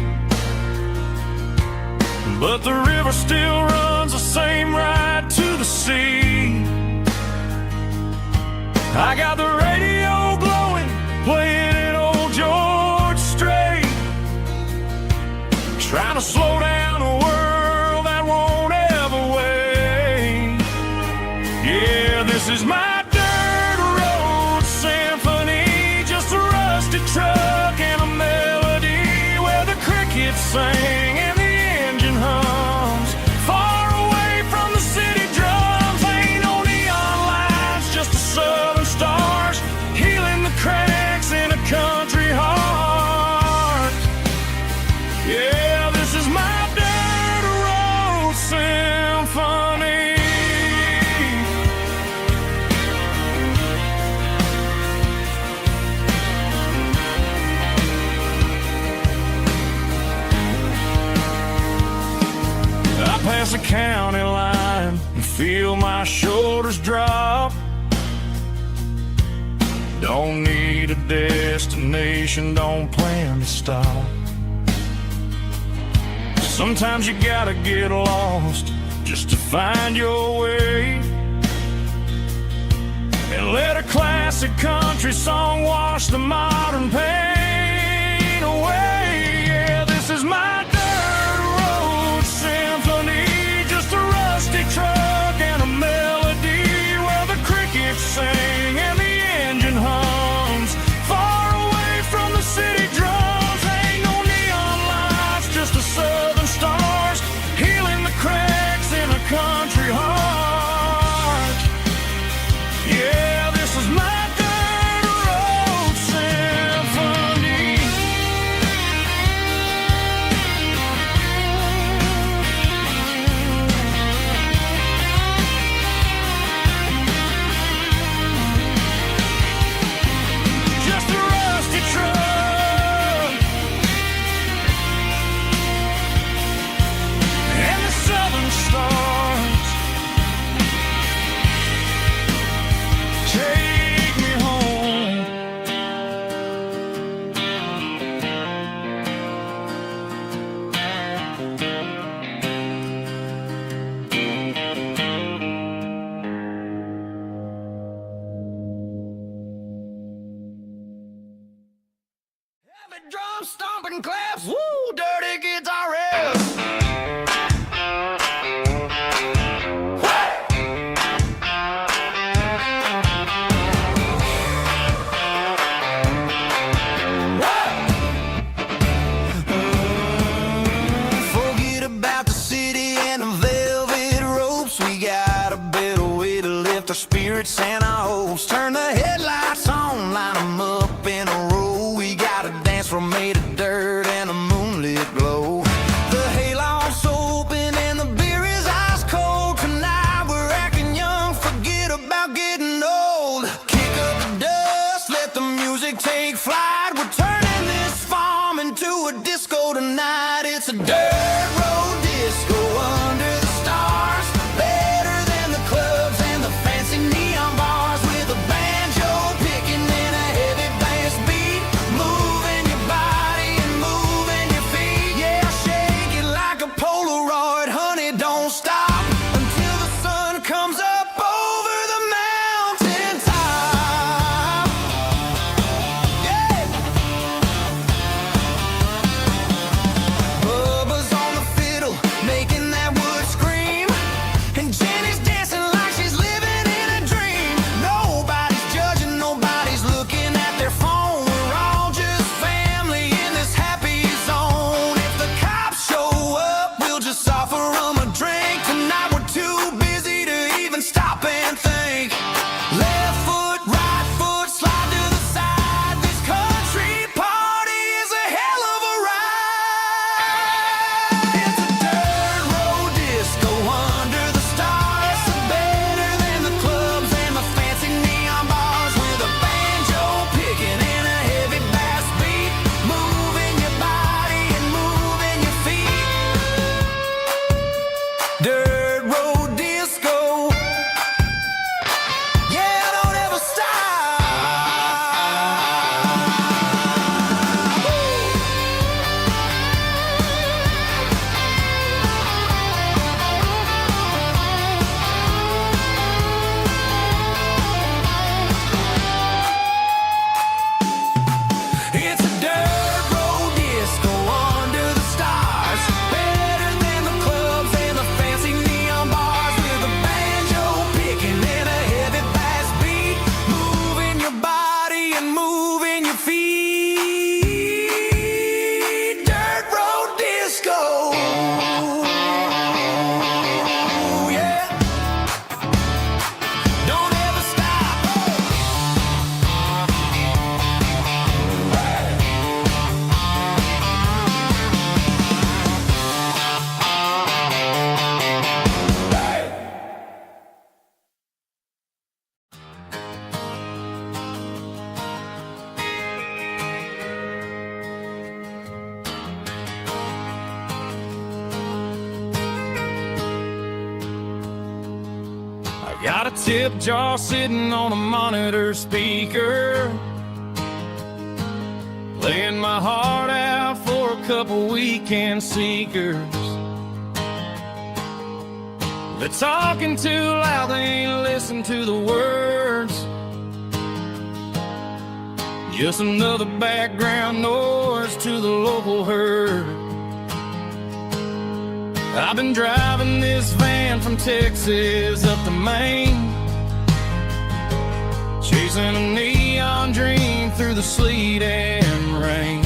but the river still runs the same right to the sea. I got the radio blowing, playing an old George Strait, trying to slow down a world that won't ever wait. Yeah, this is my dirt road symphony, just a rusty truck and a melody where the crickets sing and the engine hums. Far away from the city drums, ain't no neon lights, just the southern stars healing the cracks in a country heart. Yeah, this is my dirt road symphony. I pass the county line and feel my shoulders drop. Don't need a destination, don't plan to stop. Sometimes you gotta get lost just to find your way, and let a classic country song wash the modern pain away. Yeah, this is my dirt road symphony, just a rusty truck and a melody where the crickets sing and the engine hums. Far away from the city drums, ain't no neon lights, just the southern stars healing the cracks in a country heart. Yeah, this is my dirt road symphony. Just a rusty truck and the southern stars take me home. Heavy drum stomping claps, woo, dirty guitar riffs. Forget about the city and the velvet ropes. We got a better way to lift our spirits and our hopes. Turn the headlights on, line them up in a row. We got a dance floor made of dirt and a moonlit glow. The hayloft's open and the beer is ice cold. Tonight we're acting young, forget about getting old. Kick up the dust, let the music take flight. We're turning this farm into a disco tonight. It's a dirt road disco under the stars, better than the clubs and the fancy neon bars. Got a tip jar sitting on a monitor speaker, laying my heart out for a couple weekend seekers. They're talking too loud, they ain't listen to the words. Just another background noise to the local herd. I've been driving this van from Texas up to Maine, chasing a neon dream through the sleet and rain.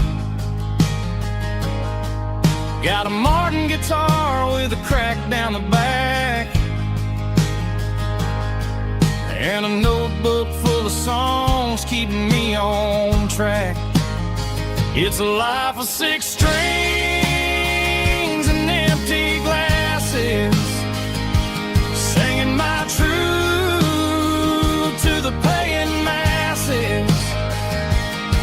Got a Martin guitar with a crack down the back, and a notebook full of songs keeping me on track. It's a life of 6 strings and empty glasses, singing my truth to the paying masses.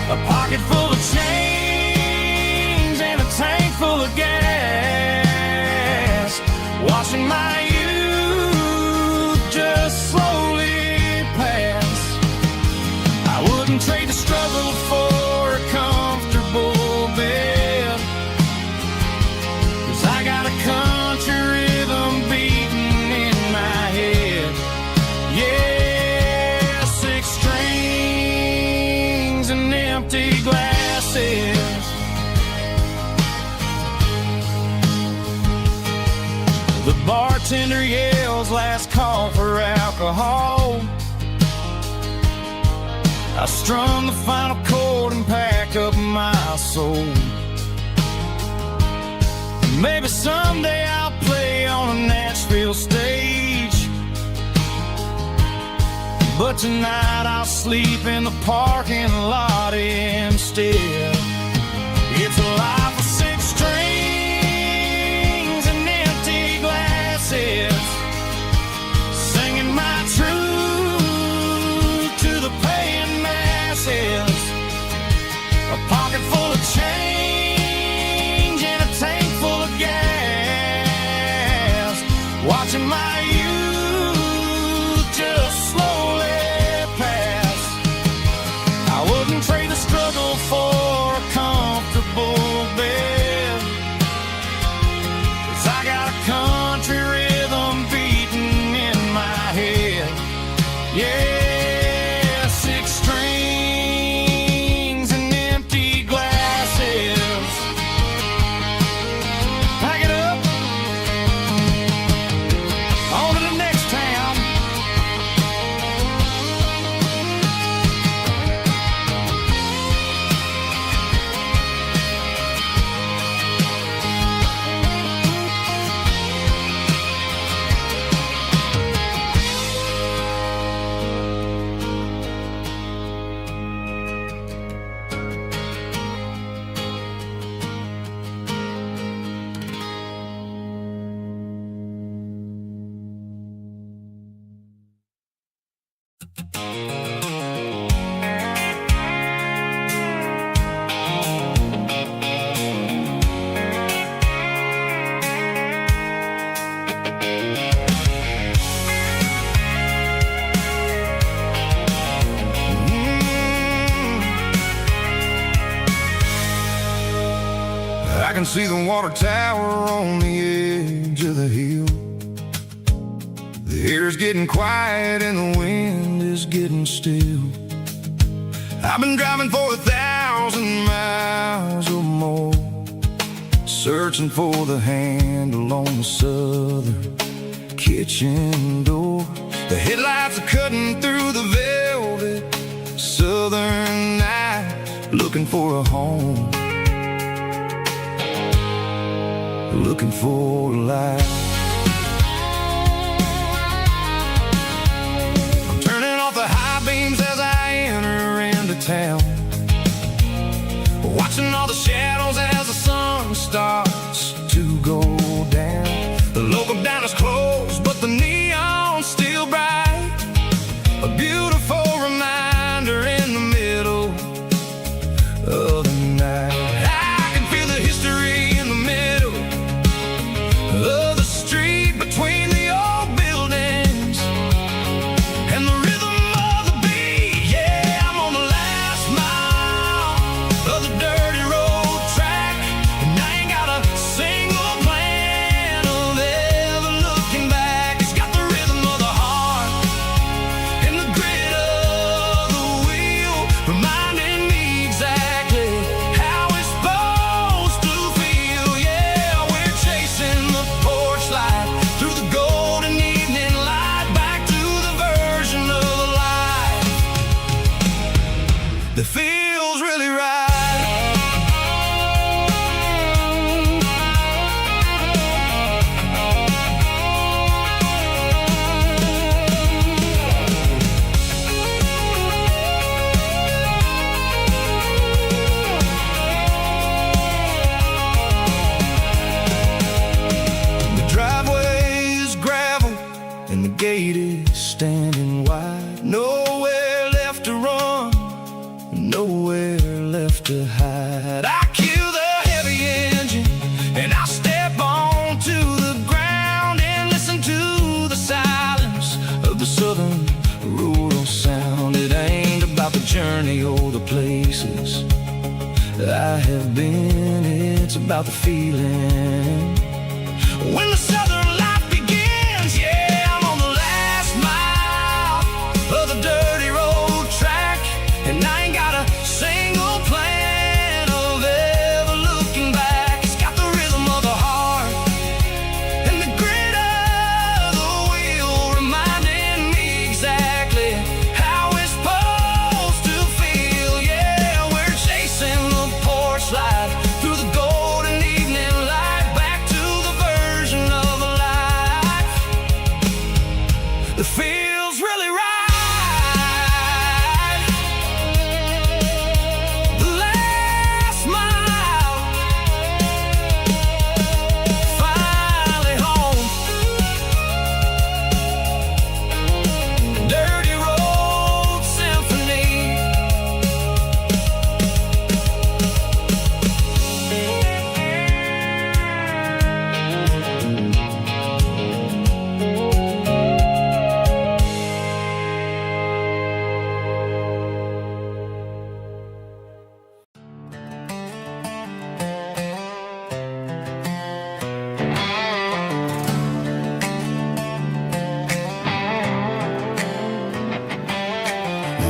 A pocket full of change and a tank full of gas, watching my youth just slowly pass. I wouldn't trade the struggle for a comfortable bed, 'cause I got a country rhythm beating in my head. Yeah, 6 strings and empty glasses. The bartender yells last call for alcohol. I strum the final chord and pack up my soul. Maybe someday I'll play on a Nashville stage, but tonight I'll sleep in the parking lot instead. It's a life of 6 strings and empty glasses, singing my truth to the paying masses. A pocket full of change and a tank full of gas, watching my youth just slowly pass. I wouldn't trade the struggle for a comfortable bed, 'cause I got a country rhythm beating in my head. Yeah, 6 strings and empty glasses. Pack it up, on to the next town. I can see the water tower on the edge of the hill. The air's getting quiet and the wind is getting still. I've been driving for 1,000 miles or more, searching for the handle on the southern kitchen door. The headlights are cutting through the velvet southern night, looking for a home, looking for a life. I'm turning off the high beams as I enter into town, watching all the shadows as the sun starts to go down. The local diner's closed, but the neon's still bright, a beautiful reminder in the middle of the night. I can feel the history in the middle of the places I have been. It's about the feeling When the southern life begins, yeah, I'm on the last mile of the dirty road track, and I ain't got a single plan of ever looking back. It's got the rhythm of the heart and the grit of the wheel, reminding me exactly how it's supposed to feel. Yeah, we're chasing the porch light through the golden evening light, back to the version of a life that feels really right. The last mile, finally home. Dirty road symphony.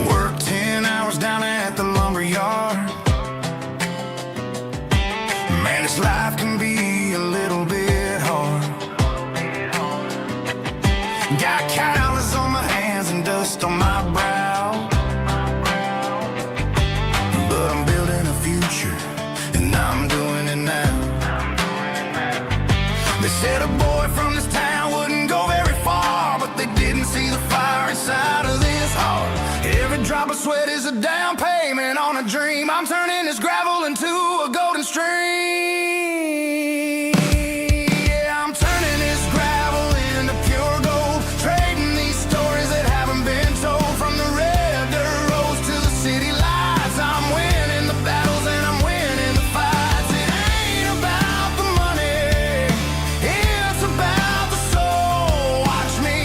Work 10 hours down at the lumber yard. Man, this life can be a little bit hard. Got calluses on my hands and dust on my brow, but I'm building a future, and I'm doing it now. They said a boy from this town wouldn't go very far, but they didn't see the fire inside of this heart. Every drop of sweat is a down payment on a dream. I'm turning this gravel into a golden stream. Yeah, I'm turning this gravel into pure gold, trading these stories that haven't been told. From the red dirt roads to the city lights, I'm winning the battles and I'm winning the fights. It ain't about the money, it's about the soul. Watch me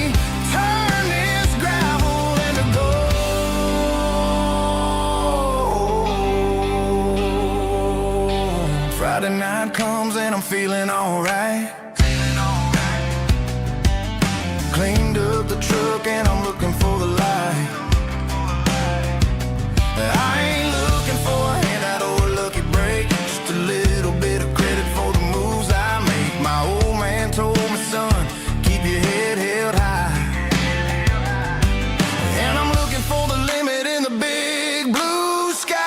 turn this gravel into gold. Friday night comes and I'm feeling alright. Cleaned up the truck and I'm looking for the light. I ain't looking for a handout or a lucky break, just a little bit of credit for the moves I make. My old man told me, son, keep your head held high. And I'm looking for the limit in the big blue sky.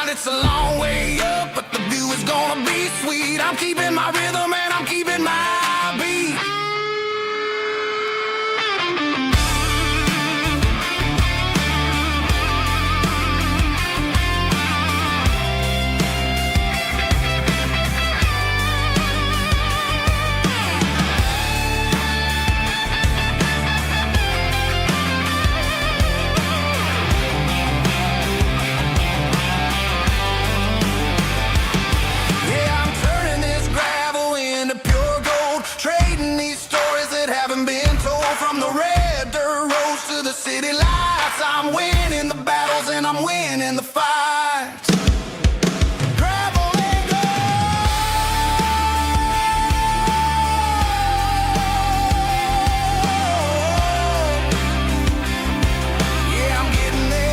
It's a long way up, but the view is gonna be sweet. I'm keeping my rhythm and I'm keeping my beat. Yeah, I'm turning this gravel into pure gold, trading these stories that haven't been told. From the red dirt roads to the city lights, I'm winning the battles and I'm winning the fights. Gravel and gold. Yeah, I'm getting there.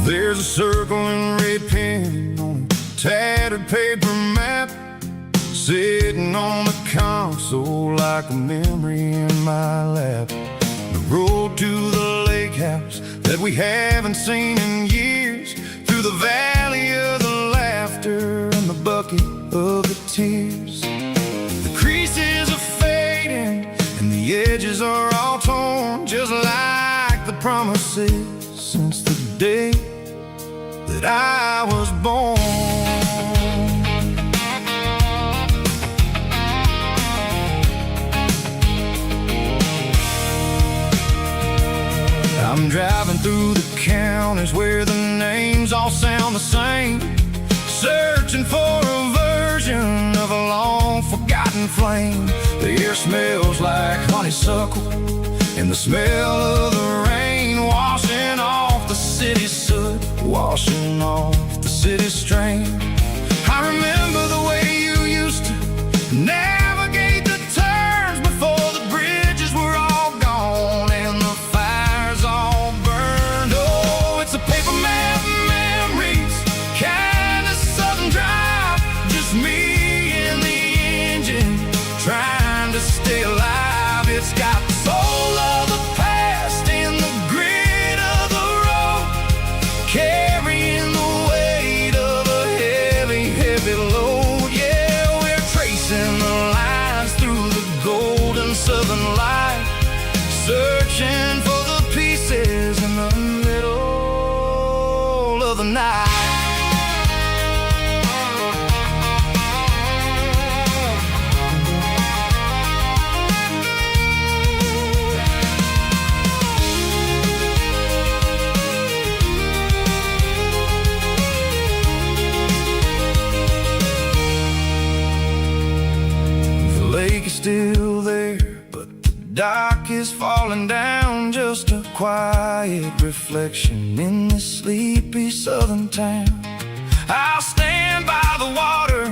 There's a circle in red pen on a tattered paper map, sitting on the console like a memory in my lap. The road to the lake house that we haven't seen in years, through the valley of the laughter and the bucket of the tears. The creases of fate that I was born. I'm driving through the counties where the names all sound the same, searching for a version of a long-forgotten flame. The air smells like honeysuckle, and the smell of the rain washing off the city's soot, washing off the city's strain. I remember the way you used to navigate the turns before the bridges were all gone and the fires all burned. Oh, it's a paper map memories, kind of southern drive, just me and the engine trying to stay alive. It's got the soul of the past and the grit of the road, carrying the weight of a heavy, heavy load. Yeah, we're tracing the lines through the golden southern light, searching for the pieces in the middle of the night. The lake is still there, but the dock is falling down, just a quiet reflection in this sleepy southern town. I'll stand by the water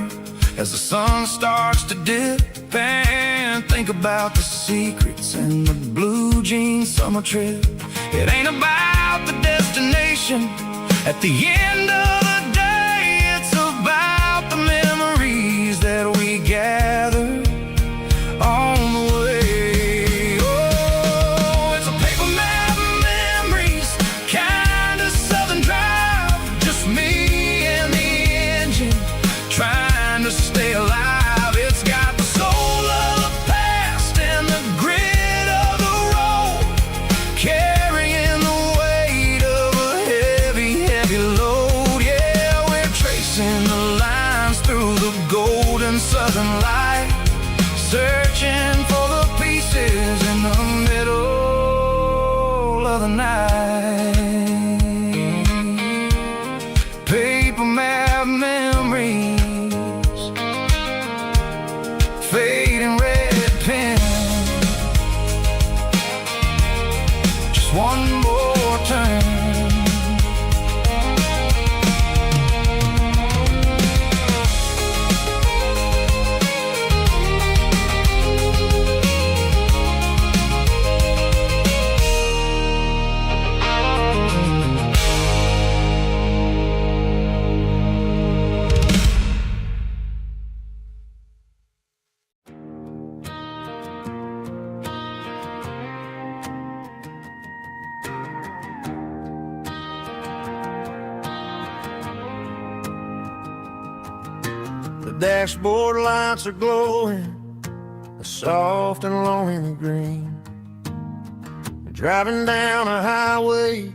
as the sun starts to dip and think about the secrets in the blue jean summer trip. It ain't about the destination at the end of the day, it's about the memories that we gather on the way. Oh, it's a paper map memories, kind of southern drive, just me and the engine trying to stay alive. It's got the soul of the past and the grit of the road, carrying the weight of a heavy, heavy load. Yeah, we're tracing the lines through the golden southern light, searching for the pieces in the middle of the night. Paper map memories, fading red pen, just one more turn. The dashboard lights are glowing, a soft and lonely green. We're driving down a highway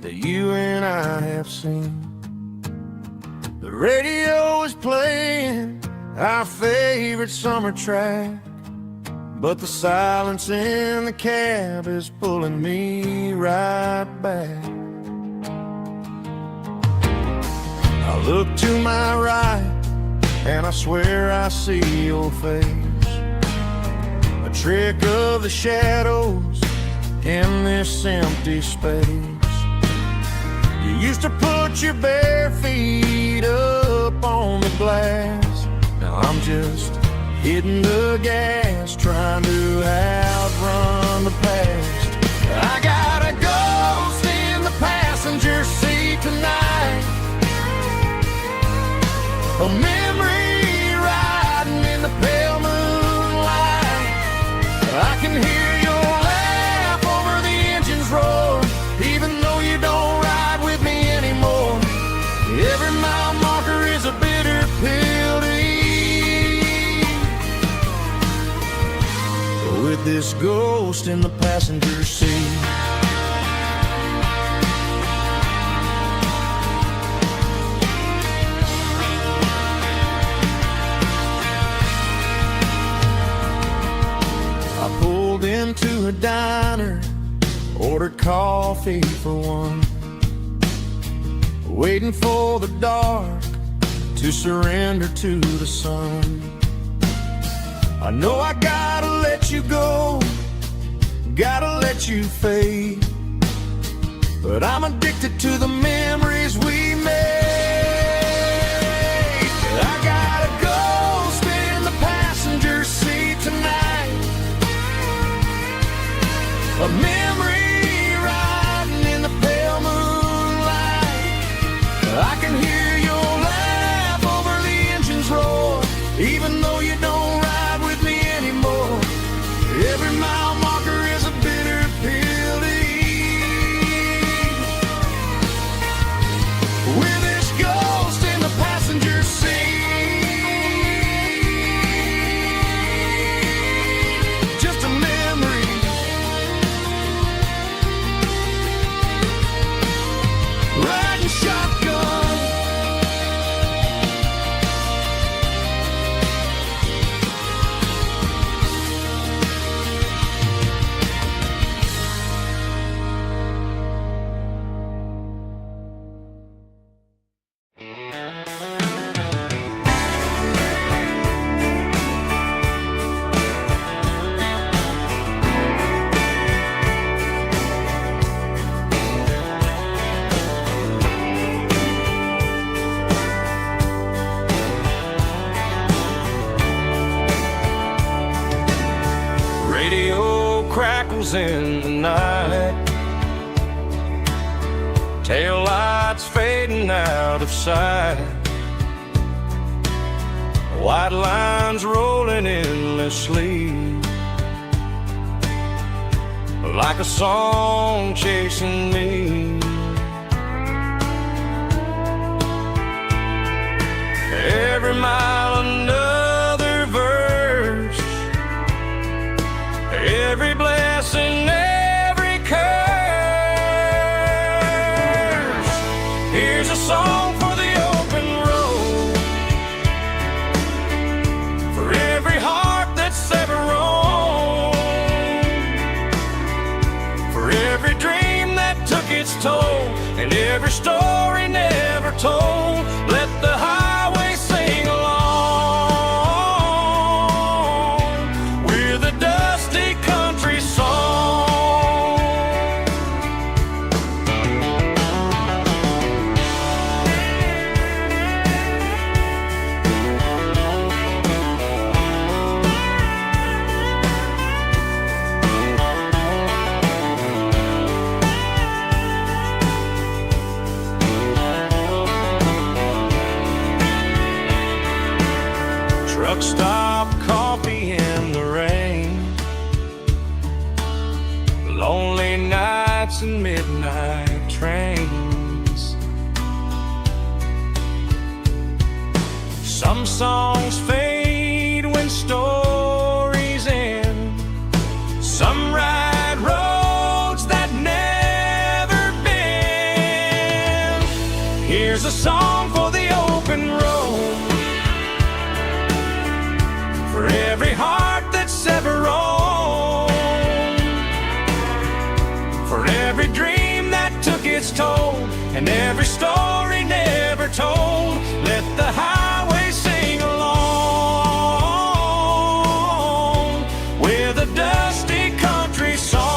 that you and I have seen. The radio is playing our favorite summer track, but the silence in the cab is pulling me right back. I look to my right and I swear I see your face, a trick of the shadows in this empty space. You used to put your bare feet up on the glass, now I'm just hitting the gas, trying to outrun the past. I got a ghost in the passenger seat tonight, a memory riding in the pale moonlight. I can hear your laugh over the engine's roar, even though you don't ride with me anymore. Every mile marker is a bitter pill to eat, with this ghost in the passenger seat. coffee for one, waiting for the dark to surrender to the sun. I know I gotta let you go, gotta let you fade, but I'm addicted to the memories we made. I gotta go spin in the passenger seat tonight, a memory riding in the pale moonlight. I can hear your laugh over the engine's roar, even though you don't ride with me anymore. Every mile marker is a bitter pill to eat. With this ghost in the passenger seat, just a memory. Riding shotgun, radio crackles in the night, tail lights fading out of sight, white lines rolling endlessly, like a song chasing me. Every mile another verse, every blessing, every curse. Here's a song for the open road, for every heart that's ever roamed, for every dream that took its toll, and every story never told. Let the highway sing along with a dusty country song. Truck stop, coffee in the rain, lonely nights and midnight trains. Some songs fade when stories end, some ride roads that never bend. Here's a song for the open road, for every heart that's ever roamed, for every dream that took its toll, and every story never told. Let the highway sing along with a dusty country song.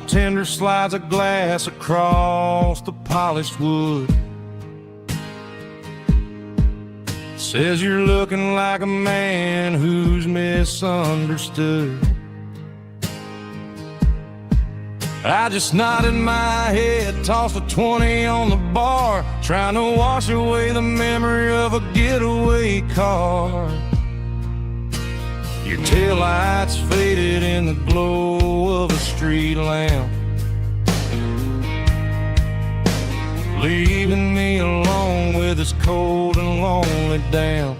bartender slides a glass across the polished wood. Says you're looking like a man who's misunderstood. I just nodded my head, tossed a 20 on the bar, trying to wash away the memory of a getaway car. Your taillights faded in the glow of a street lamp, leaving me alone with this cold and lonely damp.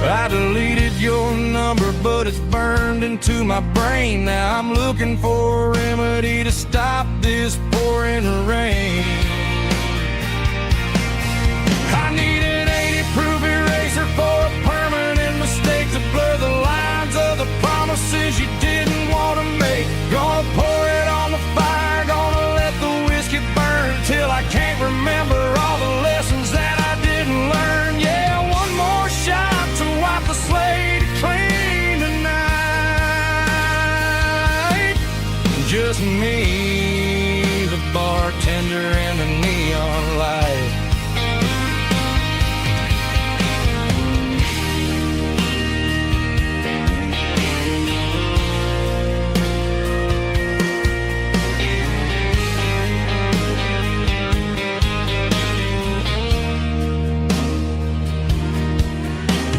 I deleted your number, but it's burned into my brain. Now I'm looking for a remedy to stop this pouring rain. I need an 80-proof eraser for a permanent mistake to blur the lines of the promises you didn't want to make. Gonna pour it on the fire, gonna let the whiskey burn till I can't remember all the lessons that I didn't learn. Yeah, one more shot to wipe the slate clean tonight. Just me, the bartender, and the neon light.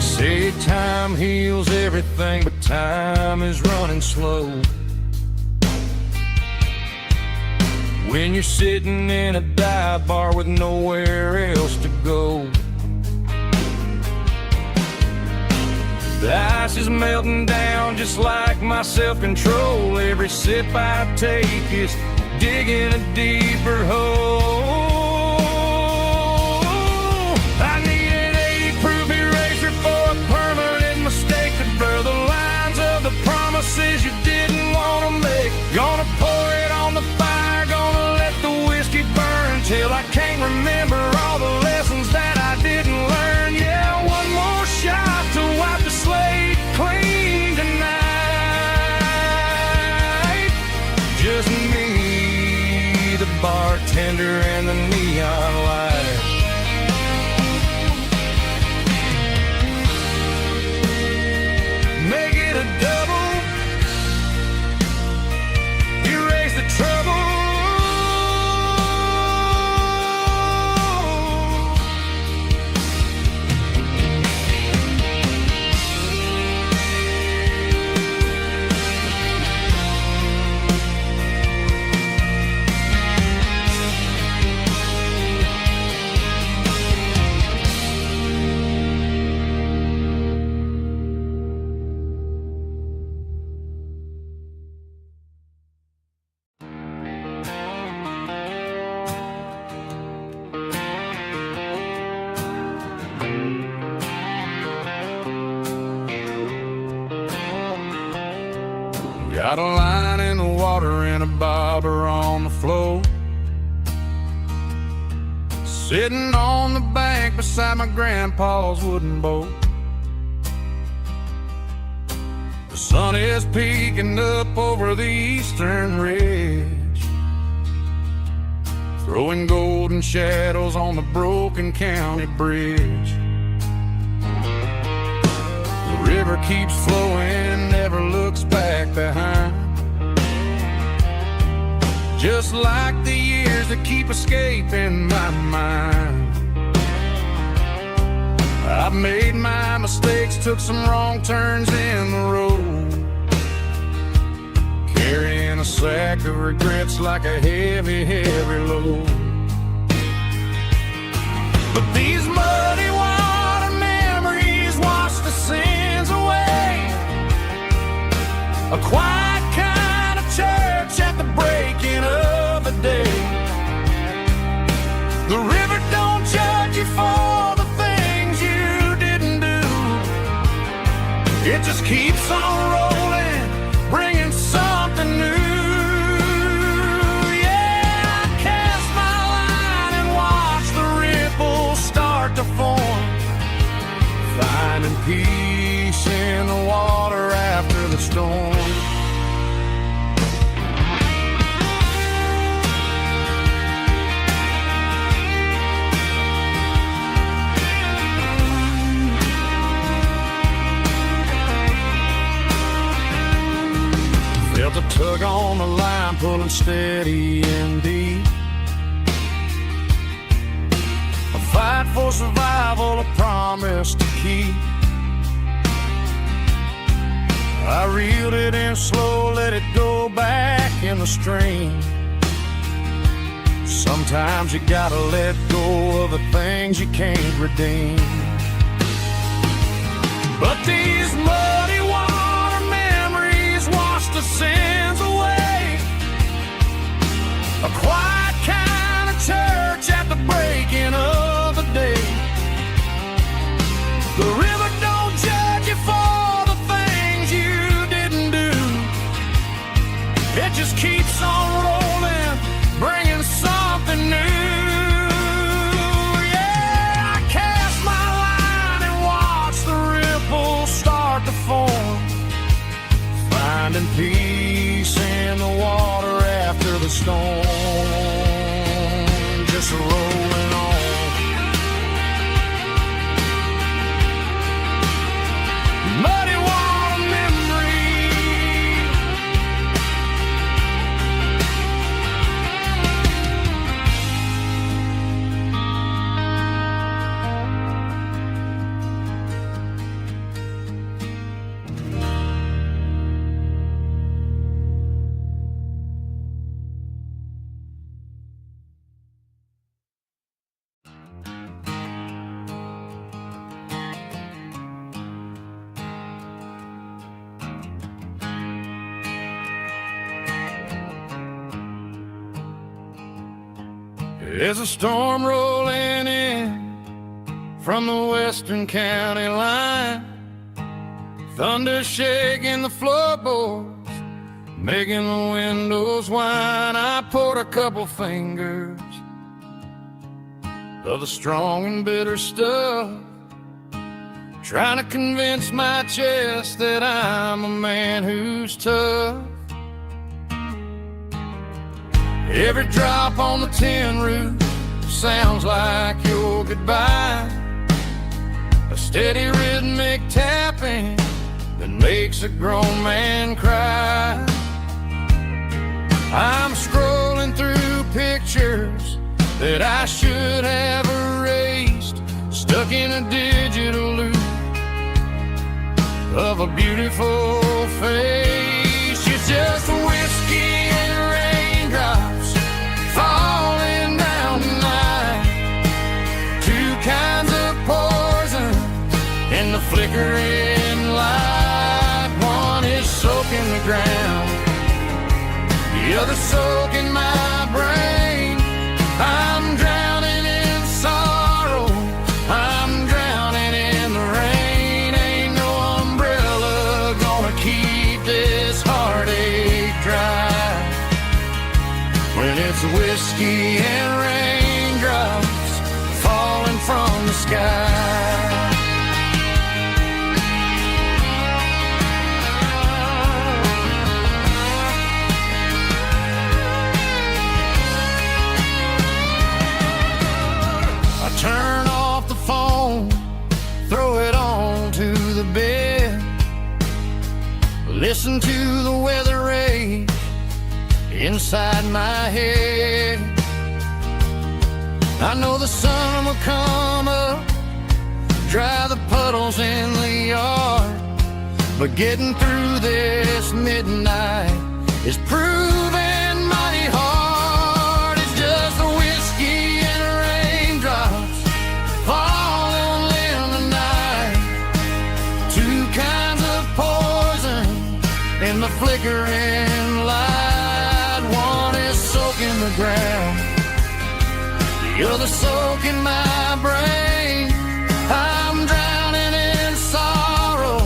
Say time heals everything, but time is running slow. When you're sitting in a dive bar with nowhere else to go, the ice is melting down just like my self-control. Every sip I take is digging a deeper hole. I need an 80-proof eraser for a permanent mistake to blur the lines of the promises you didn't want to make. Gonna pour it on the fire, gonna let the whiskey burn till I can't remember all the lessons that I didn't learn. Yeah, one more shot to wipe the slate clean tonight. Just me, the bartender, and the neon light. Make it a double, erase the trouble. Got a line in the water and a bobber on the floor, sitting on the bank beside my grandpa's wooden boat. The sun is peeking up over the eastern ridge, throwing golden shadows on the broken county bridge. The river keeps flowing, never looks back behind, just like the years that keep escaping my mind. I've made my mistakes, took some wrong turns in the road, carrying a sack of regrets like a heavy, heavy load. But these muddy water memories wash the sins away. A quiet kind of church at the breaking of the day. The river don't judge you for the things you didn't do. It just keeps on rolling, bringing something new. Yeah, I cast my line and watch the ripples start to form, finding peace in the water after the storm. on the line, pulling steady and deep. A fight for survival, a promise to keep. I reeled it in slow, let it go back in the stream. Sometimes you gotta let go of the things you can't redeem. But these muddy water memories wash the sins away. A quiet kind of church at the breaking of the day. The river don't judge you for the things you didn't do. It just keeps on rolling, bringing something new. Yeah, I cast my line and watch the ripples start to form, finding peace in the water after the storm, just rolling on. Muddy water memory. There's a storm rolling in from the western county line. Thunder shaking the floorboards, making the windows whine. I poured a couple fingers of the strong and bitter stuff, trying to convince my chest that I'm a man who's tough. Every drop on the tin roof sounds like your goodbye, a steady rhythmic tapping that makes a grown man cry. I'm scrolling through pictures that I should have erased, stuck in a digital loop of a beautiful face. It's just whiskey and raindrops falling down tonight, two kinds of poison in the flickering light. One is soaking the ground, the other soaking my brain. I'm drowning in sorrow, I'm drowning in the rain. Ain't no umbrella gonna keep this heartache dry when it's whiskey and raindrops falling from the sky. Turn off the phone, throw it on to the bed, listen to the weather rage inside my head. I know the sun will come up, dry the puddles in the yard, but getting through this midnight is proving mighty hard. It's just the whiskey and raindrops falling in the night, two kinds of poison in the flickering light. One is soaking the ground, the other soaking my brain. I'm drowning in sorrow,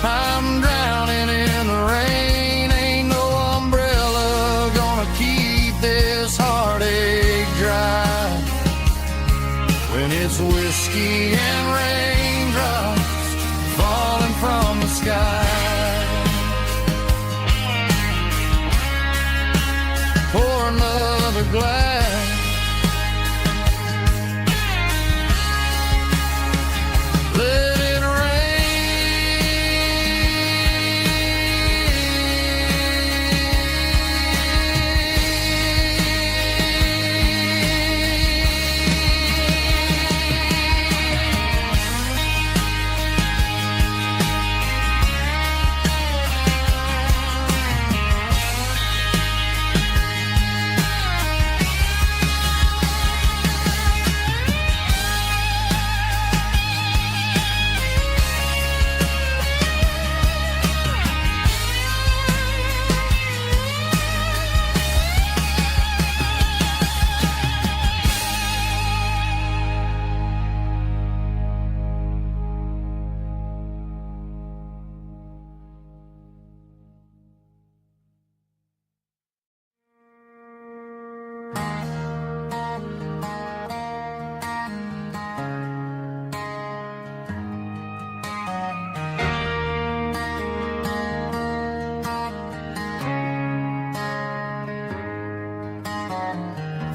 I'm drowning in the rain. Ain't no umbrella gonna keep this heartache dry when it's whiskey and raindrops falling from the sky. Pour another glass, let it rain.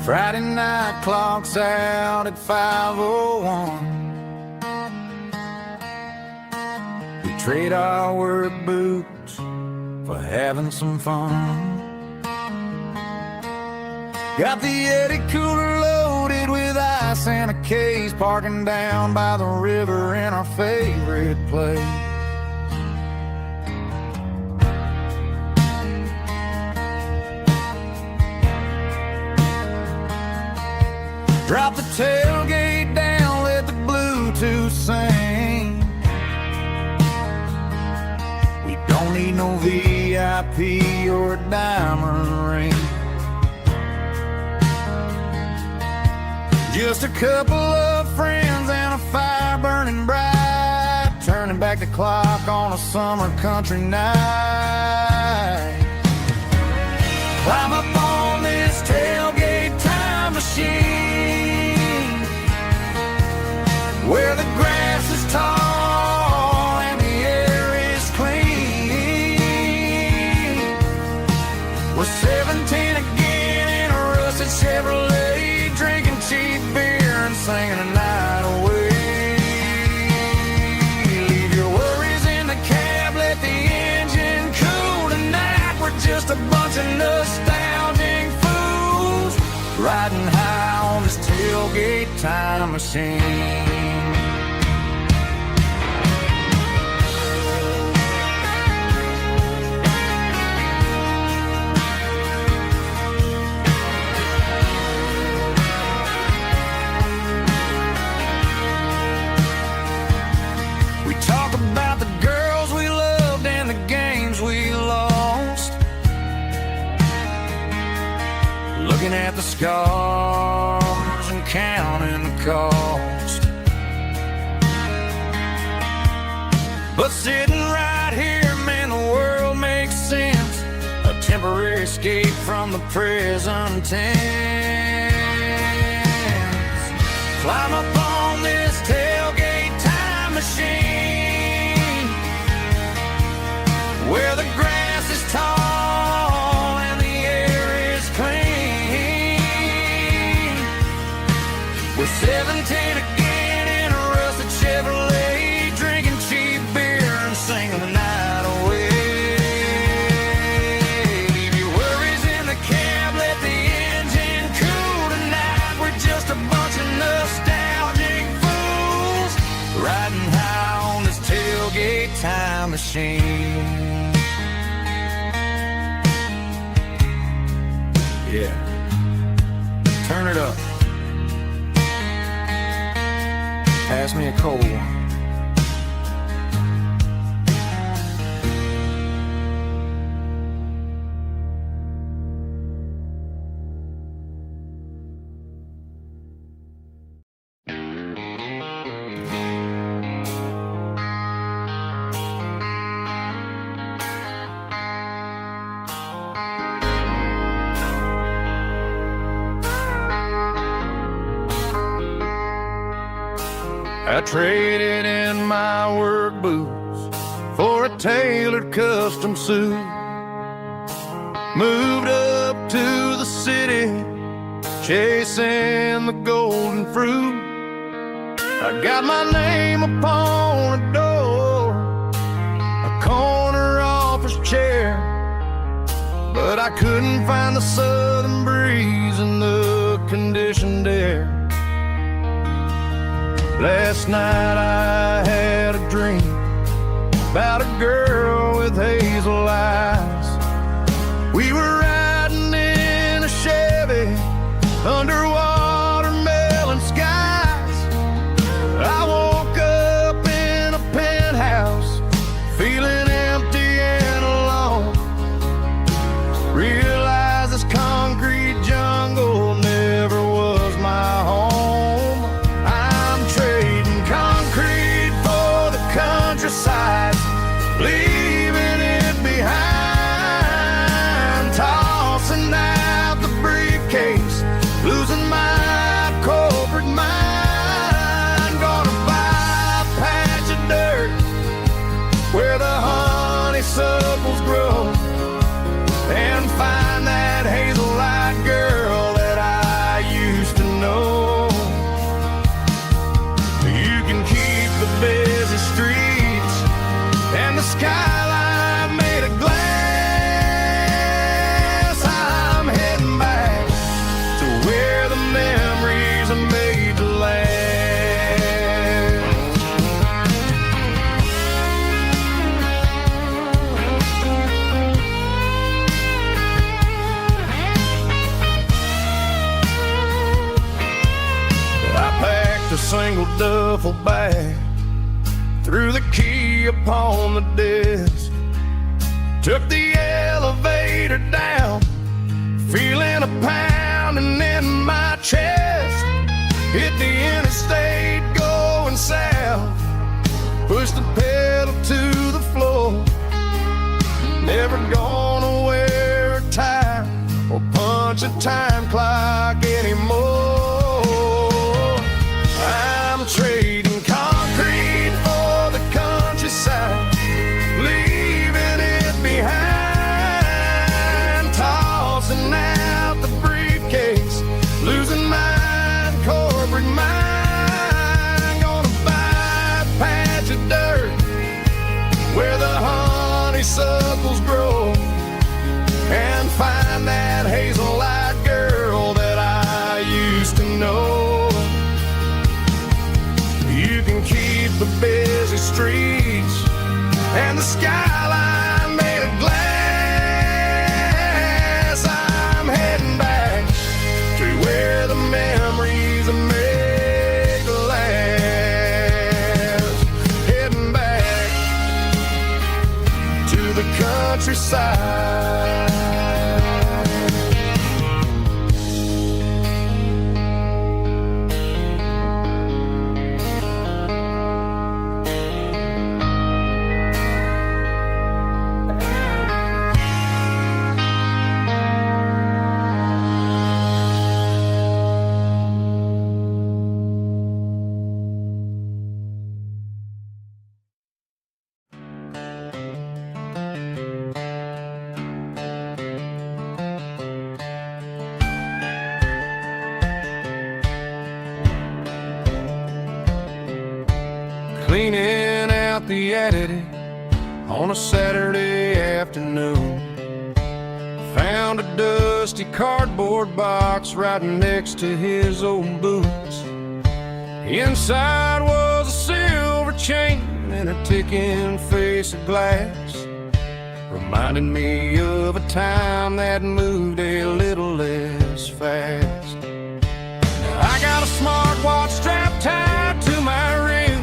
Friday night clocks out at 5:01. We trade our work boots for having some fun. Got the Yeti cooler loaded with ice and a case, parking down by the river in our favorite place. Drop the tailgate down, let the Bluetooth sing. We don't need no VIP or a diamond ring. Just a couple of friends and a fire burning bright, turning back the clock on a summer country night. Climb up on this tailgate time machine, where the grass is tall and the air is clean. We're 17 again in a rusted Chevrolet, drinking cheap beer and singing the night away. Leave your worries in the cab, let the engine cool tonight. We're just a bunch of nostalgic fools, riding high on this tailgate time machine. Talk about the girls we loved and the games we lost, looking at the scars and counting the cost. But sitting right here, man, the world makes sense, a temporary escape from the present tense. Climb up on this tailgate time machine, where the grass is tall and the air is clean. We're 17 again in a rusted Chevrolet, drinking cheap beer and singing the night away. Leave your worries in the cab, let the engine cool tonight. We're just a bunch of nostalgic fools, riding high on this tailgate time machine. Yeah, turn it up. Pass me a cold one. I traded in my work boots for a tailored custom suit. Moved up to the city, chasing the golden fruit. I got my name upon a door, a corner office chair, but I couldn't find the southern breeze in the conditioned air. Last night I had a dream about a girl with hazel eyes. We were riding in a Chevy under watermelon skies. I woke up in a penthouse feeling empty and alone. Realized this concrete jungle never was my home. Countryside, leaving it behind, tossing out the briefcase, losing single duffel bag, threw the key upon the desk, took the elevator down, feeling a pounding in my chest. Hit the interstate going south, pushed the pedal to the floor. Never gonna wear a tie or punch a time clock anymore. I'm trading concrete for the countryside, leaving it behind, tossing out the briefcase, losing my corporate mind. Gonna buy a patch of dirt where the honeysuckles grow, and find that hazel-eyed girl that I used to know. You can keep the busy streets and the skyline made of glass. I'm heading back to where the memories are made to last. Heading back to the countryside. Cleaning out the attic on a Saturday afternoon, found a dusty cardboard box right next to his old boots. Inside was a silver chain and a ticking face of glass, reminding me of a time that moved a little less fast. Now I got a smartwatch strapped tied to my wrist,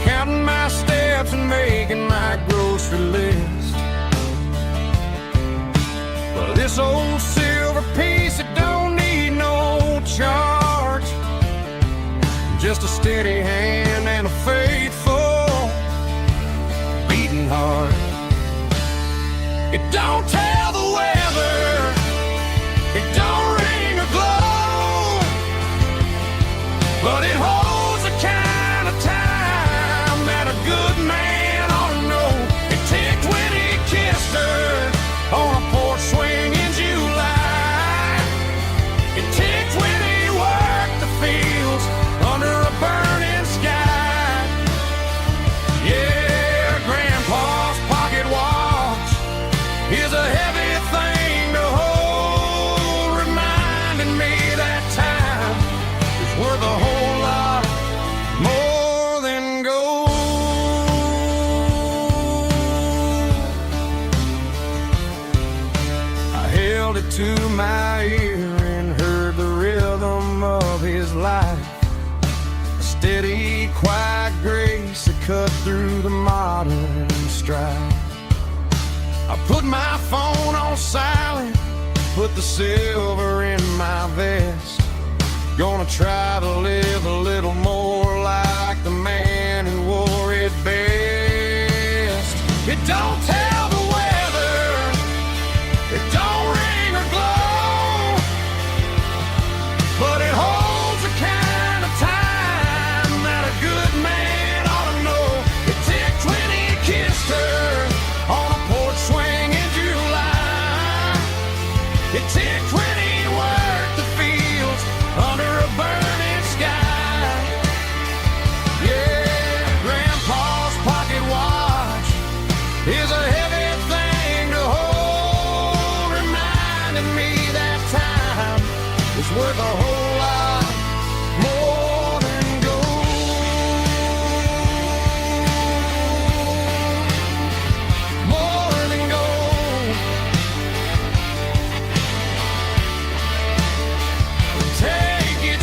counting my steps and making my grocery list. But this old silver piece, it don't need no charge, just a steady hand and a faithful beating heart. It don't tell the weather, it don't ring or glow, but it holds the kind of time that a good man ought to know. It ticked when he kissed her on a porch swing in July. It ticked when he worked the fields under a burning sky. Yeah, Grandpa's pocket watch is a heavy thing to hold, reminding me that time is worth a whole lot more than gold. I held it to my ear and heard the rhythm of his life, a steady, quiet grace that cut through the modern strife. I put my phone on silent, put the silver in my vest. Gonna try to live a little more like the man who wore it best. It don't tell the weather, it don't ring or glow, but it holds the kind of time that a good man ought to know. It ticked when he kissed her on a porch swing in July. It ticked when he worked the fields under a burning sky. Yeah, Grandpa's pocket watch is a heavy thing to hold, reminding me that time is worth a whole lot more than gold. More than gold. Take it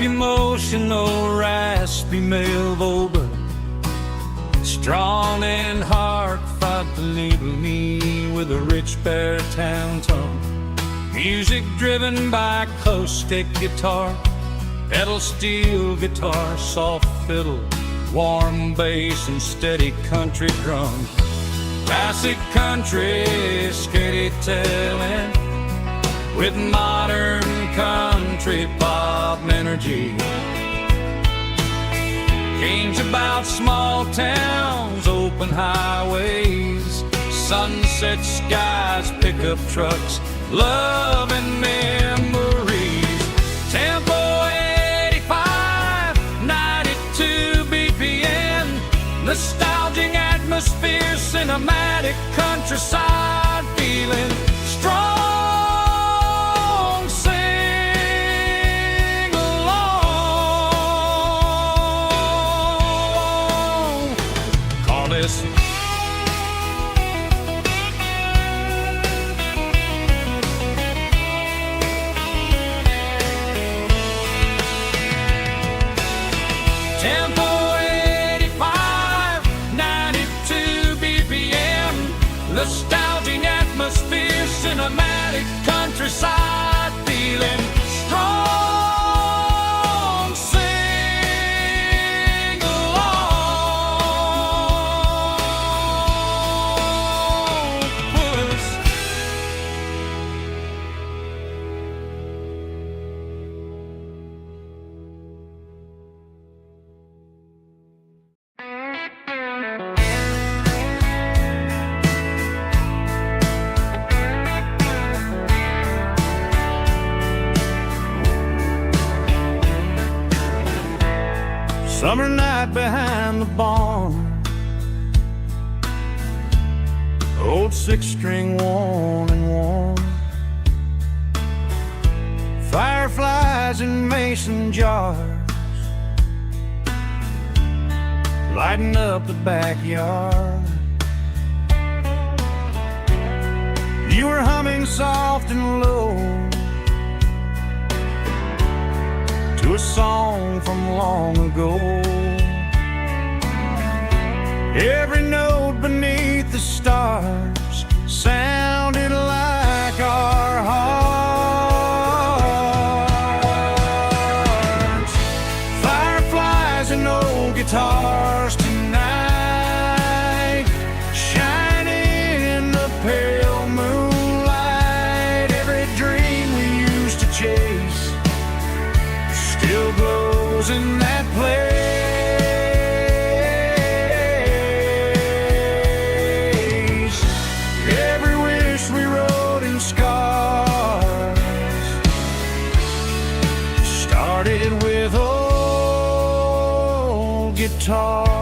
emotional, raspy male vocal, strong and hard, fought to label me with a rich baritone tone. Music driven by acoustic guitar, pedal steel guitar, soft fiddle, warm bass and steady country drums. Classic country storytelling with modern country pop energy. Games about small towns, open highways, sunset skies, pickup trucks, love and memories. Tempo 85, 92 BPM, nostalgic atmosphere, cinematic countryside feeling, strong, sing along. Call this Tempo 85, 92 BPM, nostalgic atmosphere, cinematic countryside feeling, strong, sing along. Puss. Summer night behind the barn, old six-string worn and worn, fireflies in mason jars, lighting up the backyard. You were humming soft and low to a song from long ago. Every note beneath the stars sounded like our hearts. Fireflies and old guitars tonight, shining in the pale moonlight. Every dream we used to chase still glows in that place. Every wish we wrote in scars started with old guitars.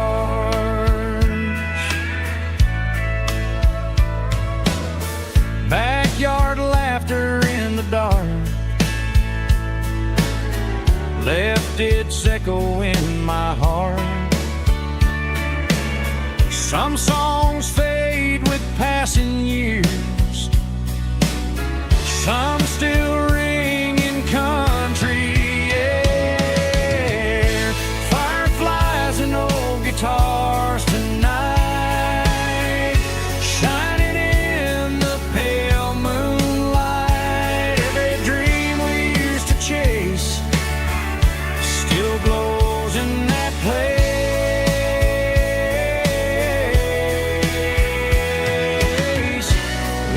Backyard laughter in the dark left its echo in my heart. Some songs fade with passing years, some still ring in country air. Fireflies and old guitars tonight, shining in the pale moonlight. Every dream we used to chase still glows in that place.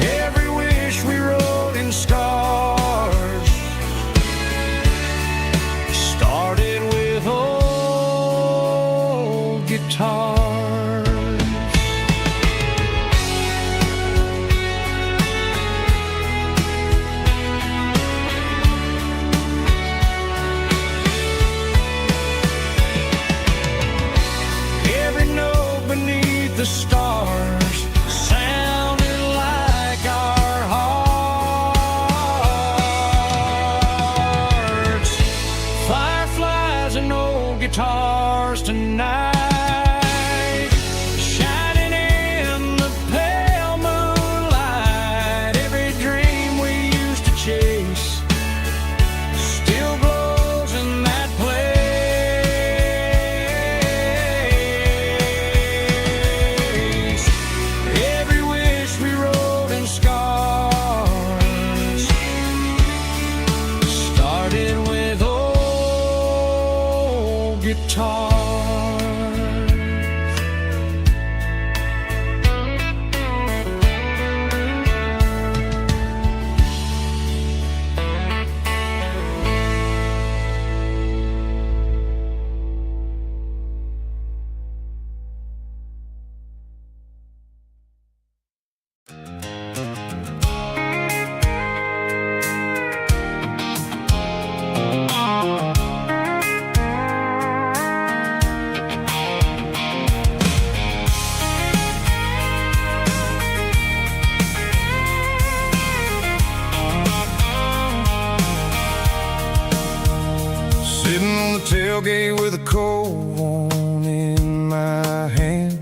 Every wish we wrote in scars started with old guitars. Every note beneath the stars sounded like our hearts. Fireflies and old guitars tonight, shining in the pale moonlight. Every dream we used to chase still glows in that place. guitars. Sitting on the tailgate with a cold one in my hand,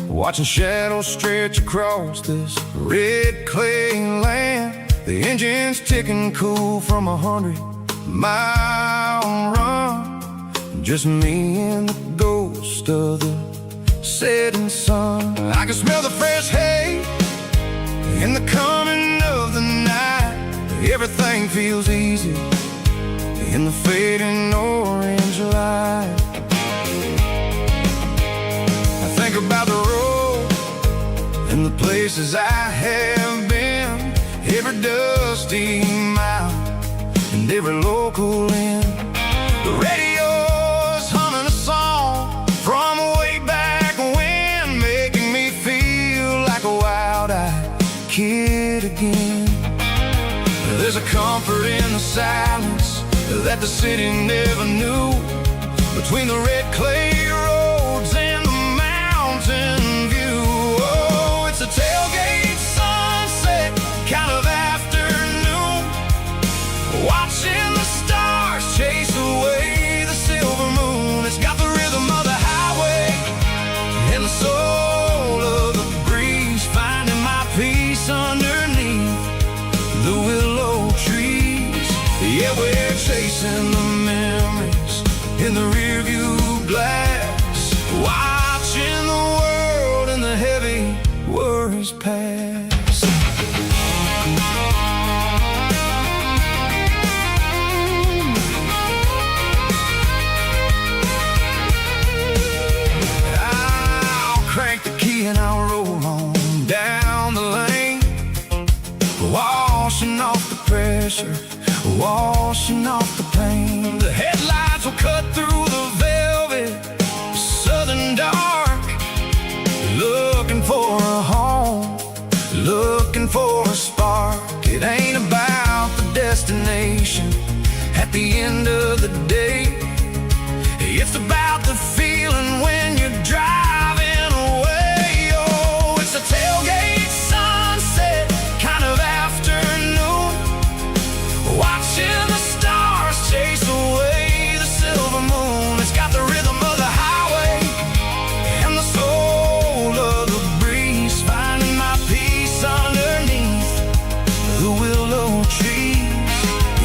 watching shadows stretch across this red clay land. The engine's ticking cool from 100-mile run. Just me and the ghost of the setting sun. I can smell the fresh hay in the coming of the night. Everything feels easy in the fading orange light. I think about the road and the places I have been, every dusty mile and every local inn. The radio's humming a song from way back when, making me feel like a wild-eyed kid again. There's a comfort in the silence that the city never knew, between the red clay roads and the mountain view. Oh, it's a tailgate sunset kind of afternoon, watching the stars chase away the silver moon. It's got the rhythm of the highway and the soul of the breeze, finding my peace underneath the willow trees. Yeah, we're chasing the memories in the rearview glass, watching the world and the heavy worries pass. I'll crank the key and I'll roll on down the lane, washing off the pressure, washing off the pain. The headlights will cut through the velvet southern dark, looking for a home, looking for a spark. It ain't about the destination at the end of the day, it's about the feeling when you're driving away. Oh, it's a tailgate sunset kind of afternoon, watching the stars chase away the silver moon. It's got the rhythm of the highway and the soul of the breeze, finding my peace underneath the willow trees.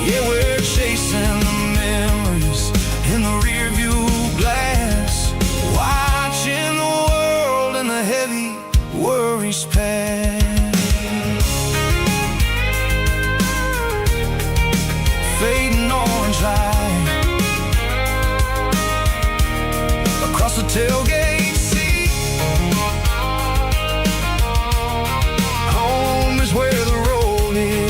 Yeah, we're chasing the memories in the rearview glass, watching the world and the heavy worries pass. Fading orange light across the tailgate seat. Home is where the road is.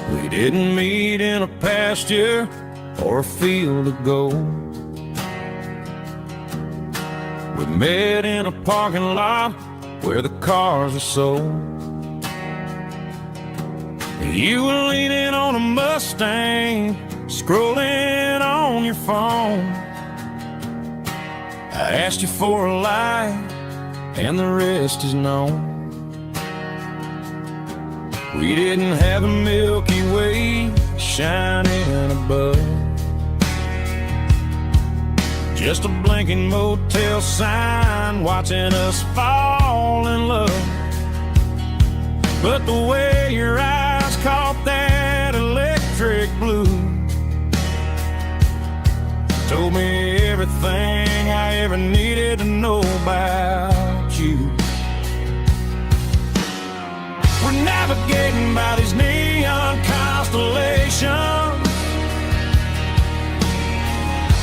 We didn't meet in a pasture or a field of gold. We met in a parking lot where the cars are sold. You were leaning on a Mustang, scrolling on your phone. I asked you for a light, and the rest is known. We didn't have a Milky Way shining above. Just a blinking motel sign watching us fall in love. But the way your eyes caught that electric blue told me everything I ever needed to know about you. We're navigating by these neon constellations,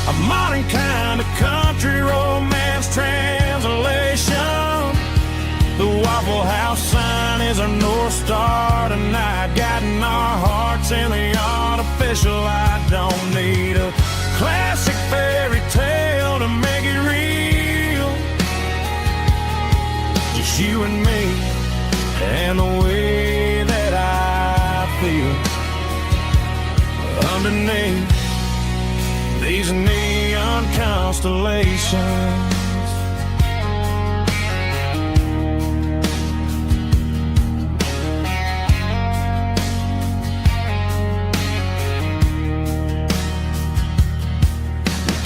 a modern kind of country romance translation. The Waffle House sign is our North Star tonight, guiding our hearts in the artificial. I don't need a classic fairy tale to make it real. Just you and me and the way that I feel underneath these neon constellations.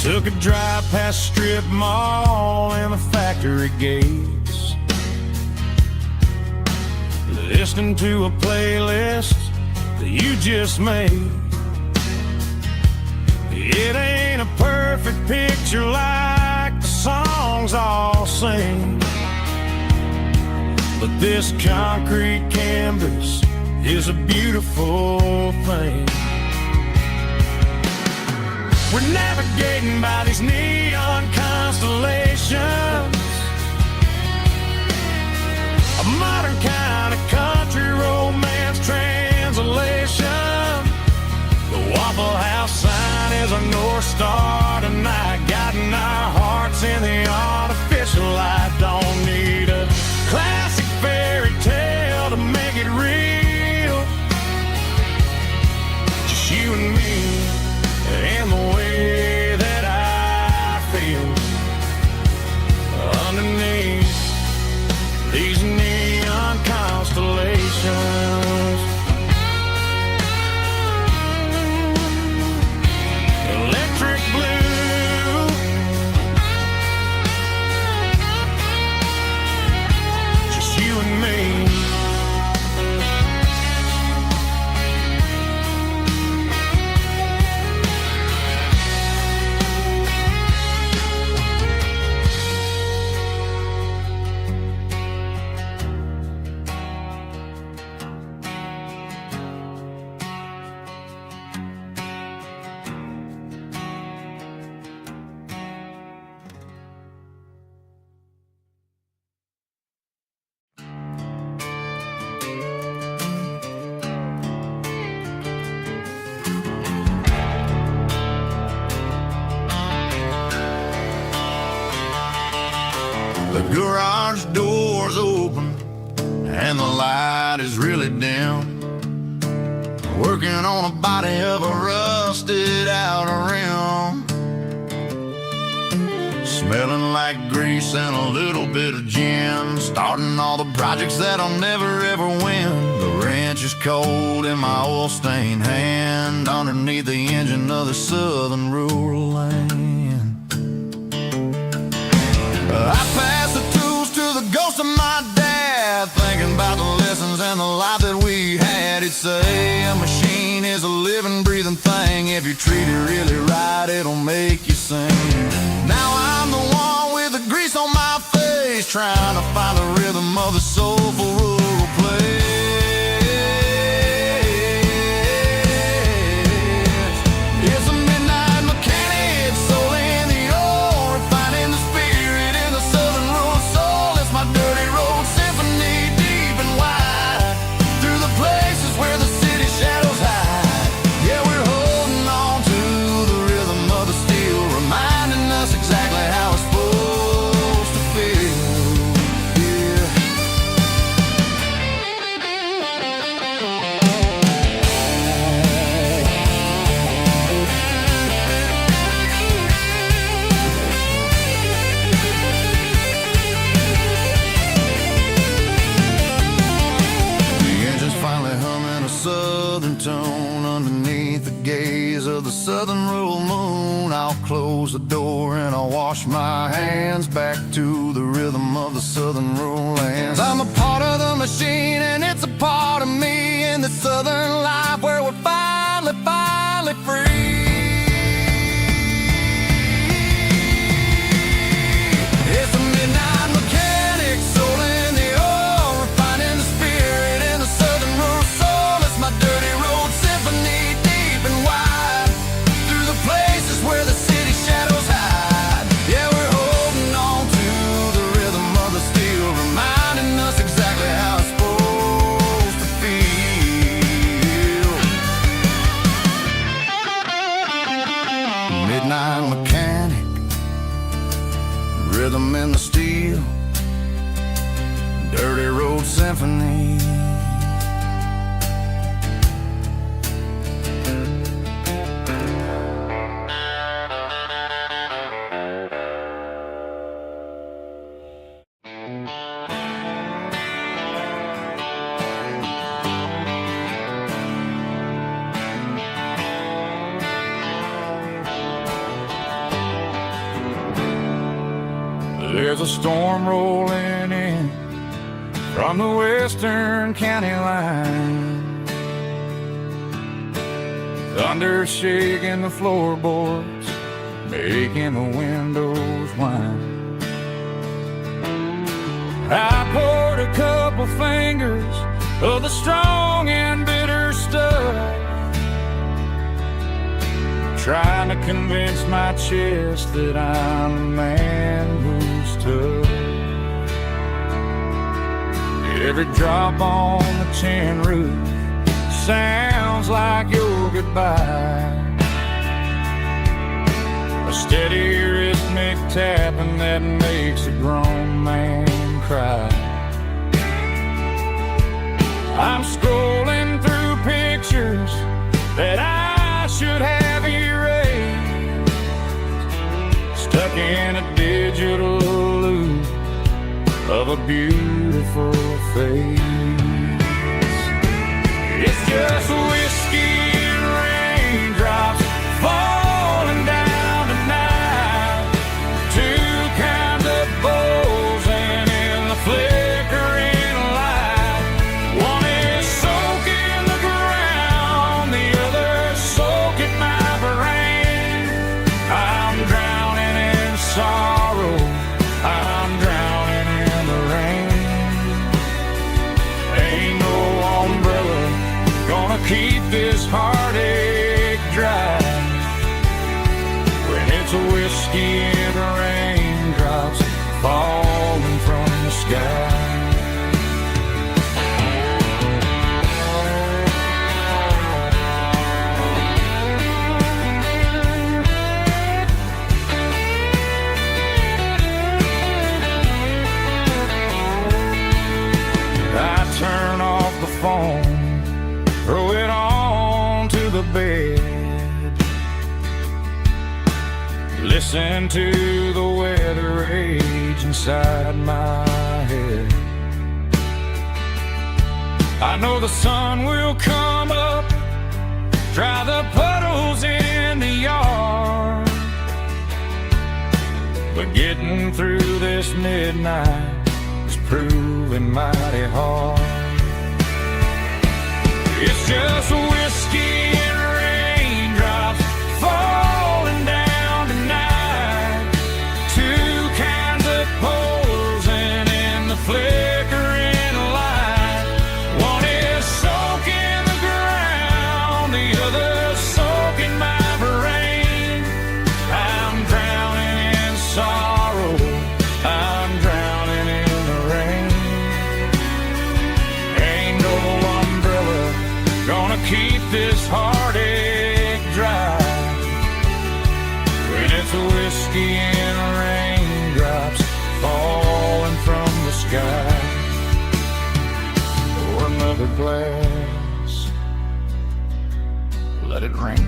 Took a drive past strip mall and the factory gates, listening to a playlist that you just made. It ain't a perfect picture like the songs all sing, but this concrete canvas is a beautiful thing. We're navigating by these neon constellations, a modern kind of country romance translation. The Waffle House sign is our North Star tonight, guiding our hearts in the artificial light. Don't need a classic fairy tale to make it real. Just you and me and the way that I feel underneath these neon constellations. Electric blue, just you and me. The garage door's open and the light is really dim, working on a body of a rusted out rim, smelling like grease and a little bit of gin, starting all the projects that I'll never ever win. The wrench is cold in my oil-stained hand underneath the engine of the southern rural land. I pass the tools to the ghost of my dad, thinking about the lessons and the life that we had. He'd say a machine is a living, breathing thing. If you treat it really right, it'll make you sing. Now I'm the one with the grease on my face, trying to find the rhythm of the soulful rural place. It's a midnight mechanic, soul in the ore, refining the spirit in the southern rural soul. It's my dirty road symphony, deep and wide, through the places where the city shadows hide. Yeah, we're holding on to the rhythm of the steel, reminding us exactly how it's supposed to feel. Yeah. southern rural moon, I'll close the door and I'll wash my hands back to the rhythm of the southern rural lands. I'm a part of the machine and it's a part of me in the southern life where we're finally free. It's a midnight mechanic, soul in the oil, refining the spirit in the southern rural soul. It's my dirty road symphony, deep and wide, through the places where the city shadows hide. Yeah, we're holding on to the rhythm of the steel, reminding us exactly how it's supposed to feel. Midnight mechanic, rhythm in the steel, dirty road symphony. There's a storm rolling in from the western county line, thunder shaking the floorboards, making the windows whine. I poured a couple fingers of the strong and bitter stuff, trying to convince my chest that I'm a man who's tough. Every drop on the tin roof sounds like your goodbye, a steady rhythmic tapping that makes a grown man cry. I'm scrolling through pictures that I should have erased, stuck in a digital loop of a beautiful face. It's just whiskey and raindrops falling down tonight, two kinds of bowls and in the flickering light. One is soaking the ground, the other soaking my brain. I'm drowning in sorrow, I'm drowning in the rain. Ain't no umbrella gonna keep this heartache dry when it's a whiskey and raindrops falling from the sky. I turn off the phone, throw it on to the bed, listen to the weather rage inside my head. I know the sun will come up, dry the puddles in the yard, but getting through this midnight is proving mighty hard. It's just whiskey and raindrops falling down tonight, two kinds of poles and in the flickering light. One is soaking the ground, the other soaking my brain. I'm drowning in sorrow, I'm drowning in the rain. Ain't no umbrella gonna keep this heartache dry when it's a whiskey and raindrops falling from the sky. Pour another glass, let it rain.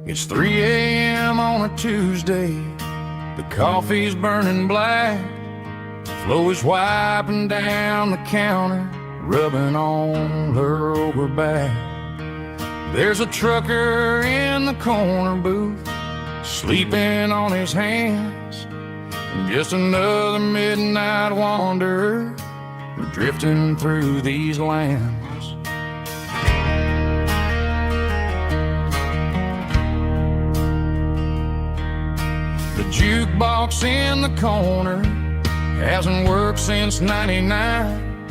It's 3 a.m. on a Tuesday. The coffee's burning black. Flo is wiping down the counter, rubbing on her over back. There's a trucker in the corner booth, sleeping on his hands. Just another midnight wanderer, drifting through these lands. The jukebox in the corner hasn't worked since '99,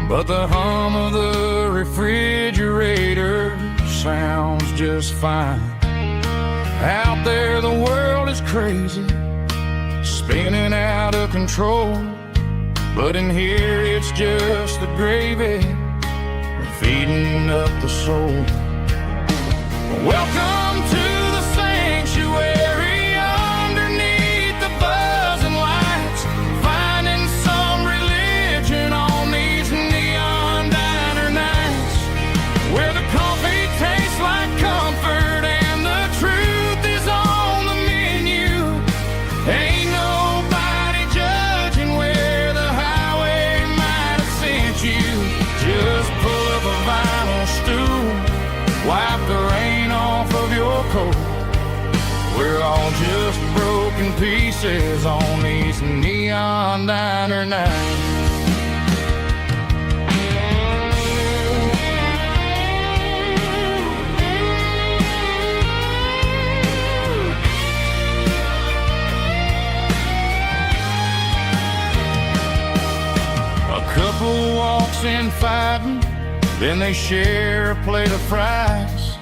but the hum of the refrigerator sounds just fine. Out there the world is crazy, spinning out of control, but in here it's just the gravy feeding up the soul. Welcome to the sanctuary underneath the buzzing lights, finding some religion on these neon diner nights, where the coffee tastes like comfort and the truth is on the menu. Ain't nobody judging where the highway might have sent you. Just pull up a vinyl stool, wipe the rain off of your coat. We're all just broken pieces on these neon diner nights. A couple walks in fighting, then they share a plate of fries.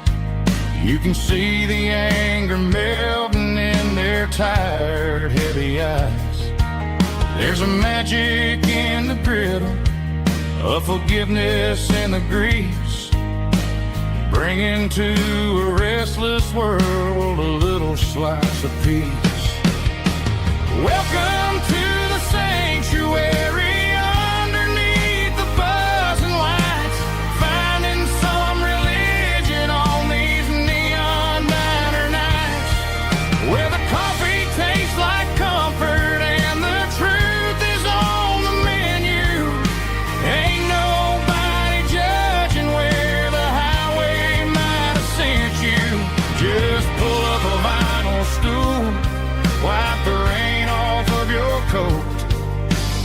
You can see the anger melting in their tired, heavy eyes. There's a magic in the griddle, a forgiveness in the grease, bringing to a restless world a little slice of peace. Welcome to the sanctuary.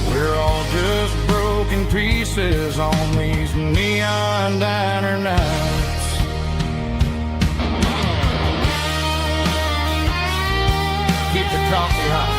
We're all just broken pieces on these neon diner nights. Keep the coffee hot.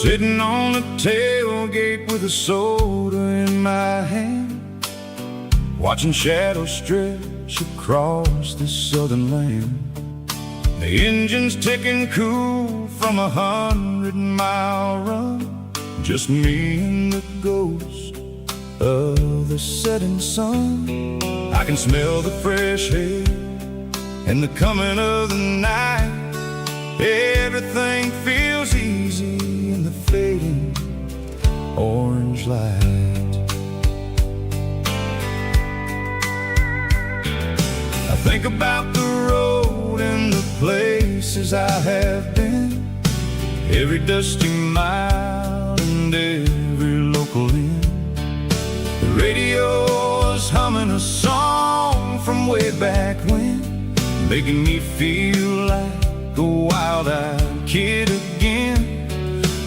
Sitting on the tailgate with a soda in my hand, watching shadows stretch across this southern land. The engine's ticking cool from 100-mile run, just me and the ghost of the setting sun. I can smell the fresh air and the coming of the night. Everything feels easy in the fading orange light. I think about the road and the places I have been, every dusty mile and every local inn. The radio is humming a song from way back when, making me feel like a wild-eyed kid again.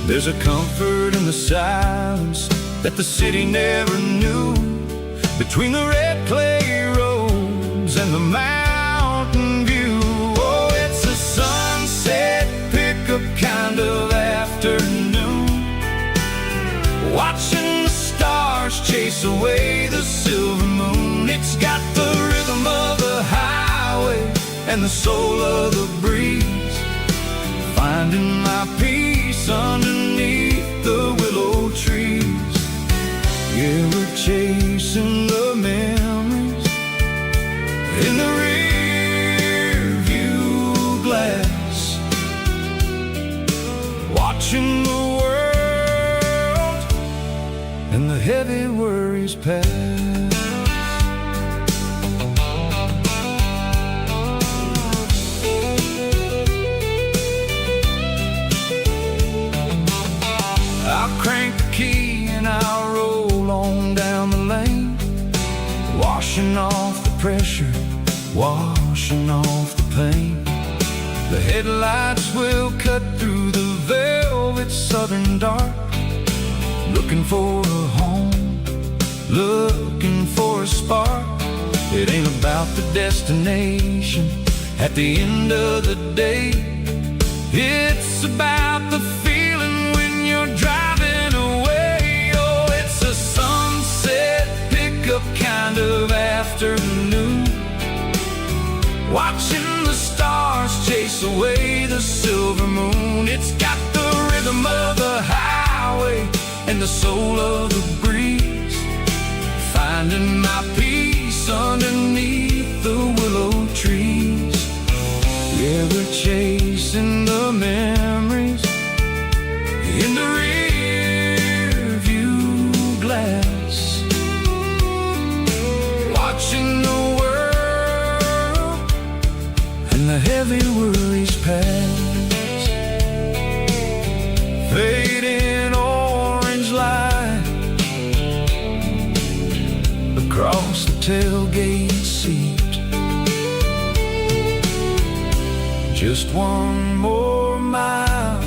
There's a comfort in the silence that the city never knew, between the red clay roads and the mountains and the soul of the breeze, finding my peace underneath the willow trees. Yeah, we're chasing the memories in the rear view glass, watching the world and the heavy worries pass. I'll crank the key and I'll roll on down the lane, washing off the pressure, washing off the pain. The headlights will cut through the velvet southern dark, looking for a home, looking for a spark. It ain't about the destination at the end of the day, it's about the feeling when you're driving away. Oh, it's a sunset pickup kind of afternoon, watching the stars chase away the silver moon. It's got the rhythm of the highway and the soul of the breeze, finding my peace underneath the willow trees. Yeah, we're chasing the memories in the rear view glass, watching the world and the heavy worries pass. Fading orange light across the tailgate seat, just one more mile.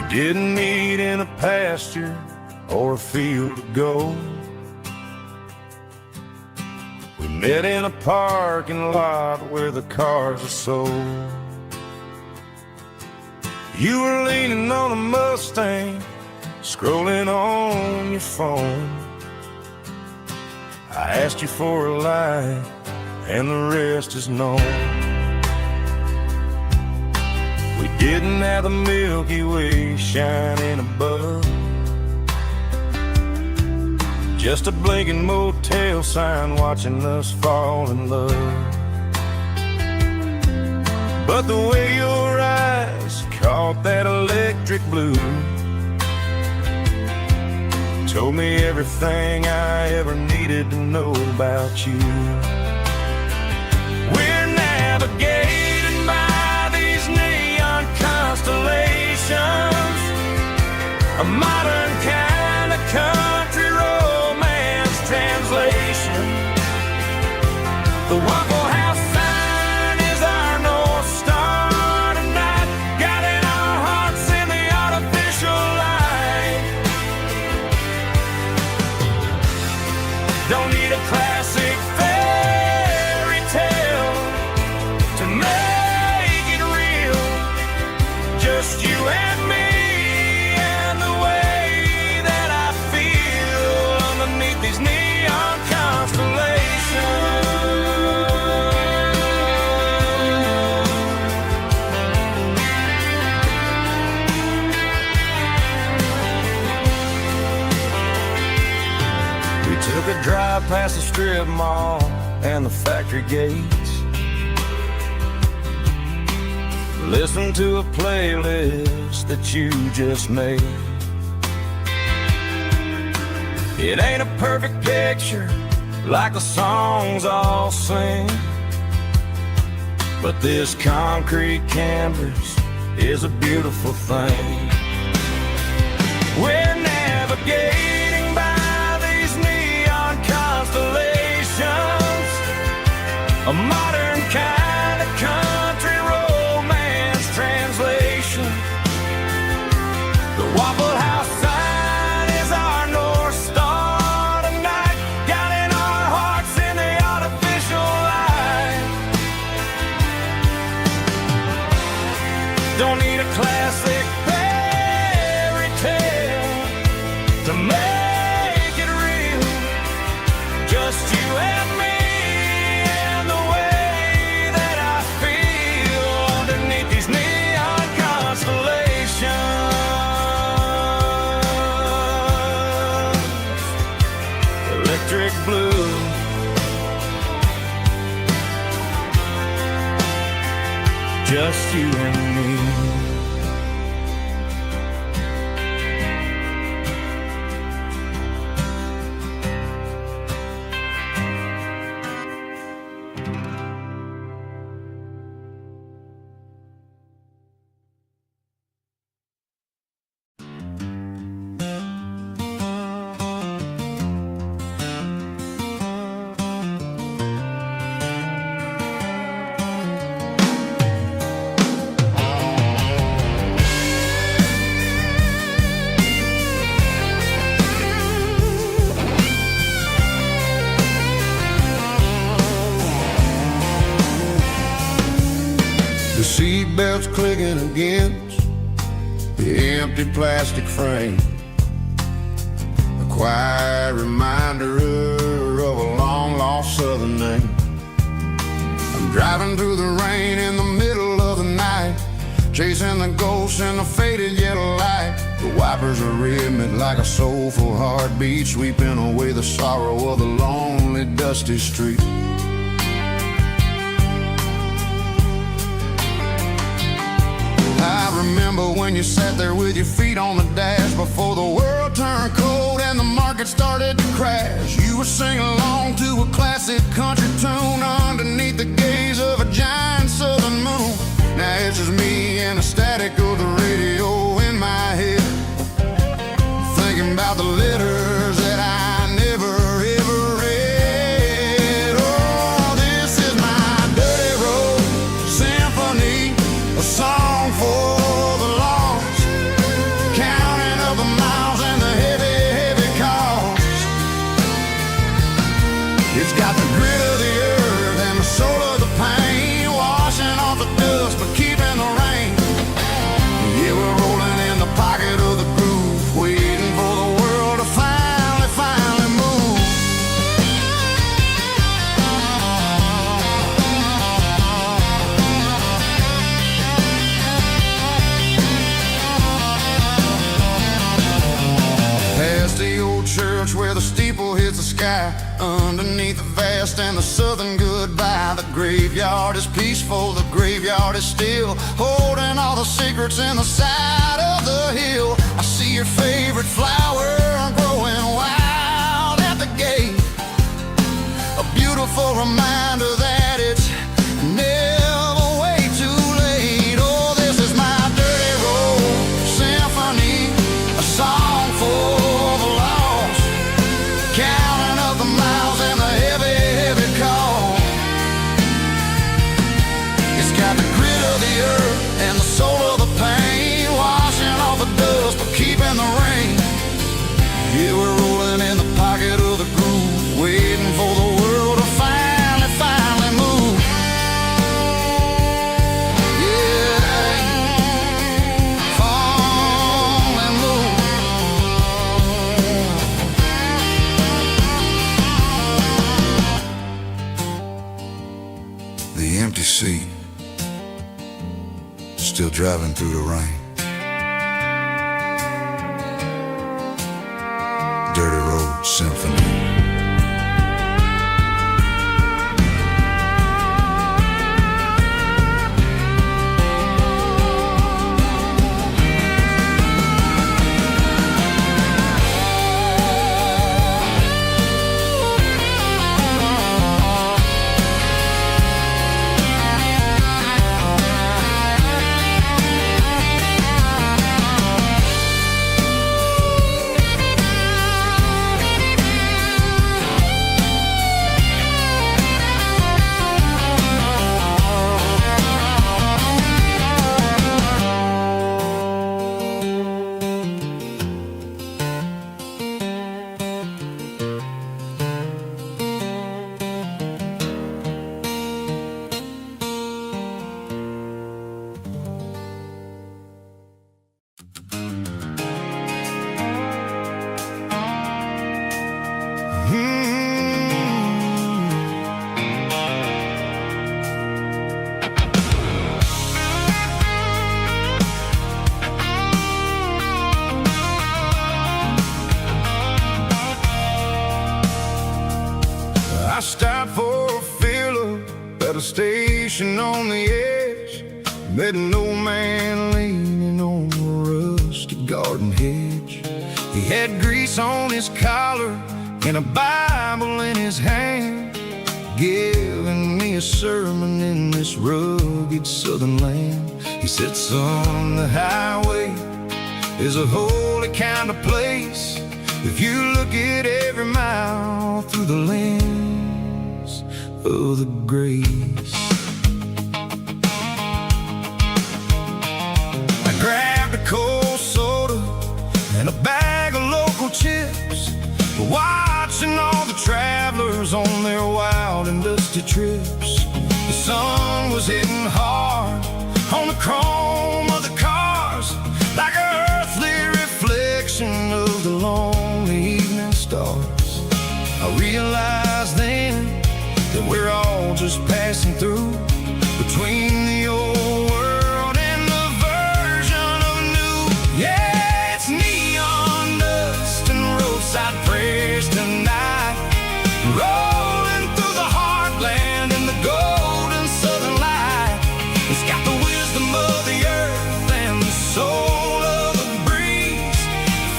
Didn't meet in a pasture or a field of gold. We met in a parking lot where the cars are sold. You were leaning on a Mustang, scrolling on your phone. I asked you for a light, and the rest is known. We didn't have the Milky Way shining above, just a blinking motel sign watching us fall in love. But the way your eyes caught that electric blue told me everything I ever needed to know about you. We're navigating by these neon constellations, a modern kind of country romance translation. The Waffle House sign is our North Star tonight, guiding our hearts in the artificial light. Don't need a classic fairy tale to make it real, just you and me and the way that I feel underneath these neon constellations. We took a drive past the strip mall and the factory gates, listen to a playlist that you just made. It ain't a perfect picture like the songs all sing, but this concrete canvas is a beautiful thing. We're navigating by these neon constellations, a modern kind of country romance translation. The Waffle House sign is our North Star tonight, guiding our hearts in the artificial light. Don't need a classic fairy tale to make it real. Just you and me and the way that I feel underneath these neon constellations. Electric blue, just you and me. The seatbelt's clicking against the empty plastic frame, a quiet reminder of a long-lost southern name. I'm driving through the rain in the middle of the night, chasing the ghosts in the faded yellow light. The wipers are rhythmic like a soulful heartbeat, sweeping away the sorrow of the lonely, dusty street. I remember when you sat there with your feet on the dash before the world turned cold and the market started to crash. You were singing along to a classic country tune underneath the gaze of a giant southern moon. Now it's just me and the static of the radio in my head, thinking about the letters that I never ever read. Oh, this is my dirty road symphony, a song for the lost, counting up the miles and the heavy, heavy cost. It's got the grit of the earth and the soul of the pain, washing off the dust but keeping the rain. Yeah, we're rolling in the pocket of the groove, waiting for the world to finally move. Past the old church where the steeple hits the sky, underneath the vast and the southern goodbye. The graveyard is peaceful, the graveyard is still, holding all the secrets in the side of the hill. I see your favorite flower growing wild at the gate, a beautiful reminder that it's never way too late. Oh, this is my dirty road symphony, a song for the lost, counting up the miles and the heavy, heavy call. It's got the grit of the earth and the soul of the pain, washing off the dust but keeping the rain. Yeah, we're rolling in the pocket of the groove, waiting for the world to finally move. Yeah, finally move. The empty seat, still driving through the rain. Dirty road symphony. station on the edge, met an old man leaning on a rusty garden hedge. He had grease on his collar and a Bible in his hand, giving me a sermon in this rugged southern land. He said, son, the highway is a holy kind of place if you look at every mile through the lens of the grace. I grabbed a cold soda and a bag of local chips, watching all the travelers on their wild and dusty trips. The sun was hitting hard on the chrome of the cars, like an earthly reflection of the lonely evening stars. I realized then that we're all just passing through, between the old world and the version of new. Yeah, it's neon dust and roadside prayers tonight, rolling through the heartland in the golden southern light. It's got the wisdom of the earth and the soul of the breeze,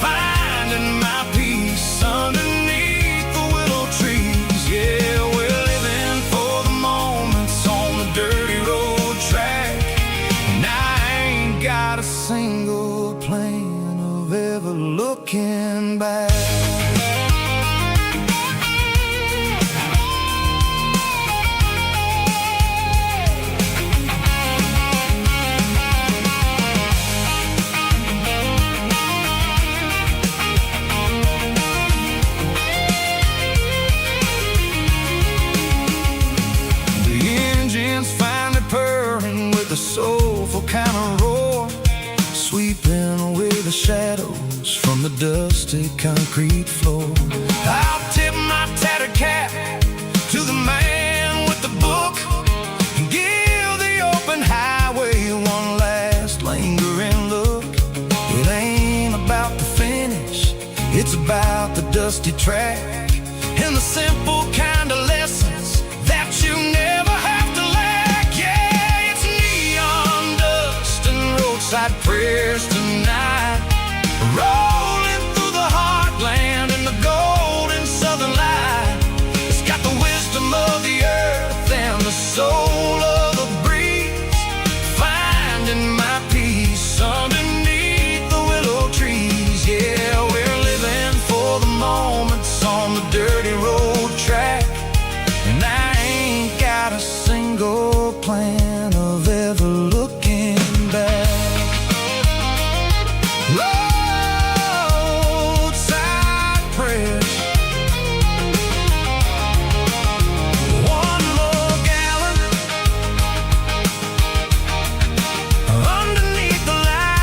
finding my peace underneath the willow trees. Yeah, we're living for the moments on the dirty road track, and I ain't got a single plan of ever looking back. Soulful kind of roar, sweeping away the shadows from the dusty concrete floor. I'll tip my tattered cap to the man with the book and give the open highway one last lingering look. It ain't about the finish, it's about the dusty track and the simple kind of lessons that you never have to lack. Yeah, it's neon dust and roadside prayers tonight, rolling through the heartland in the golden southern light. It's got the wisdom of the earth and the soul of the breeze, finding my peace underneath the willow trees. Yeah, we're living for the moments on the dirty road track, and I ain't got a single plan of ever looking back. Roadside prayers, one more gallon underneath the light.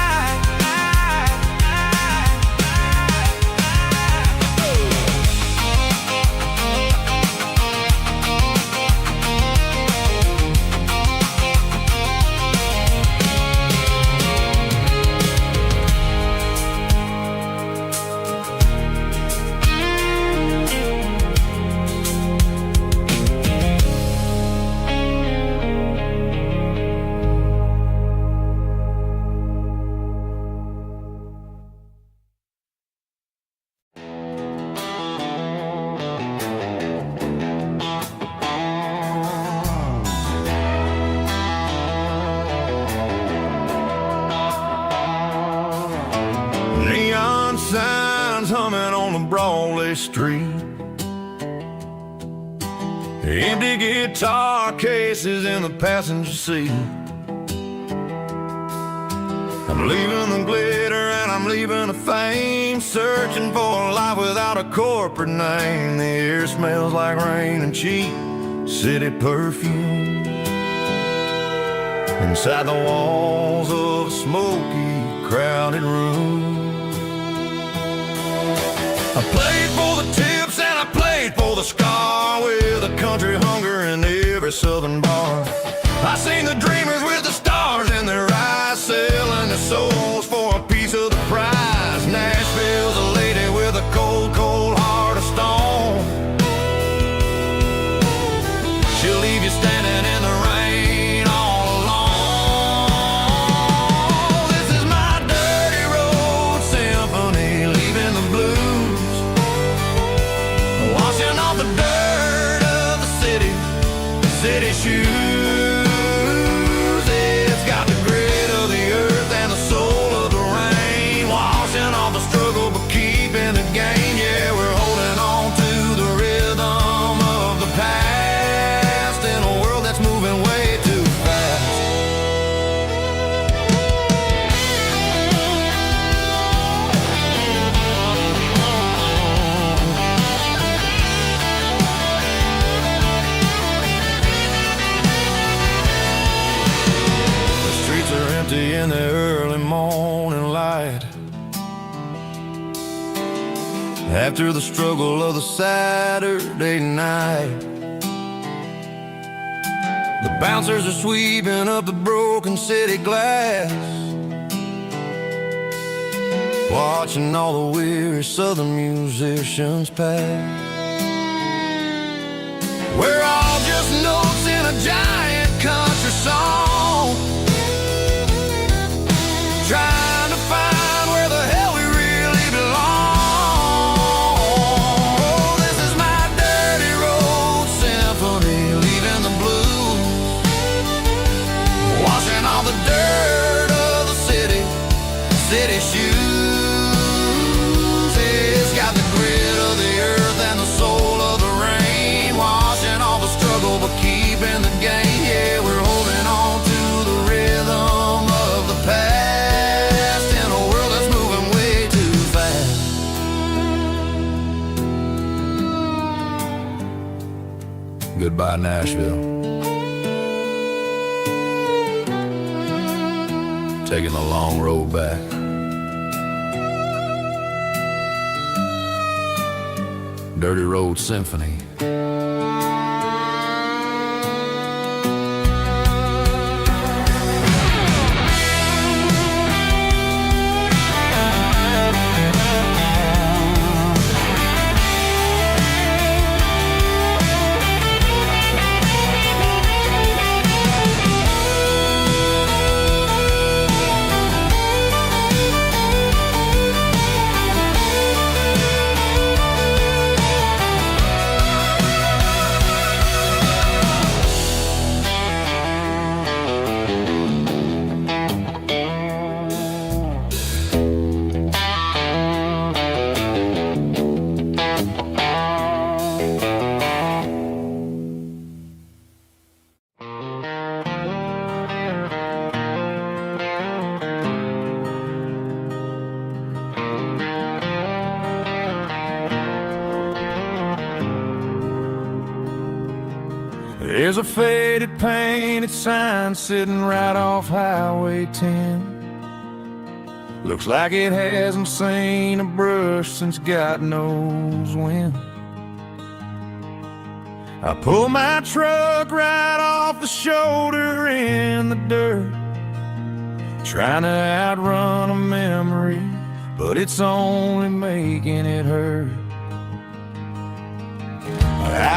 Neon signs humming on the Broadway street, empty guitar cases in the passenger seat. I'm leaving the glitter and I'm leaving the fame, searching for a life without a corporate name. The air smells like rain and cheap city perfume inside the walls of a smoky, crowded room. I played for the tips and I played for the scar, with a country hunger in every southern bar. I seen the dreamers with the stars in their eyes, selling their souls for a piece of the prize. Nashville's a lady with a cold, cold heart of stone. She'll leave you standing in the rain empty in the early morning light. After the struggle of the Saturday night, the bouncers are sweeping up the broken city glass, watching all the weary southern musicians pass. We're all just notes in a giant country song, trying to find where the hell we really belong. Oh, this is my dirty road symphony, leaving the blues, washing all the dirt of the city shoes. It's got the grit of the earth and the soul of the rain, washing all the struggle but keeping the game. Yeah, we're holding on to the rhythm of the past in a world that's moving way too fast. Goodbye, Nashville. Taking the long road back. Dirty Road Symphony. There's a faded painted sign sitting right off Highway 10. Looks like it hasn't seen a brush since God knows when. I pull my truck right off the shoulder in the dirt, trying to outrun a memory, but it's only making it hurt. I